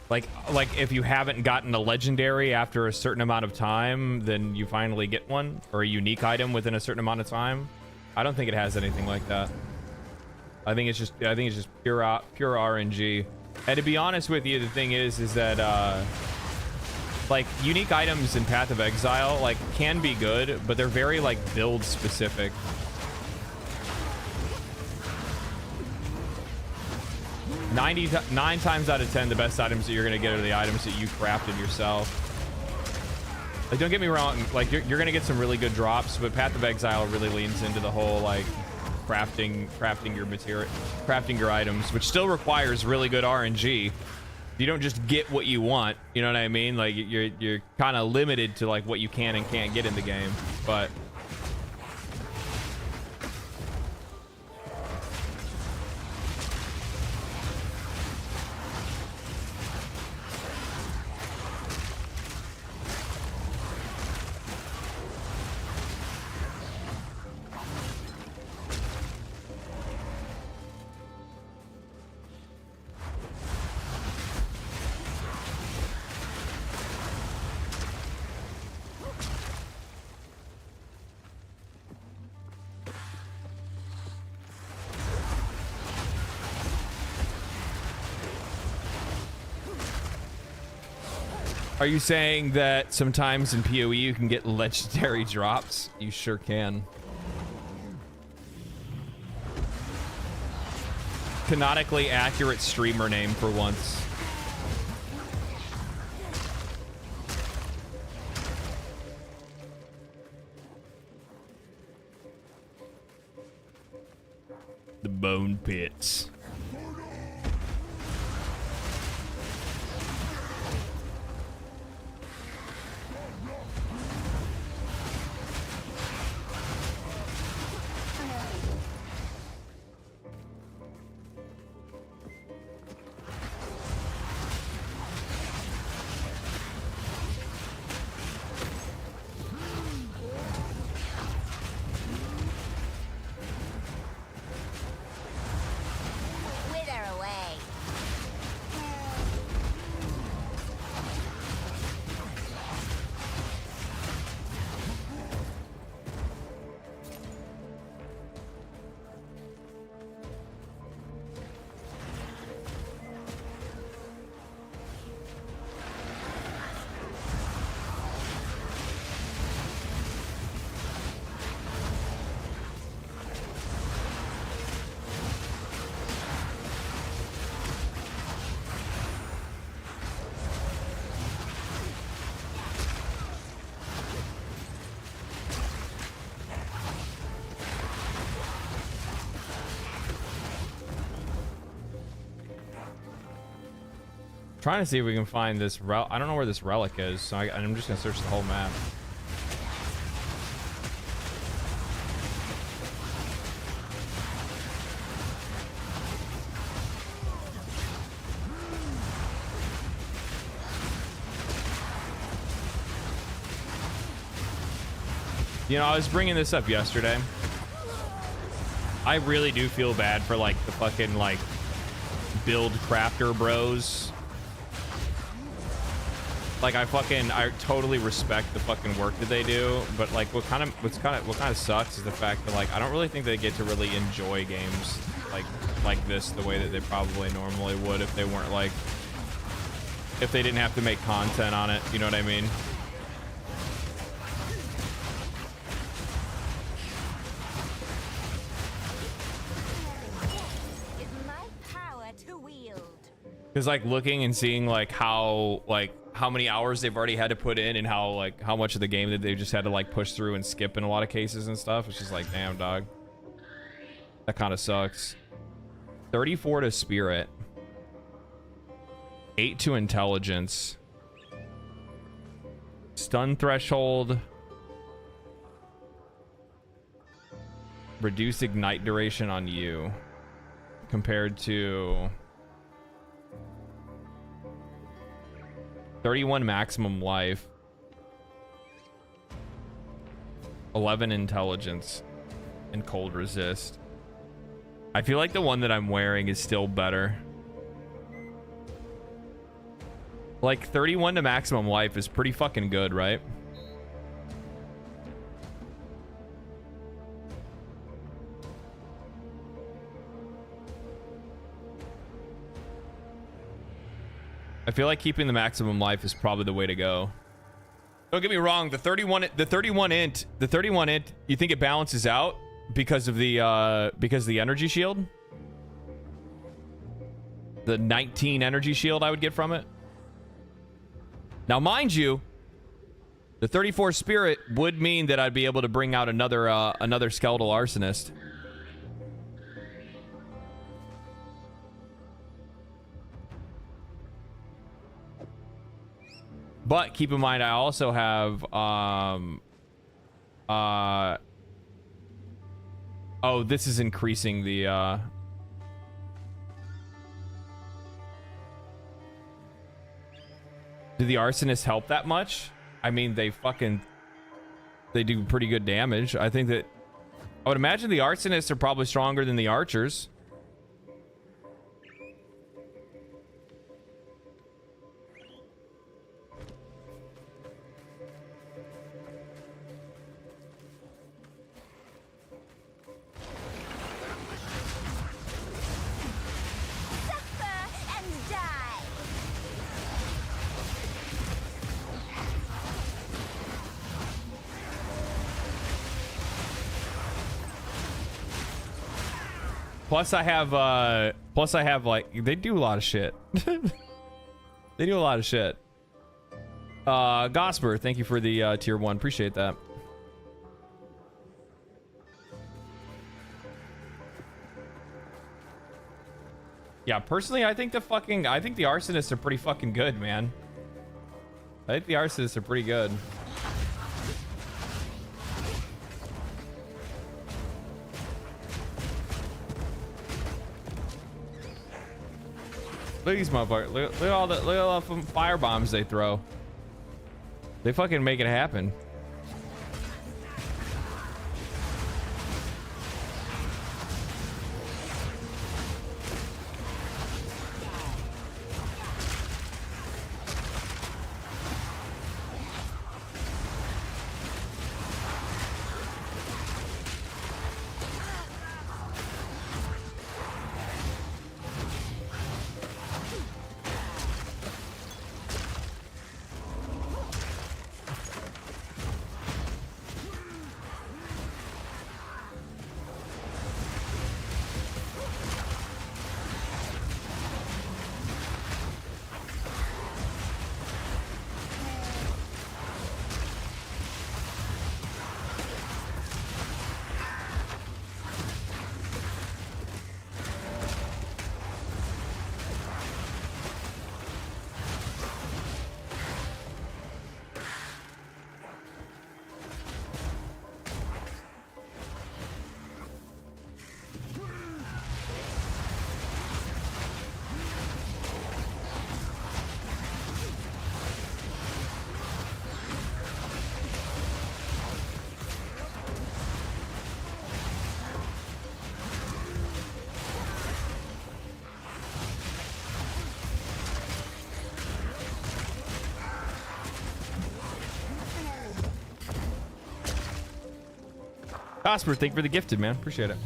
Like if you haven't gotten a legendary after a certain amount of time, then you finally get one, or a unique item within a certain amount of time. I don't think it has anything like that. I think it's just pure RNG. And to be honest with you, the thing is that like unique items in Path of Exile like can be good, but they're very like build specific. 99 times out of 10, the best items that you're gonna get are the items that you crafted yourself. Like, don't get me wrong, like you're gonna get some really good drops, but Path of Exile really leans into the whole like crafting your material, crafting your items, which still requires really good RNG. You don't just get what you want, you know what I mean? Like you're kind of limited to like what you can and can't get in the game, but are you saying that sometimes in PoE you can get legendary drops? You sure can. canonically accurate streamer name for once. The bone pits. Trying to see if we can find this relic. I don't know where this relic is, so I'm just gonna search the whole map. You know, I was bringing this up yesterday. I really do feel bad for like the fucking like build crafter bros. Like I totally respect the fucking work that they do, but like what kind of sucks is the fact that like I don't really think they get to really enjoy games like this the way that they probably normally would if they weren't like, if they didn't have to make content on it, you know what I mean? Because like looking and seeing like how many hours they've already had to put in and how much of the game that they just had to like push through and skip in a lot of cases and stuff. It's just like, damn, dog. That kind of sucks. 34 to spirit. 8 to intelligence. Stun threshold. Reduce ignite duration on you. Compared to 31 maximum life, 11 intelligence, and cold resist. I feel like the one that I'm wearing is still better. Like 31 to maximum life is pretty fucking good, right? I feel like keeping the maximum life is probably the way to go. Don't get me wrong, the 31 int, you think it balances out because of the energy shield? The 19 energy shield I would get from it. Now, mind you, the 34 spirit would mean that I'd be able to bring out another skeletal arsonist. But keep in mind, I also have, oh, this is increasing the, do the arsonists help that much? I mean, they do pretty good damage. I think that, I would imagine the arsonists are probably stronger than the archers. Plus I have like, they do a lot of shit. They do a lot of shit. Gosper, thank you for the tier 1. Appreciate that. Yeah, personally, I think the arsonists are pretty fucking good, man. I think the arsonists are pretty good. Look at these motherfuckers. Look at all the fire bombs they throw. They fucking make it happen. Osper, thank you for the gifted, man. Appreciate it.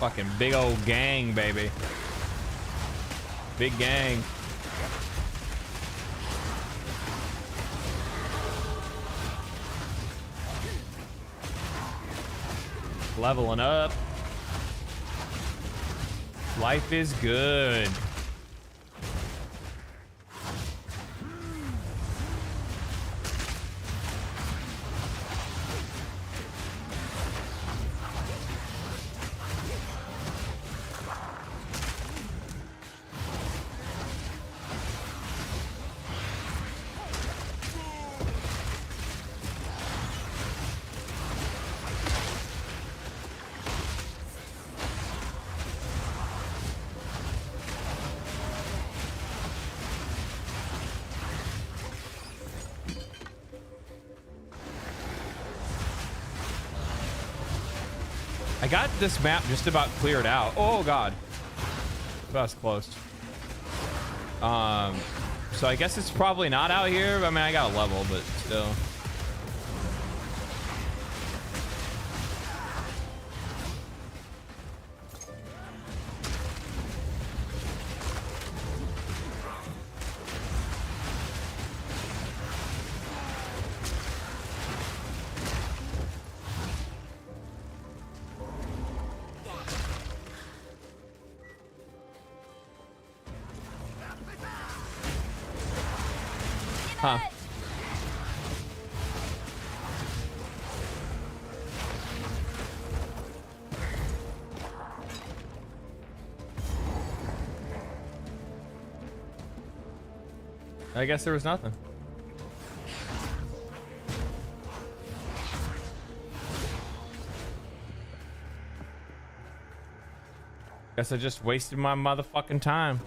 Fucking big old gang, baby. Big gang. Leveling up. Life is good. I got this map just about cleared out. Oh god, that was close. So I guess it's probably not out here. I mean, I got a level, but still. Huh. I guess there was nothing. Guess I just wasted my motherfucking time.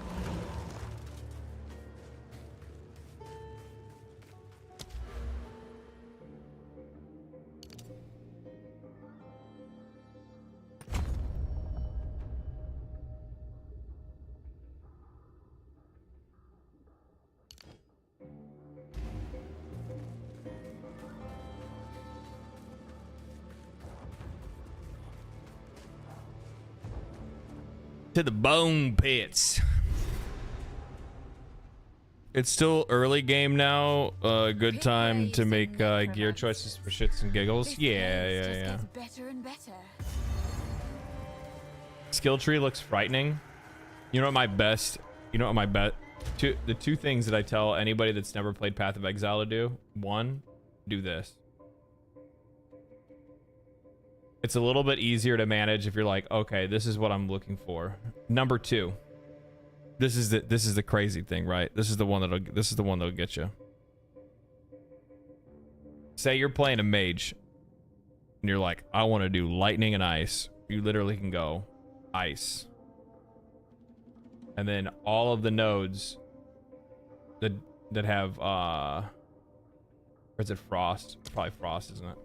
To the bone pits. It's still early game now. Good time to make gear choices for shits and giggles. Yeah. Better and better. Skill tree looks frightening. You know what my best? You know what my bet? The two things that I tell anybody that's never played Path of Exile to do. One, do this. It's a little bit easier to manage if you're like, okay, this is what I'm looking for. Number two, this is the crazy thing, right? This is the one that'll get you. Say you're playing a mage, and you're like, I want to do lightning and ice. You literally can go ice, and then all of the nodes that have or is it frost? Probably frost, isn't it?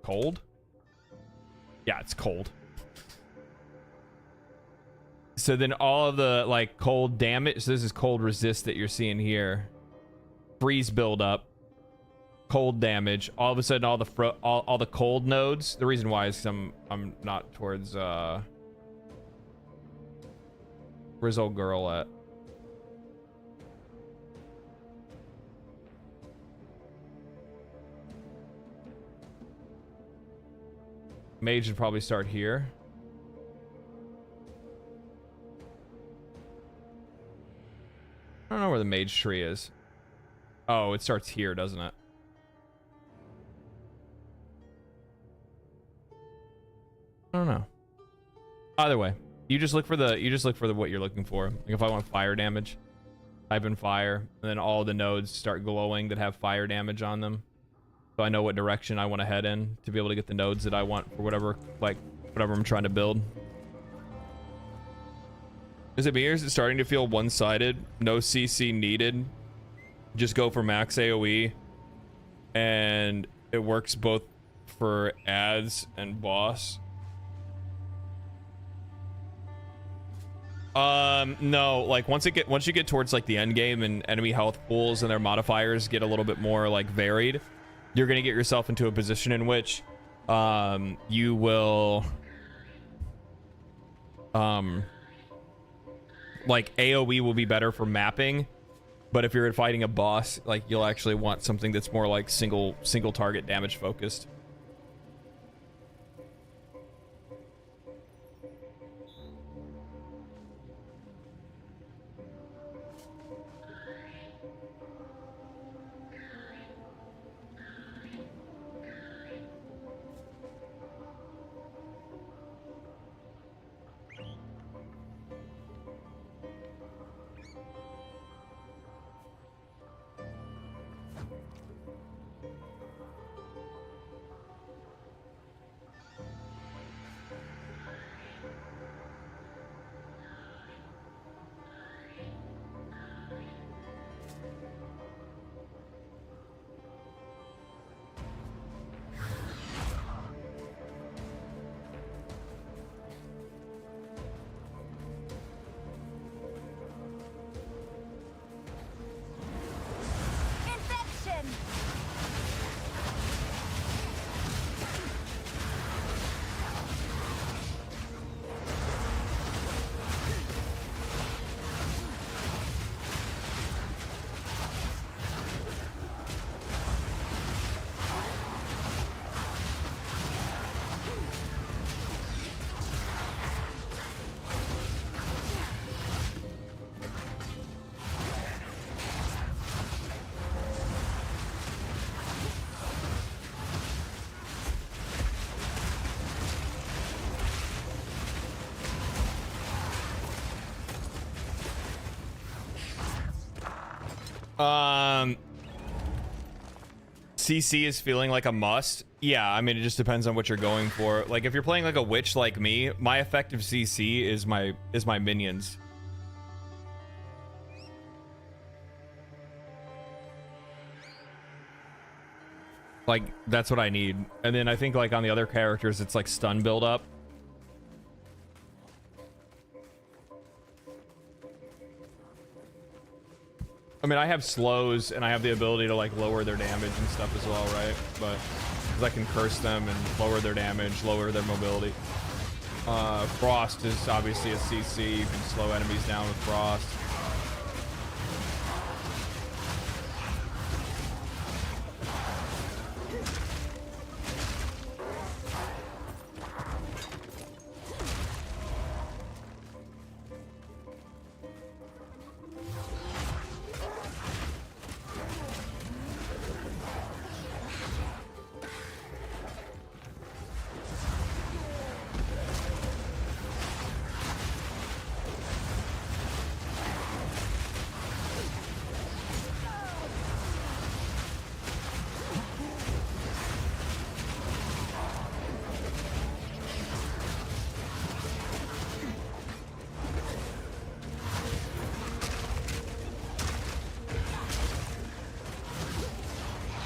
Cold? Yeah, it's cold. So then all of the like cold damage, so this is cold resist that you're seeing here. Freeze buildup, cold damage. All of a sudden all the cold nodes. The reason why is I'm not towards where's old girl at? Mage would probably start here. I don't know where the mage tree is. Oh, it starts here, doesn't it? I don't know. Either way, you just look for the what you're looking for. Like if I want fire damage, type in fire, and then all the nodes start glowing that have fire damage on them. So I know what direction I want to head in to be able to get the nodes that I want for whatever I'm trying to build. Is it me or is it starting to feel one-sided? No CC needed. Just go for max AoE. And it works both for ads and boss. No, like once you get towards like the end game and enemy health pools and their modifiers get a little bit more like varied, you're going to get yourself into a position in which you will like AoE will be better for mapping, but if you're fighting a boss, like you'll actually want something that's more like single target damage focused. CC is feeling like a must. Yeah, I mean, it just depends on what you're going for. Like, if you're playing like a witch like me, my effective CC is my minions. Like, that's what I need. And then I think like on the other characters, it's like stun build up. I mean, I have slows and I have the ability to like lower their damage and stuff as well, right? But because I can curse them and lower their damage, lower their mobility. Frost is obviously a CC. You can slow enemies down with Frost.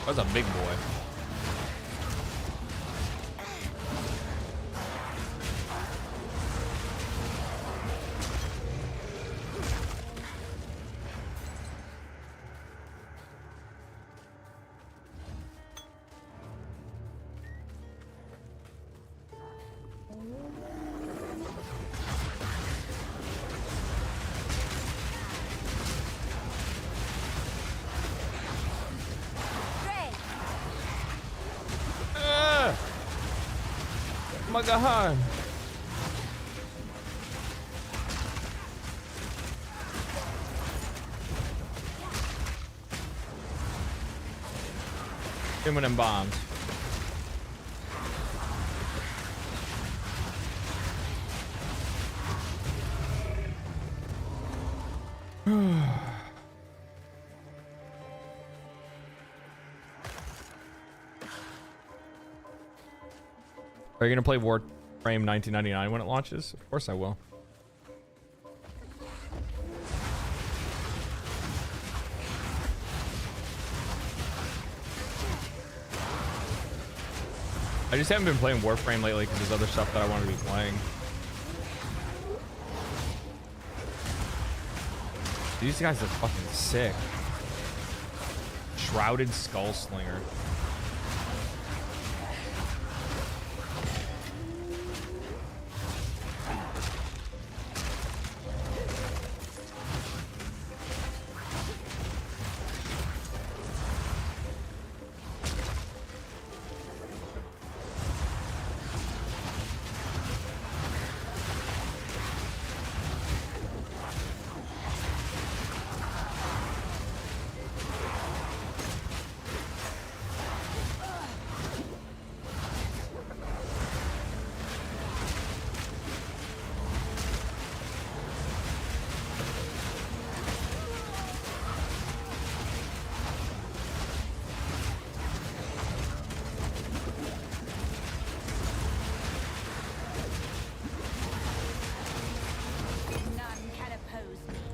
That's a big boy. God. Give me them bombs. Are you gonna play Warframe 1999 when it launches? Of course I will. I just haven't been playing Warframe lately because there's other stuff that I want to be playing. These guys are fucking sick. Shrouded Skullslinger.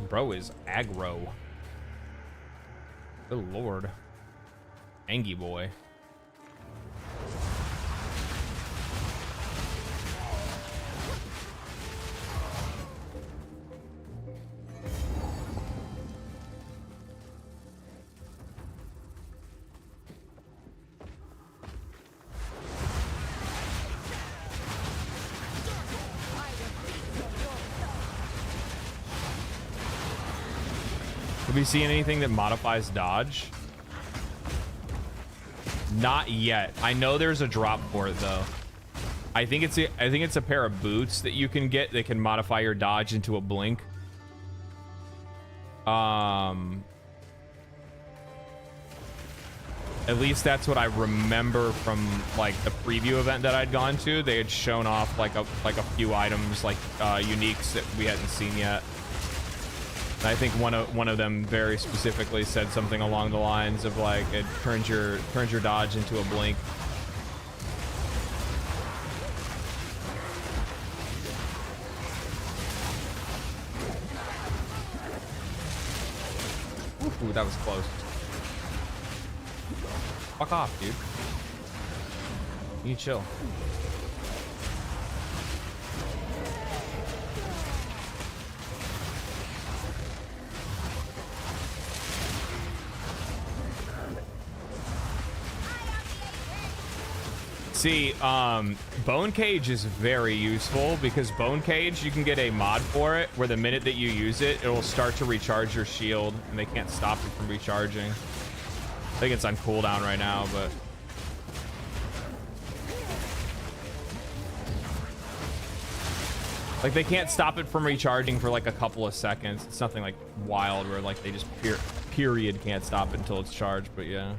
Bro is aggro. Good lord. Angie boy. Have you seen anything that modifies dodge? Not yet. I know there's a drop for it though. I think it's a pair of boots that you can get that can modify your dodge into a blink. At least that's what I remember from like the preview event that I'd gone to. They had shown off like a few items, like uniques that we hadn't seen yet. I think one of them very specifically said something along the lines of like it turns your dodge into a blink. Ooh, that was close. Fuck off, dude. You chill. See, Bone Cage is very useful because Bone Cage, you can get a mod for it where the minute that you use it, it will start to recharge your shield and they can't stop it from recharging. I think it's on cooldown right now, but... like, they can't stop it from recharging for like a couple of seconds. It's nothing like wild where like they just period can't stop it until it's charged, but yeah.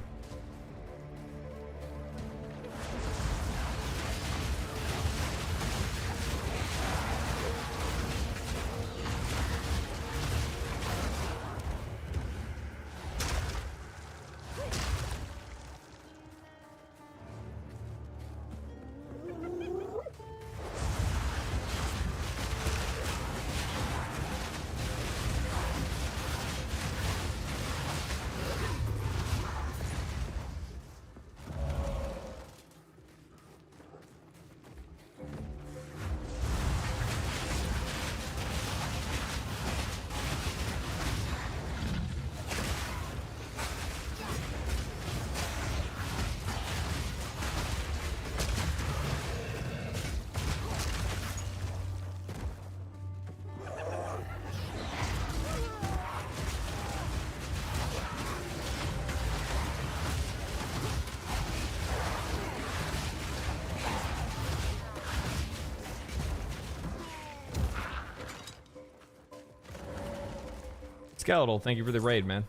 Skeletal, thank you for the raid, man.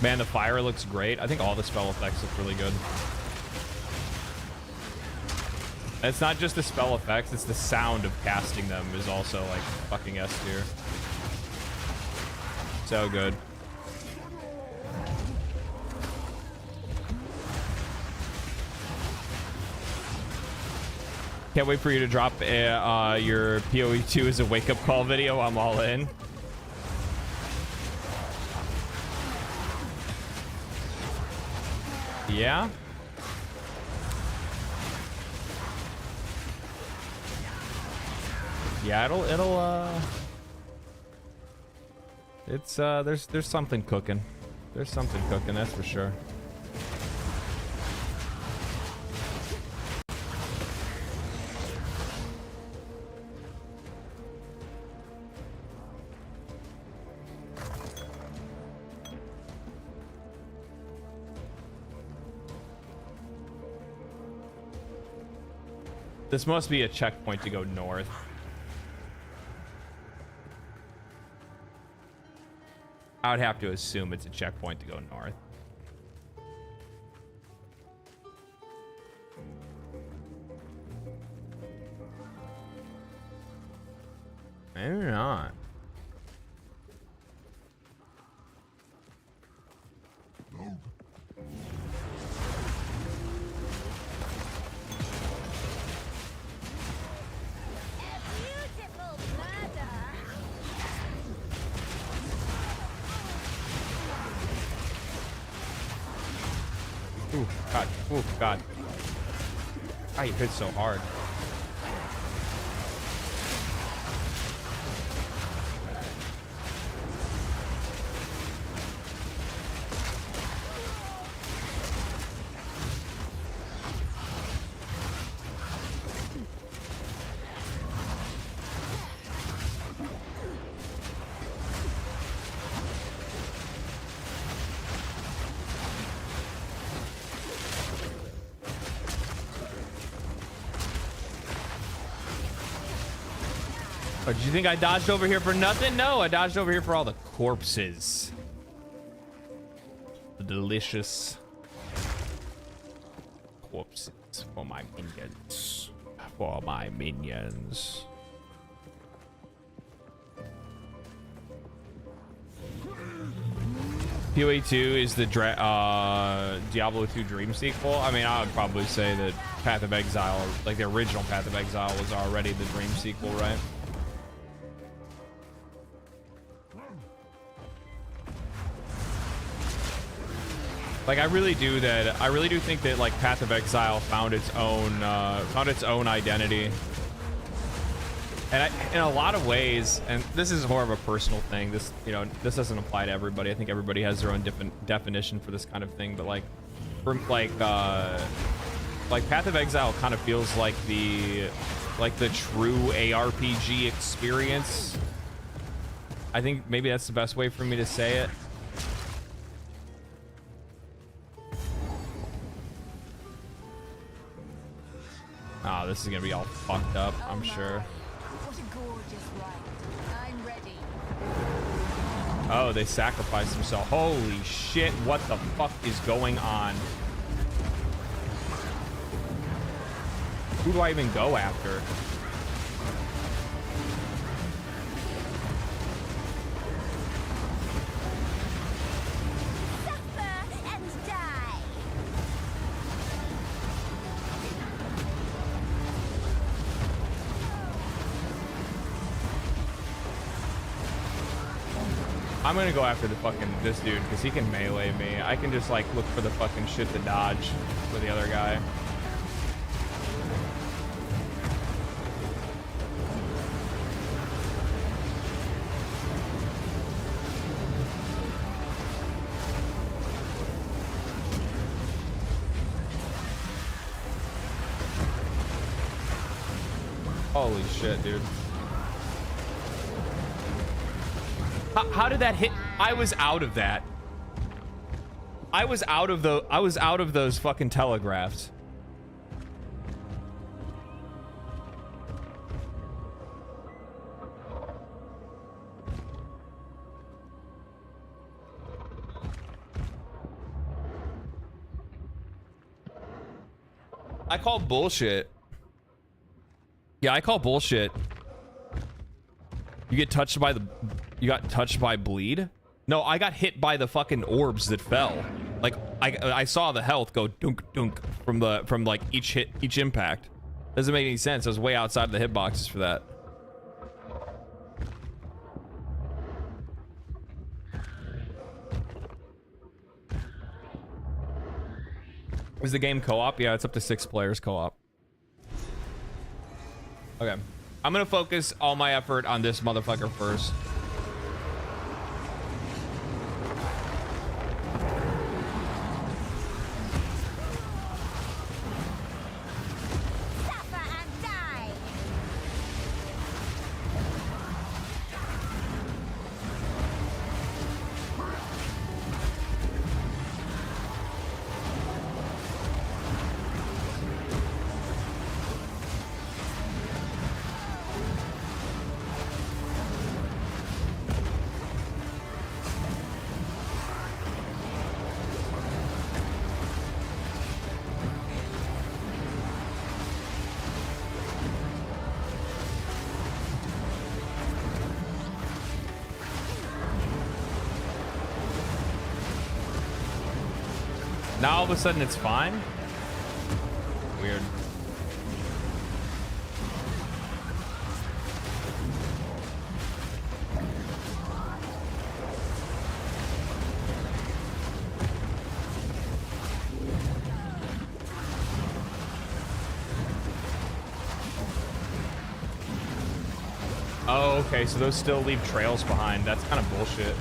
Man, the fire looks great. I think all the spell effects look really good. And it's not just the spell effects, it's the sound of casting them is also like fucking S tier. So good. Can't wait for you to drop your PoE 2 as a wake-up call video. I'm all in. Yeah? Yeah, it's there's something cooking. There's something cooking, that's for sure. This must be a checkpoint to go north. I would have to assume it's a checkpoint to go north. Maybe not. Ooh, God. Ooh, God. Ah, you hit so hard. Oh, did you think I dodged over here for nothing? No, I dodged over here for all the corpses. The delicious corpses for my minions. for my minions. PoE 2 is the Diablo 2 Dream sequel. I mean, I would probably say that Path of Exile, like the original Path of Exile, was already the Dream sequel, right? Like, I really do think that like Path of Exile found its own identity. And in a lot of ways, and this is more of a personal thing, this, you know, this doesn't apply to everybody. I think everybody has their own different definition for this kind of thing, but like Path of Exile kind of feels like the true ARPG experience. I think maybe that's the best way for me to say it. Oh, this is gonna be all fucked up, I'm sure. What a gorgeous ride. I'm ready. Oh, they sacrificed themselves. Holy shit, what the fuck is going on? Who do I even go after? Suffer and die. I'm gonna go after this dude because he can melee me. I can just like look for the fucking shit to dodge for the other guy. Holy shit, dude. How did that hit? I was out of that. I was out of those fucking telegraphs. I call bullshit. Yeah, I call bullshit. You got touched by bleed? No, I got hit by the fucking orbs that fell. Like I saw the health go dunk dunk from like each impact. Doesn't make any sense. I was way outside of the hitboxes for that. Is the game co-op? Yeah, it's up to 6 players co-op. Okay. I'm gonna focus all my effort on this motherfucker first. Suffer and die. Now all of a sudden it's fine? Weird. Oh, okay, so those still leave trails behind. That's kind of bullshit.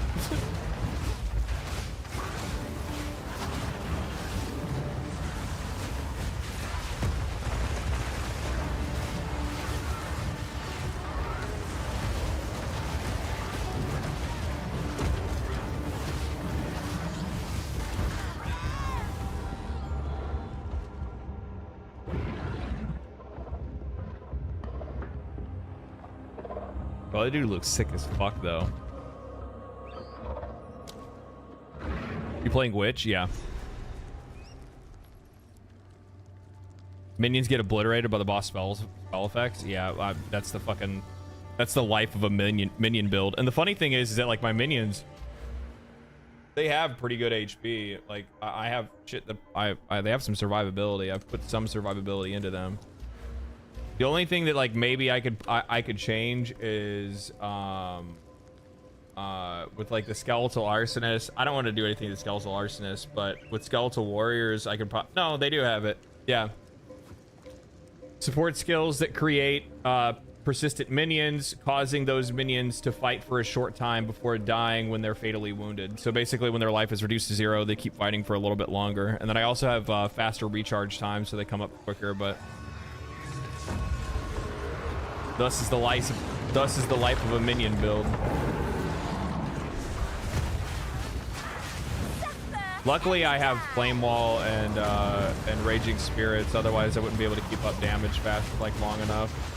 Oh, that dude looks sick as fuck, though. You playing Witch? Yeah. Minions get obliterated by the boss spell effects. Yeah, that's the life of a minion build. And the funny thing is that like my minions, they have pretty good HP. Like I have shit that they have some survivability. I've put some survivability into them. The only thing that like maybe I could change is with like the skeletal arsonist. I don't want to do anything to the skeletal arsonist, but with skeletal warriors I could no, they do have it. Yeah. Support skills that create persistent minions, causing those minions to fight for a short time before dying when they're fatally wounded. So basically when their life is reduced to 0, they keep fighting for a little bit longer. And then I also have faster recharge time, so they come up quicker. But thus is the life of a minion build. Luckily, I have Flame Wall and Raging Spirits. Otherwise, I wouldn't be able to keep up damage fast, like long enough.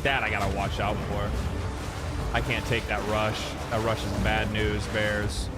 That I gotta watch out for. I can't take that rush. That rush is bad news, bears.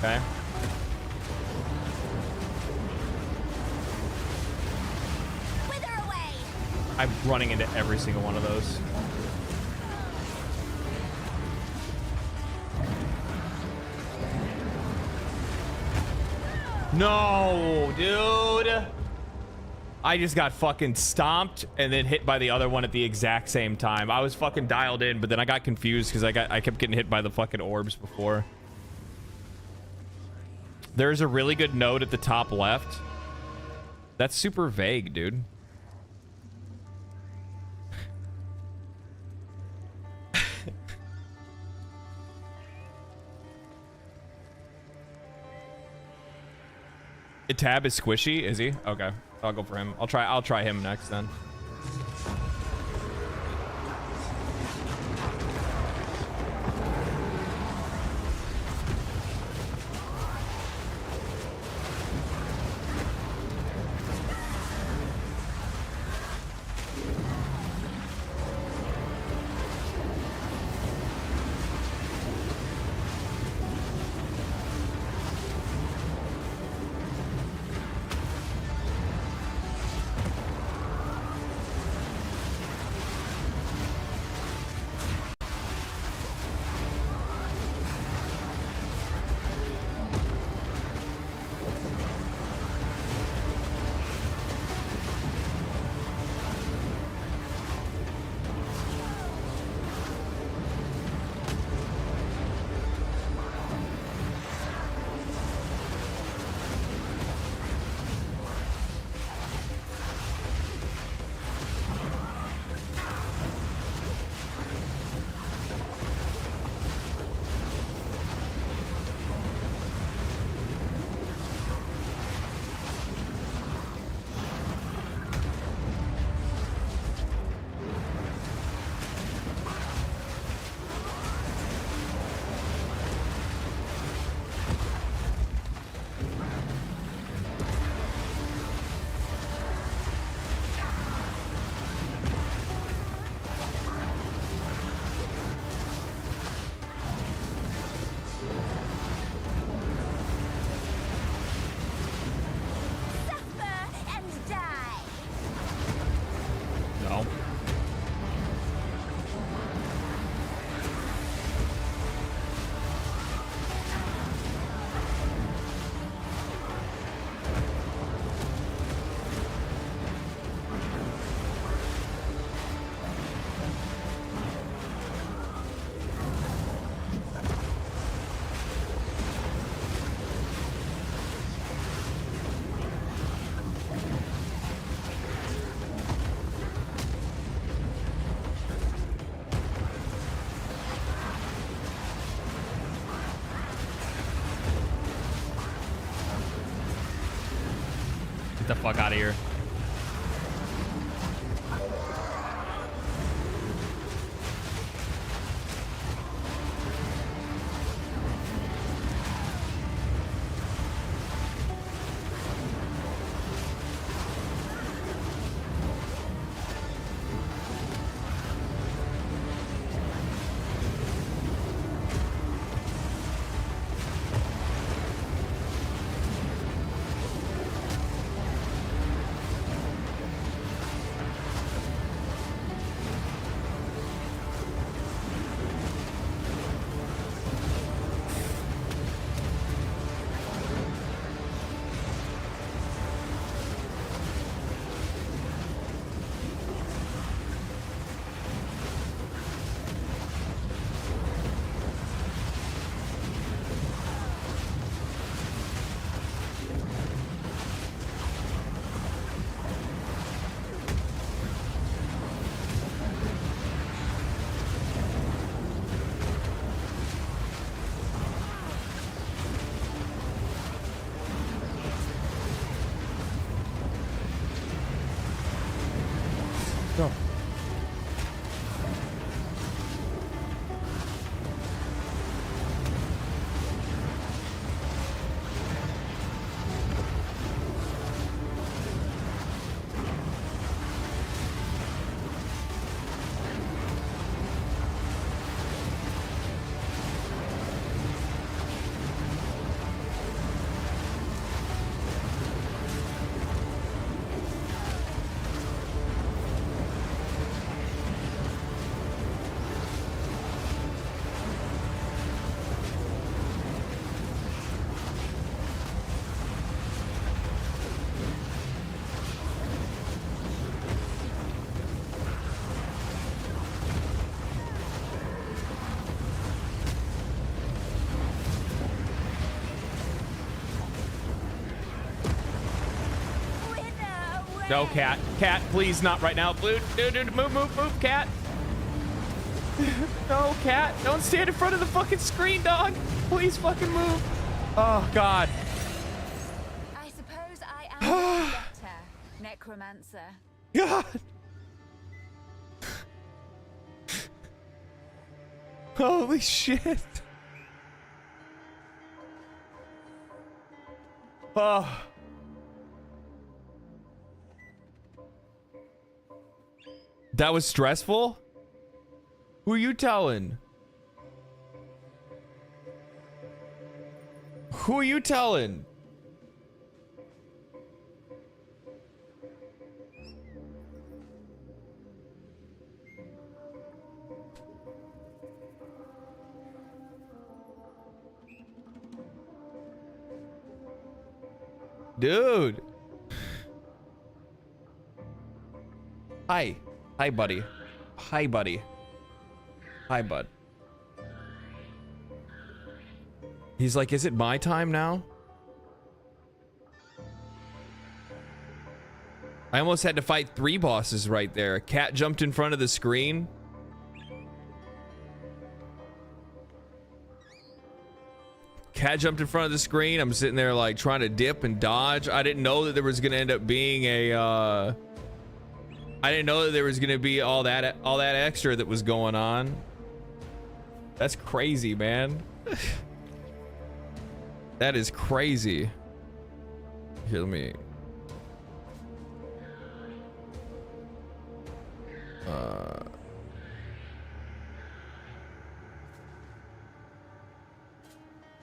Okay. Wither away. I'm running into every single one of those. No, dude. I just got fucking stomped and then hit by the other one at the exact same time. I was fucking dialed in, but then I got confused because I kept getting hit by the fucking orbs before. There's a really good note at the top left. That's super vague, dude. Tab is squishy, is he? Okay, I'll go for him. I'll try him next then. fuck out of here. Go. No, cat. Cat, please, not right now. Dude, move, cat. No, cat. Don't stand in front of the fucking screen, dog. Please fucking move. Oh, God. I suppose I am a better necromancer. God. Holy shit. Oh. That was stressful? Who are you telling? Who are you telling? Dude. Hi. Hi, buddy. Hi, buddy. Hi, bud. He's like, is it my time now? I almost had to fight 3 bosses right there. A cat jumped in front of the screen. Cat jumped in front of the screen. I'm sitting there like trying to dip and dodge. I didn't know that there was gonna end up being a I didn't know that there was gonna be all that extra that was going on. That's crazy, man. That is crazy. Here, let me.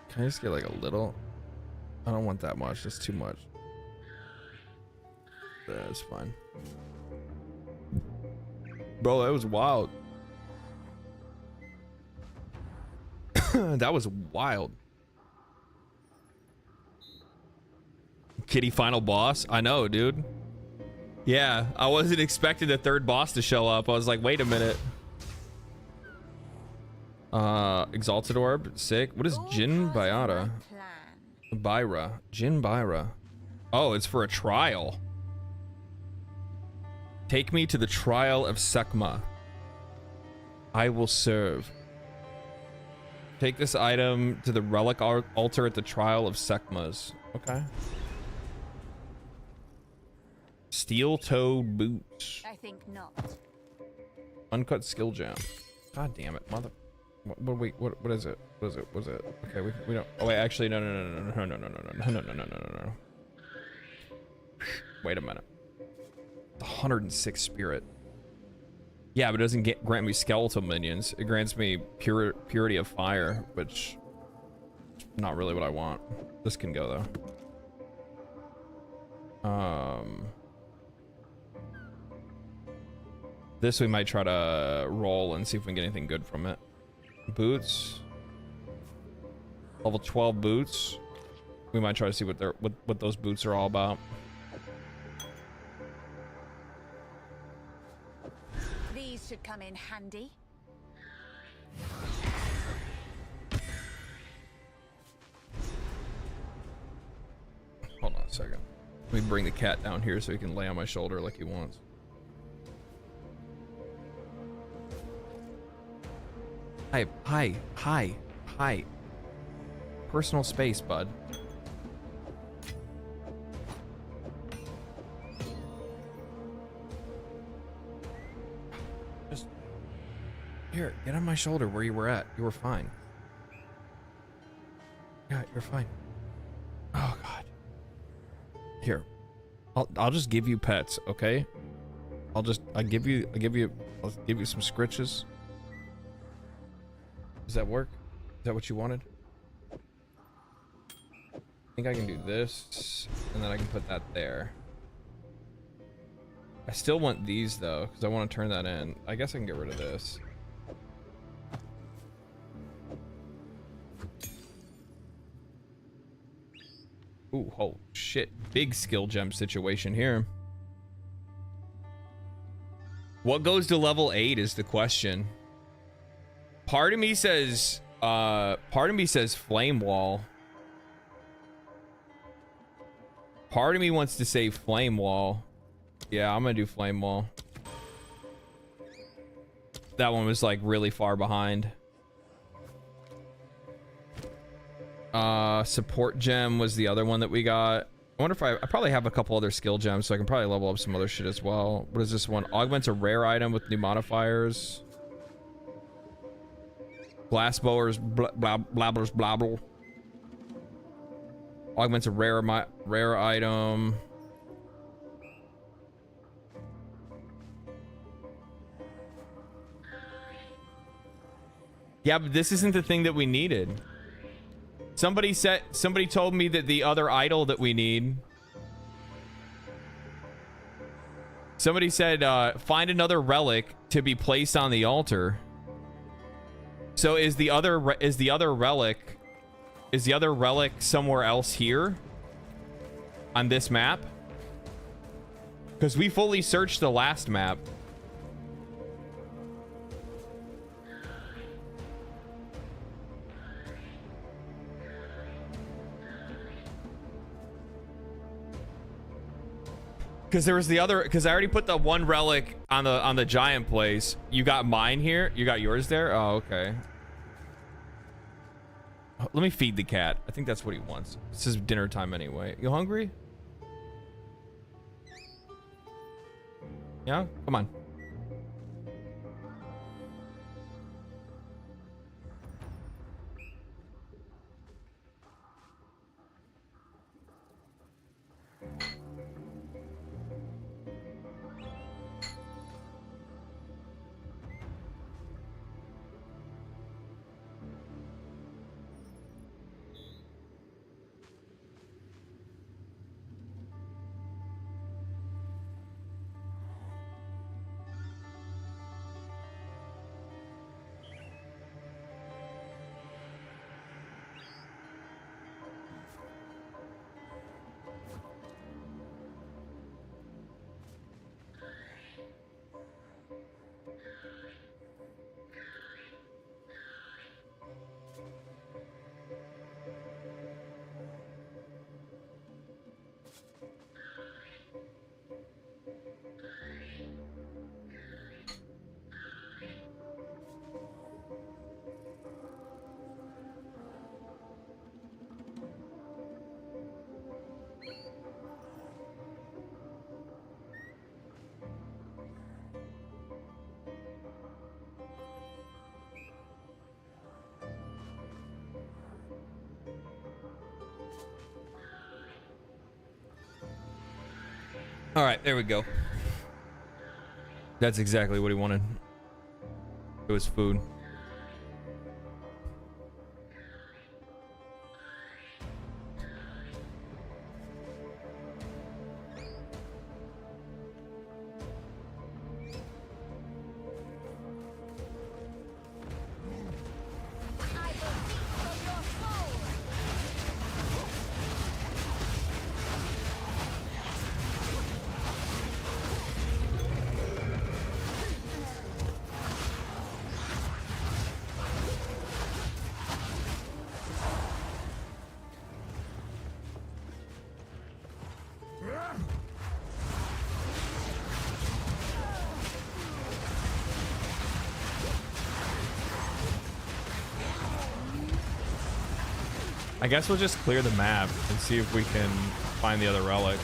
Can I just get like a little? I don't want that much. That's too much. That's fine. Bro, that was wild. That was wild. Kitty final boss? I know, dude. Yeah, I wasn't expecting the 3rd boss to show up. I was like, wait a minute. Exalted Orb, sick. What is Jin Byra? Jin Byra. Oh, it's for a trial. Take me to the trial of Sekma. I will serve. Take this item to the relic altar at the trial of Sekmas. Okay. Steel-toed boots. I think not. Uncut skill gem. God damn it, mother. What is it? What is it? What is it? Okay, we don't. Oh wait, actually, no. Wait a minute. 106 spirit. Yeah, but it doesn't grant me skeletal minions. It grants me purity of fire, which is not really what I want. This can go though. This we might try to roll and see if we can get anything good from it. Boots. Level 12 boots. We might try to see what those boots are all about. These should come in handy. Hold on a second. Let me bring the cat down here so he can lay on my shoulder like he wants. Hi. Personal space, bud. Just here, get on my shoulder where you were at. You were fine. Yeah, you're fine. Oh God. Here, I'll just give you pets, okay? I'll give you some scritches. Does that work? Is that what you wanted? I think I can do this, and then I can put that there. I still want these though, because I want to turn that in. I guess I can get rid of this. Ooh, oh shit. Big skill gem situation here. What goes to level 8 is the question. Part of me says flame wall. Part of me wants to say flame wall. Yeah, I'm gonna do flame wall. That one was like really far behind. Support gem was the other one that we got. I wonder if I probably have a couple other skill gems, so I can probably level up some other shit as well. What is this one? Augments a rare item with new modifiers. Glass blowers, blabblers, blabble. Augments a rare item. Yeah, but this isn't the thing that we needed. Somebody told me that the other idol that we need. Somebody said, find another relic to be placed on the altar. So is the other relic somewhere else here on this map? Because we fully searched the last map. Because there was the other, because I already put the one relic on the giant place. You got mine here. You got yours there. Oh, okay. Let me feed the cat. I think that's what he wants. This is dinner time anyway. You hungry? Yeah? Come on. All right, there we go. That's exactly what he wanted. It was food. I guess we'll just clear the map and see if we can find the other relic.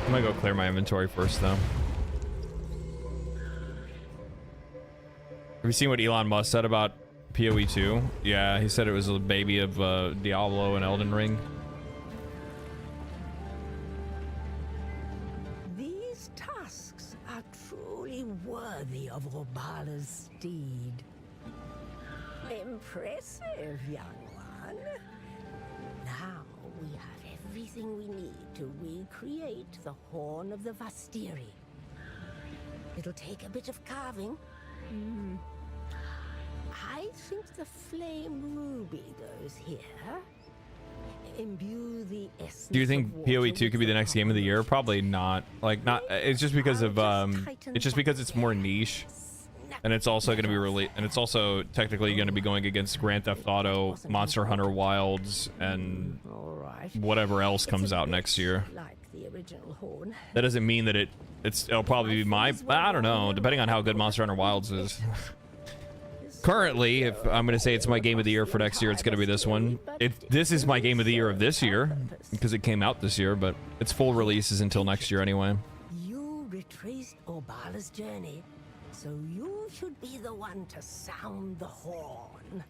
I'm gonna go clear my inventory first, though. Have you seen what Elon Musk said about PoE 2? Yeah, he said it was a baby of Diablo and Elden Ring. These tusks are truly worthy of Robala's steed. Impressive, young one. Now we have everything we need to recreate the Horn of the Vastiri. It'll take a bit of carving. I think the flame ruby goes here. Imbue the essence. Do you think PoE 2 could be the next game of the year? Probably not. Like, not. It's just because of it's just because it's more niche, and it's also going to be released, and it's also technically going to be going against Grand Theft Auto, Monster Hunter Wilds, and whatever else comes out next year. Like the original Horn. That doesn't mean that it'll probably be my. I don't know. Depending on how good Monster Hunter Wilds is. Currently, if I'm going to say it's my game of the year for next year, it's going to be this one. This is my game of the year of this year because it came out this year, but its full release is until next year anyway. You retraced Obala's journey, so you should be the one to sound the horn.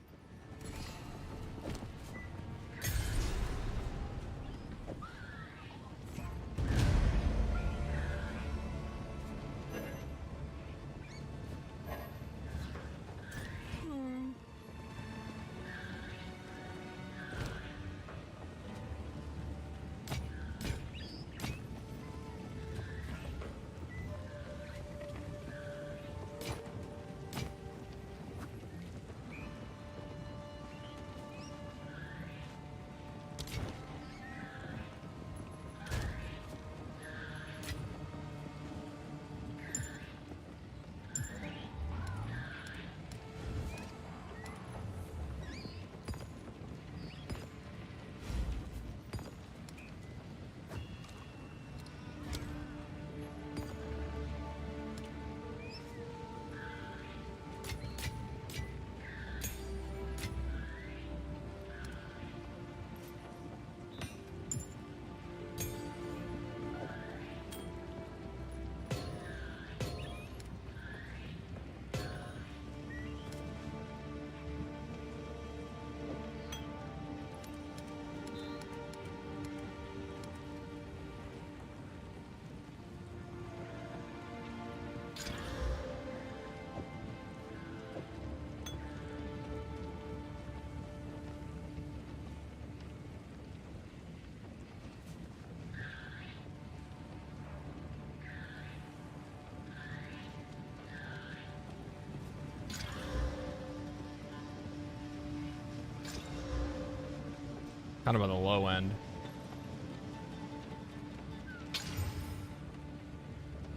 Kind of on the low end.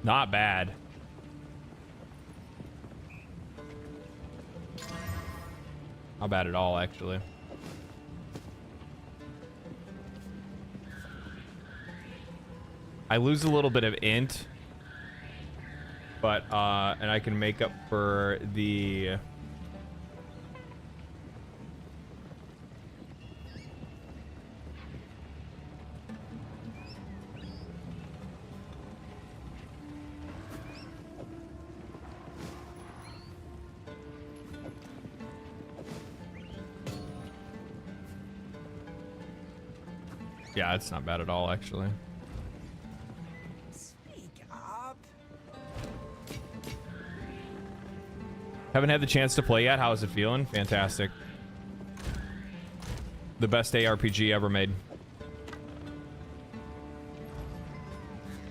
Not bad. Not bad at all, actually. I lose a little bit of int, but and I can make up for the yeah, it's not bad at all, actually. Speak up. Haven't had the chance to play yet. How is it feeling? Fantastic. The best ARPG ever made.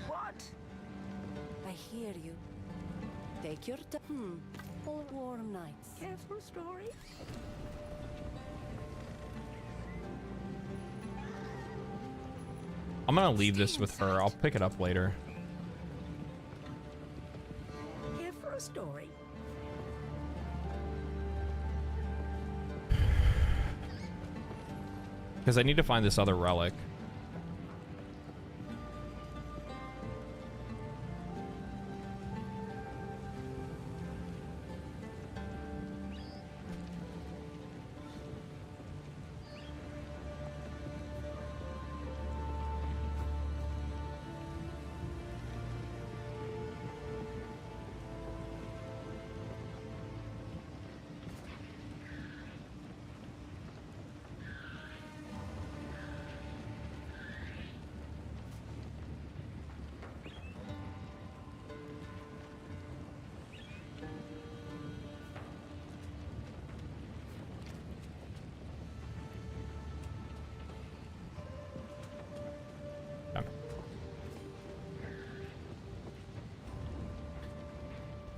What? I hear you. Take your time. All warm nights. Care for a story? I'm gonna leave this with her. I'll pick it up later. Care for a story? Because I need to find this other relic.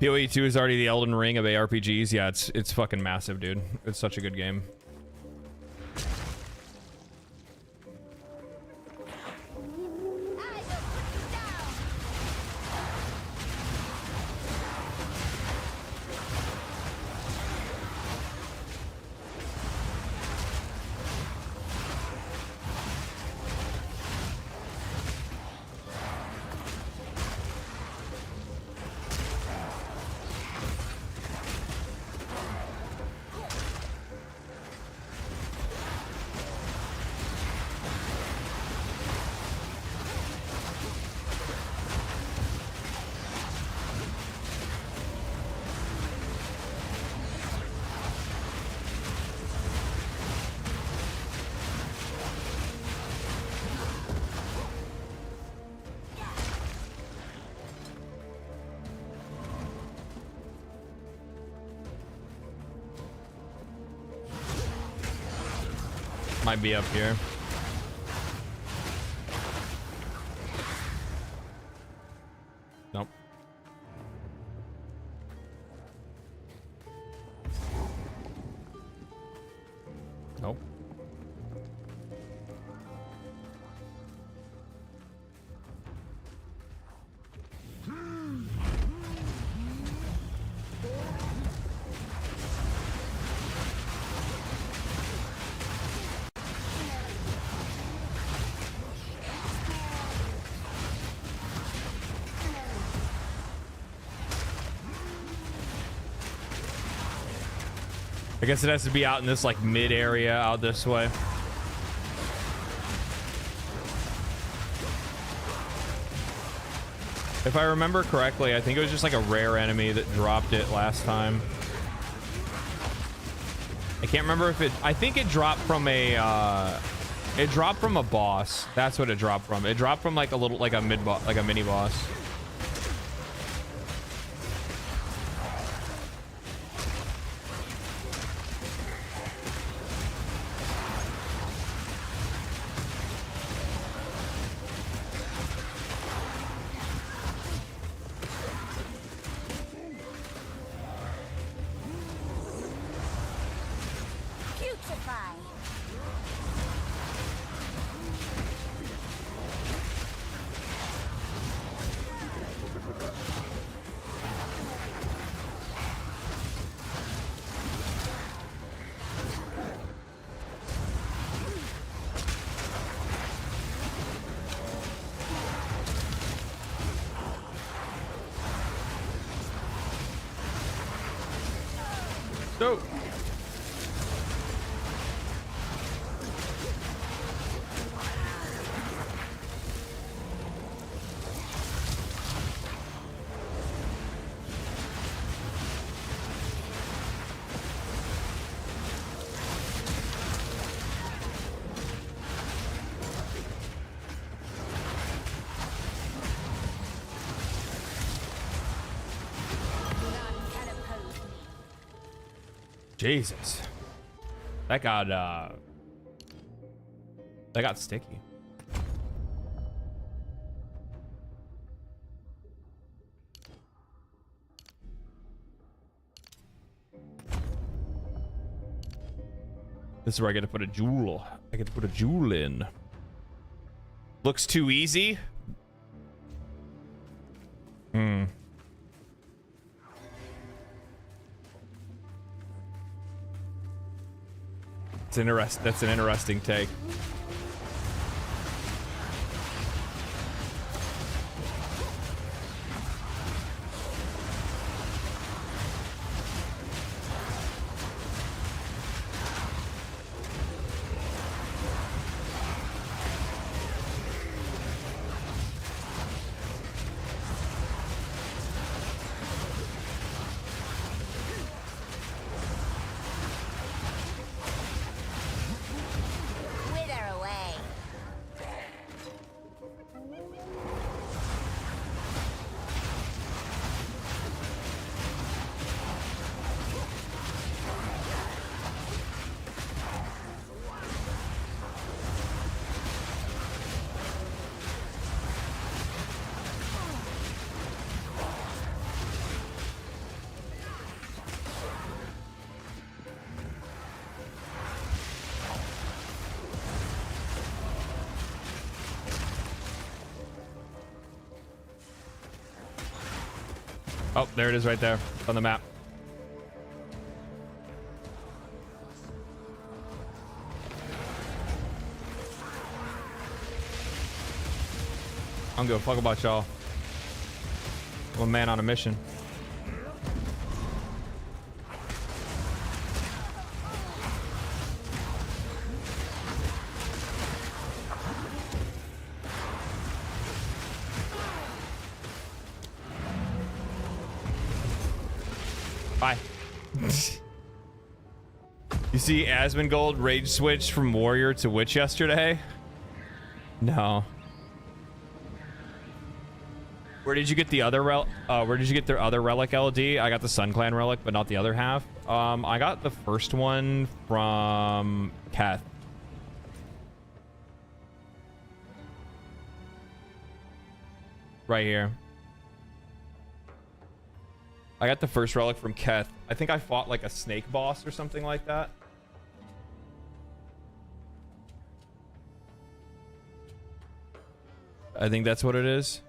PoE 2 is already the Elden Ring of ARPGs. Yeah, it's fucking massive, dude. It's such a good game. Might be up here. Nope. Nope. I guess it has to be out in this like mid area out this way. If I remember correctly, I think it was just like a rare enemy that dropped it last time. I can't remember if it, I think it dropped from a boss. That's what it dropped from. It dropped from like a little, like a mid boss, like a mini boss. Go. Jesus. That got sticky. This is where I get to put a jewel. I get to put a jewel in. Looks too easy. That's an interesting take. Oh, there it is right there on the map. I don't give a fuck about y'all. I'm a man on a mission. Bye. You see Asmongold rage switch from warrior to witch yesterday? No. Where did you get the other where did you get their other relic LD? I got the Sun Clan relic, but not the other half. I got the first one from Keth. Right here. I got the first relic from Keth. I think I fought like a snake boss or something like that. I think that's what it is.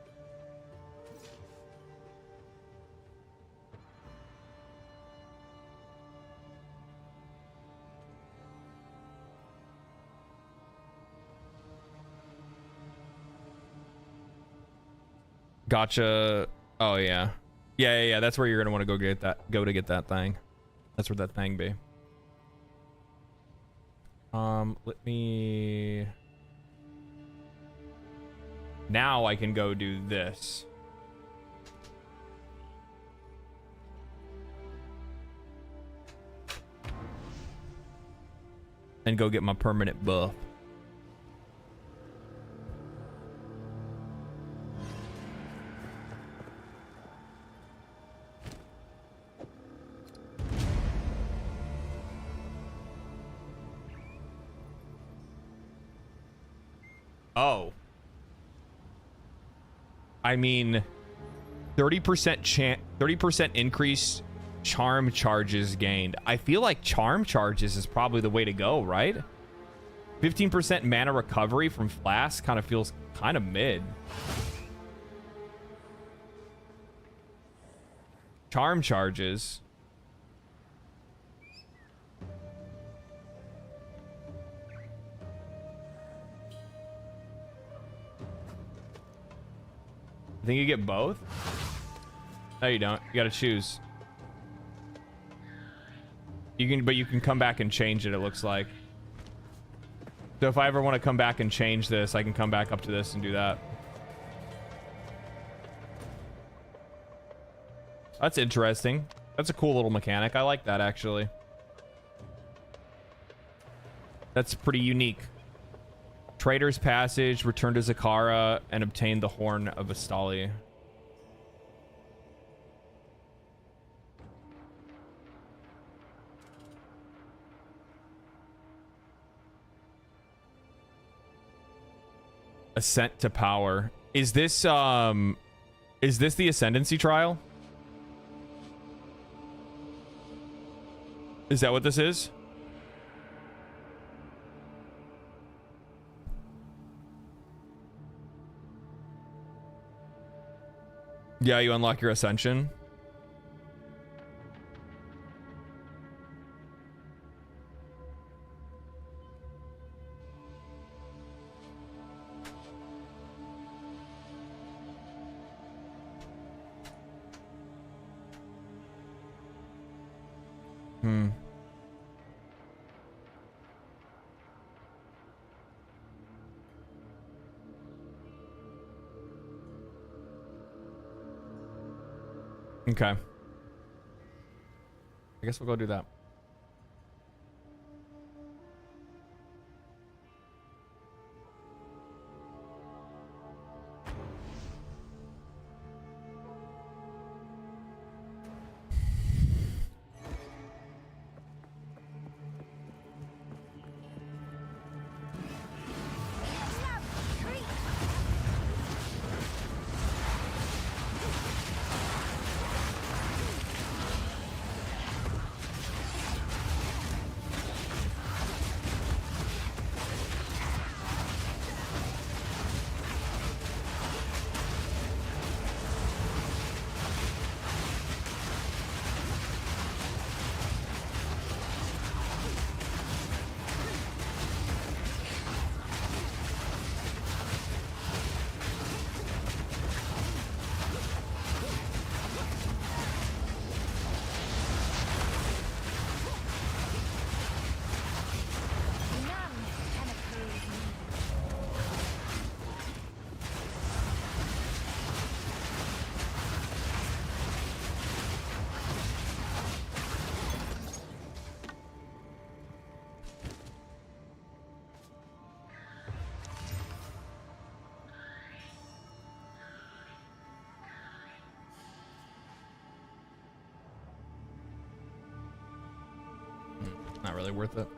Gotcha. Oh yeah. Yeah. That's where you're gonna want to go get that. Go to get that thing. That's where that thing be. Let me. Now I can go do this. And go get my permanent buff. Oh. I mean, 30% increase charm charges gained. I feel like charm charges is probably the way to go, right? 15% mana recovery from flask kind of feels kind of mid. Charm charges. I think you get both. No, you don't. You gotta choose. but you can come back and change it, it looks like. So if I ever want to come back and change this, I can come back up to this and do that. That's interesting. That's a cool little mechanic. I like that, actually. That's pretty unique. Trader's Passage, return to Zakara, and obtain the Horn of Astali. Ascent to Power. Is this the Ascendency trial? Is that what this is? Yeah, you unlock your Ascension. Okay. I guess we'll go do that. Not really worth it.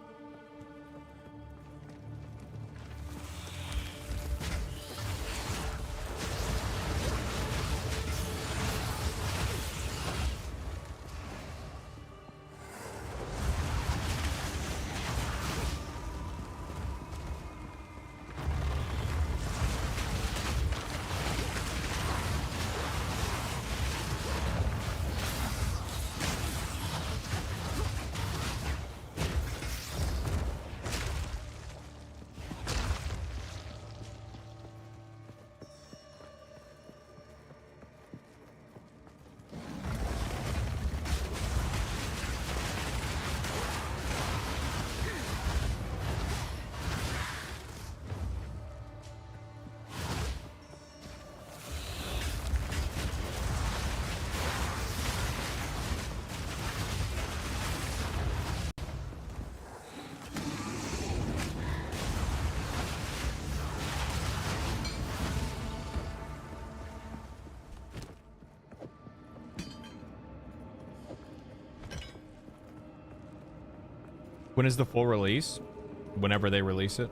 When is the full release? Whenever they release it.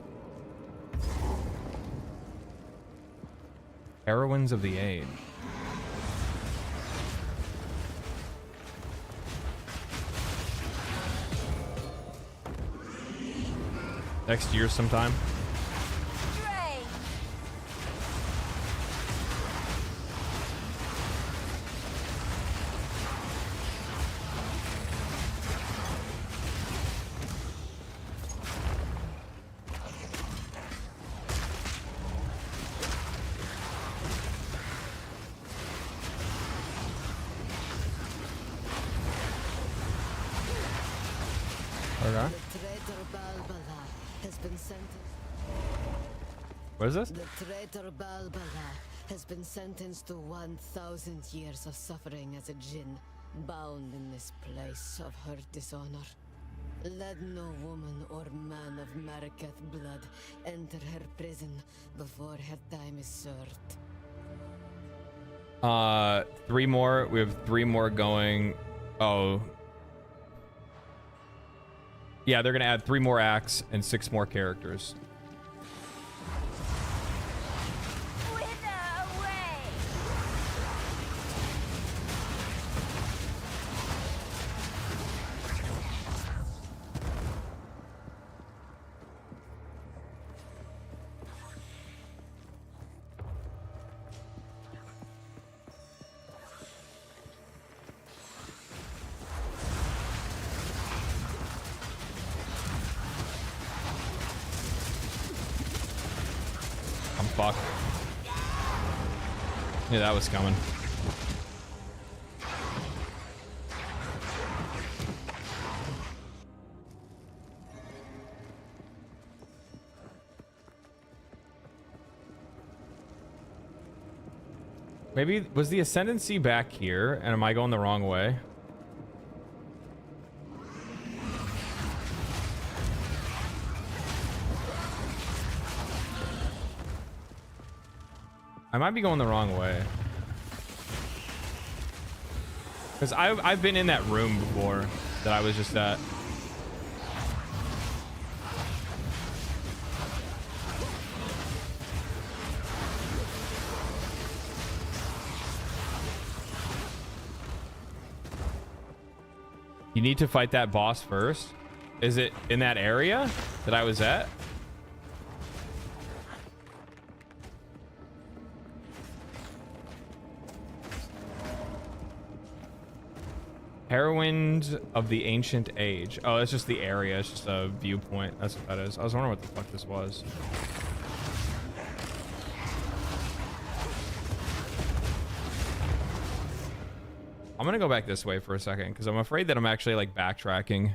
Heroines of the Age. Next year sometime. traitor Baldur has been sentenced. What is this? The traitor Baldur has been sentenced to 1,000 years of suffering as a djinn, bound in this place of her dishonor. Let no woman or man of Marikath blood enter her prison before her time is served. 3 more. We have 3 more going. Oh. Yeah, they're gonna add 3 more acts and 6 more characters. Fuck. Yeah, that was coming. Maybe was the Ascendency back here, and am I going the wrong way? I might be going the wrong way. Because I've been in that room before that I was just at. You need to fight that boss first. Is it in that area that I was at? Heroine of the Ancient Age. Oh, it's just the area. It's just a viewpoint. That's what that is. I was wondering what the fuck this was. I'm gonna go back this way for a second because I'm afraid that I'm actually like backtracking.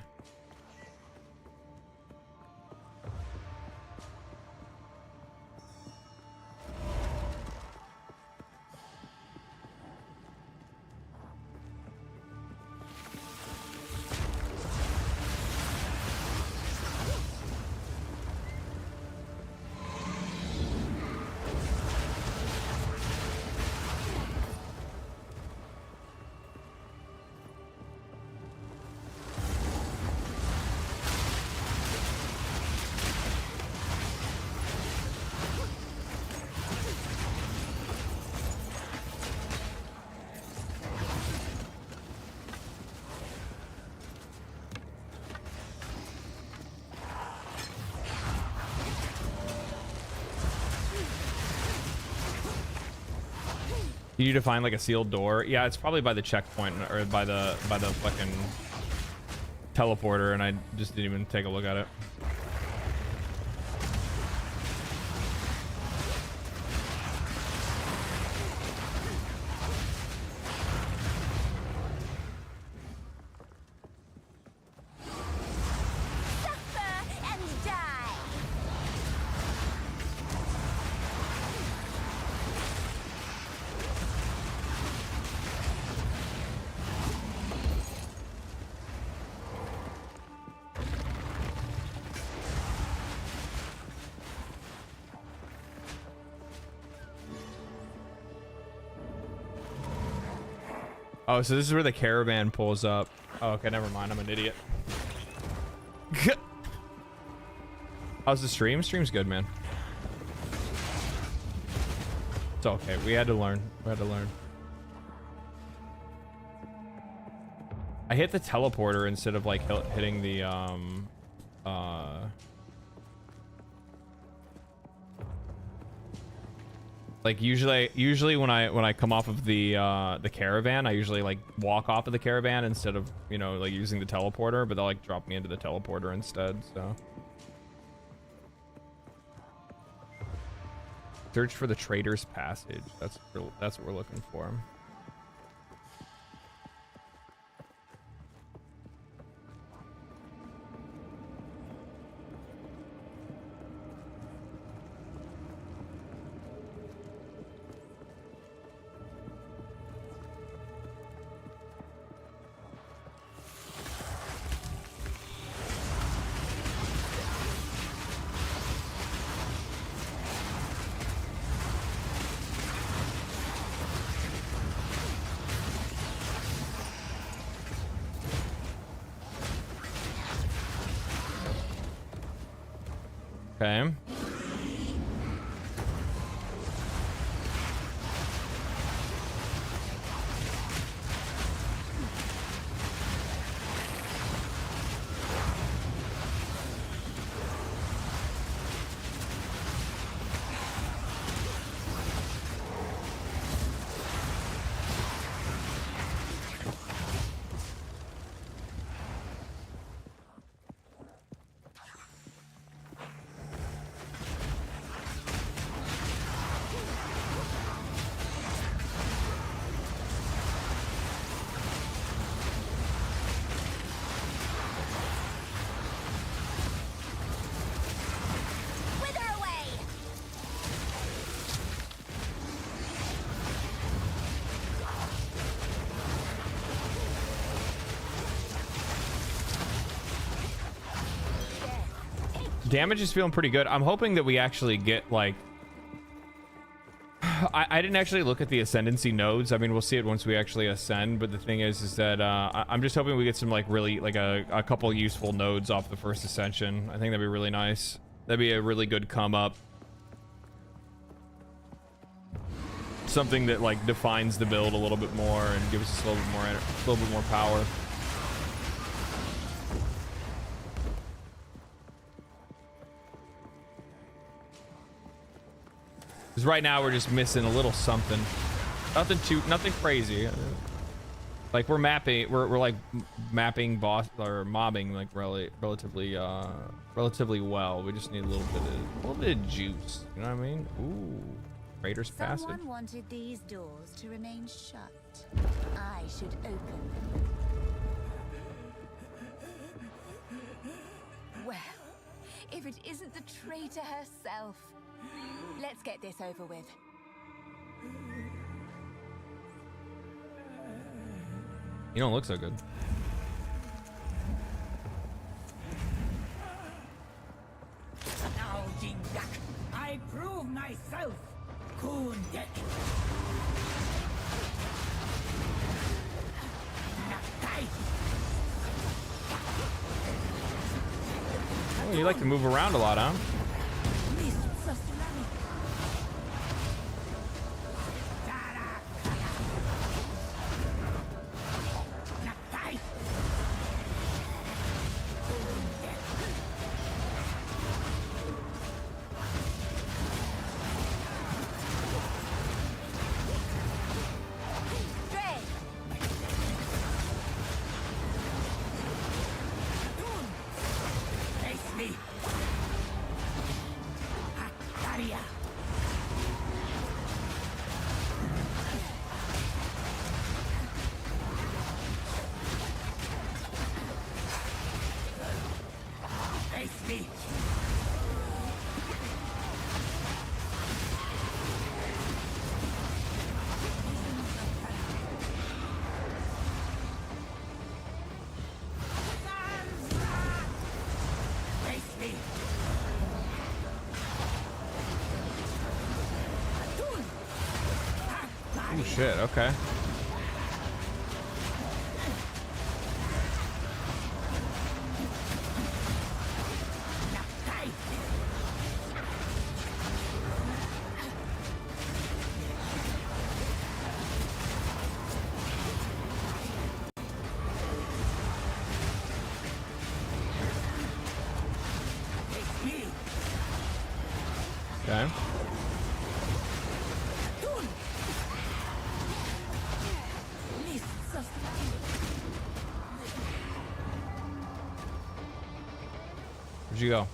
You need to find like a sealed door. Yeah, it's probably by the checkpoint or by the fucking teleporter, and I just didn't even take a look at it. Oh, so this is where the caravan pulls up. Oh, okay, never mind. I'm an idiot. How's the stream? Stream's good, man. It's okay. We had to learn. We had to learn. I hit the teleporter instead of like hitting the like usually when I come off of the caravan, I usually like walk off of the caravan instead of, you know, like using the teleporter, but they'll like drop me into the teleporter instead. So search for the Trader's Passage. That's what we're looking for. Okay. Damage is feeling pretty good. I'm hoping that we actually get like I didn't actually look at the Ascendency nodes. I mean, we'll see it once we actually ascend, but the thing is that I'm just hoping we get some like really like a couple useful nodes off the first ascension. I think that'd be really nice. That'd be a really good come up. Something that like defines the build a little bit more and gives us a little bit more power. Because right now we're just missing a little something. Nothing crazy. Like we're like mapping boss or mobbing like relatively well. We just need a little bit of juice. You know what I mean? Ooh, Raider's Passage. Someone wanted these doors to remain shut. I should open them. Well, if it isn't the traitor herself. Let's get this over with. You don't look so good. Now, Jindak, I prove myself. Kundek. Oh, you like to move around a lot, huh? Oh shit, okay. Okay. Where'd you go?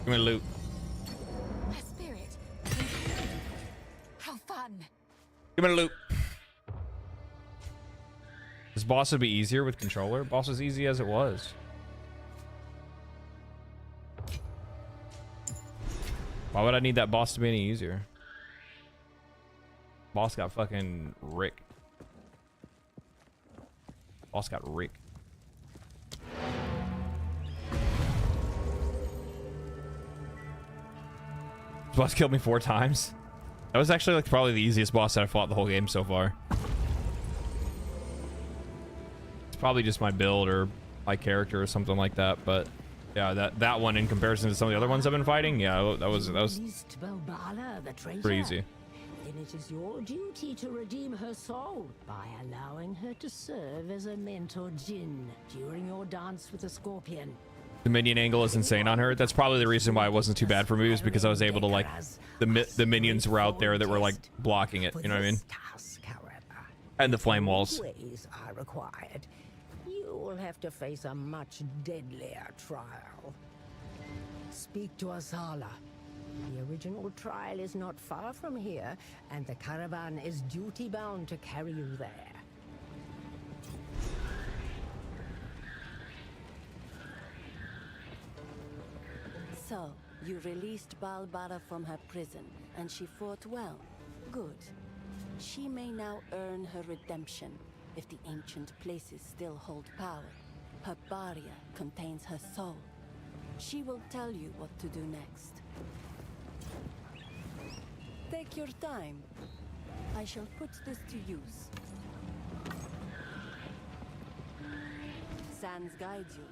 Give me loot. A spirit. How fun. Give me loot. This boss would be easier with controller. Boss was easy as it was. Why would I need that boss to be any easier? Boss got fucking Rick. Boss got Rick. Boss killed me 4 times. That was actually like probably the easiest boss that I fought the whole game so far. It's probably just my build or my character or something like that, but yeah, that one in comparison to some of the other ones I've been fighting, yeah, that was pretty easy. Then it is your duty to redeem her soul by allowing her to serve as a mentor djinn during your dance with the scorpion. The minion angle is insane on her. That's probably the reason why it wasn't too bad for me, was because I was able to like the minions were out there that were like blocking it. You know what I mean? And the flame walls. Ways are required. You will have to face a much deadlier trial. Speak to Asala. The original trial is not far from here, and the caravan is duty-bound to carry you there. So, you released Baldur from her prison, and she fought well. Good. She may now earn her redemption, if the ancient places still hold power. Her barrier contains her soul. She will tell you what to do next. Take your time. I shall put this to use. Sans guides you.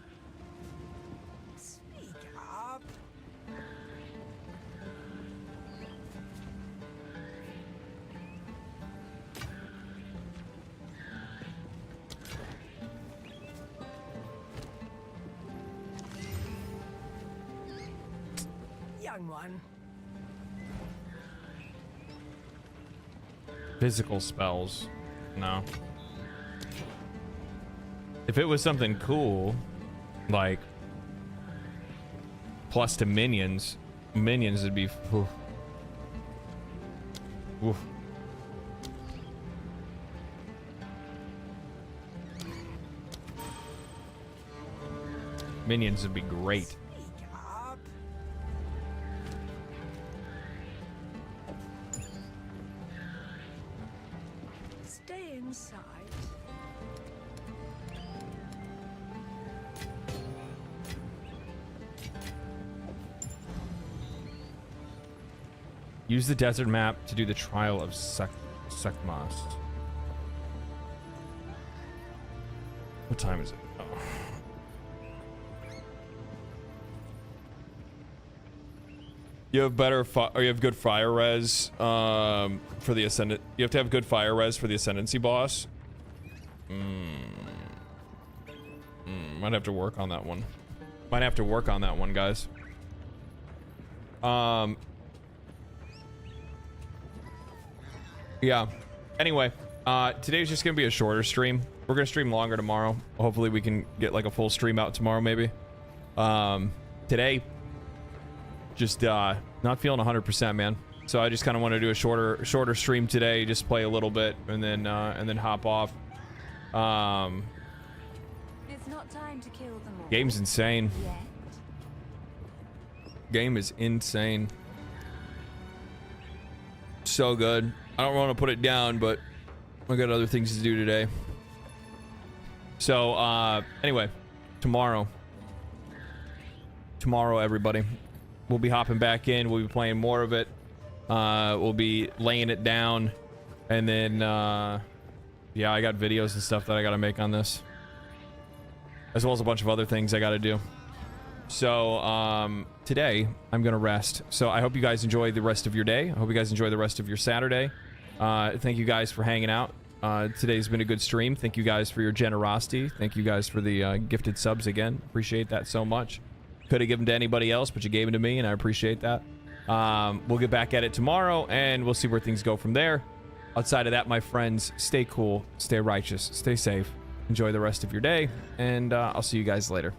Speak up. Young one. Physical spells. No. If it was something cool, like plus to minions would be oof. Oof. Minions would be great. Stay inside. Use the desert map to do the trial of Sekmas. What time is it? Oh. You have better or you have good fire res for the ascendant. You have to have good fire res for the ascendancy boss. Might have to work on that one. Might have to work on that one, guys. Yeah. Anyway, today's just gonna be a shorter stream. We're gonna stream longer tomorrow. Hopefully we can get like a full stream out tomorrow, maybe. Today, just not feeling 100%, man. So I just kind of want to do a shorter stream today. Just play a little bit and then hop off. It's not time to kill them all. Game's insane. Yet. Game is insane. So good. I don't want to put it down, but I got other things to do today. So anyway, tomorrow everybody, we'll be hopping back in. We'll be playing more of it. We'll be laying it down, and then yeah, I got videos and stuff that I gotta make on this, as well as a bunch of other things I gotta do. So today I'm gonna rest. So I hope you guys enjoy the rest of your day. I hope you guys enjoy the rest of your Saturday. Thank you guys for hanging out. Today's been a good stream. Thank you guys for your generosity. Thank you guys for the gifted subs again. Appreciate that so much. Could have given to anybody else, but you gave them to me, and I appreciate that. We'll get back at it tomorrow, and we'll see where things go from there. Outside of that, my friends, stay cool, stay righteous, stay safe. Enjoy the rest of your day, and I'll see you guys later.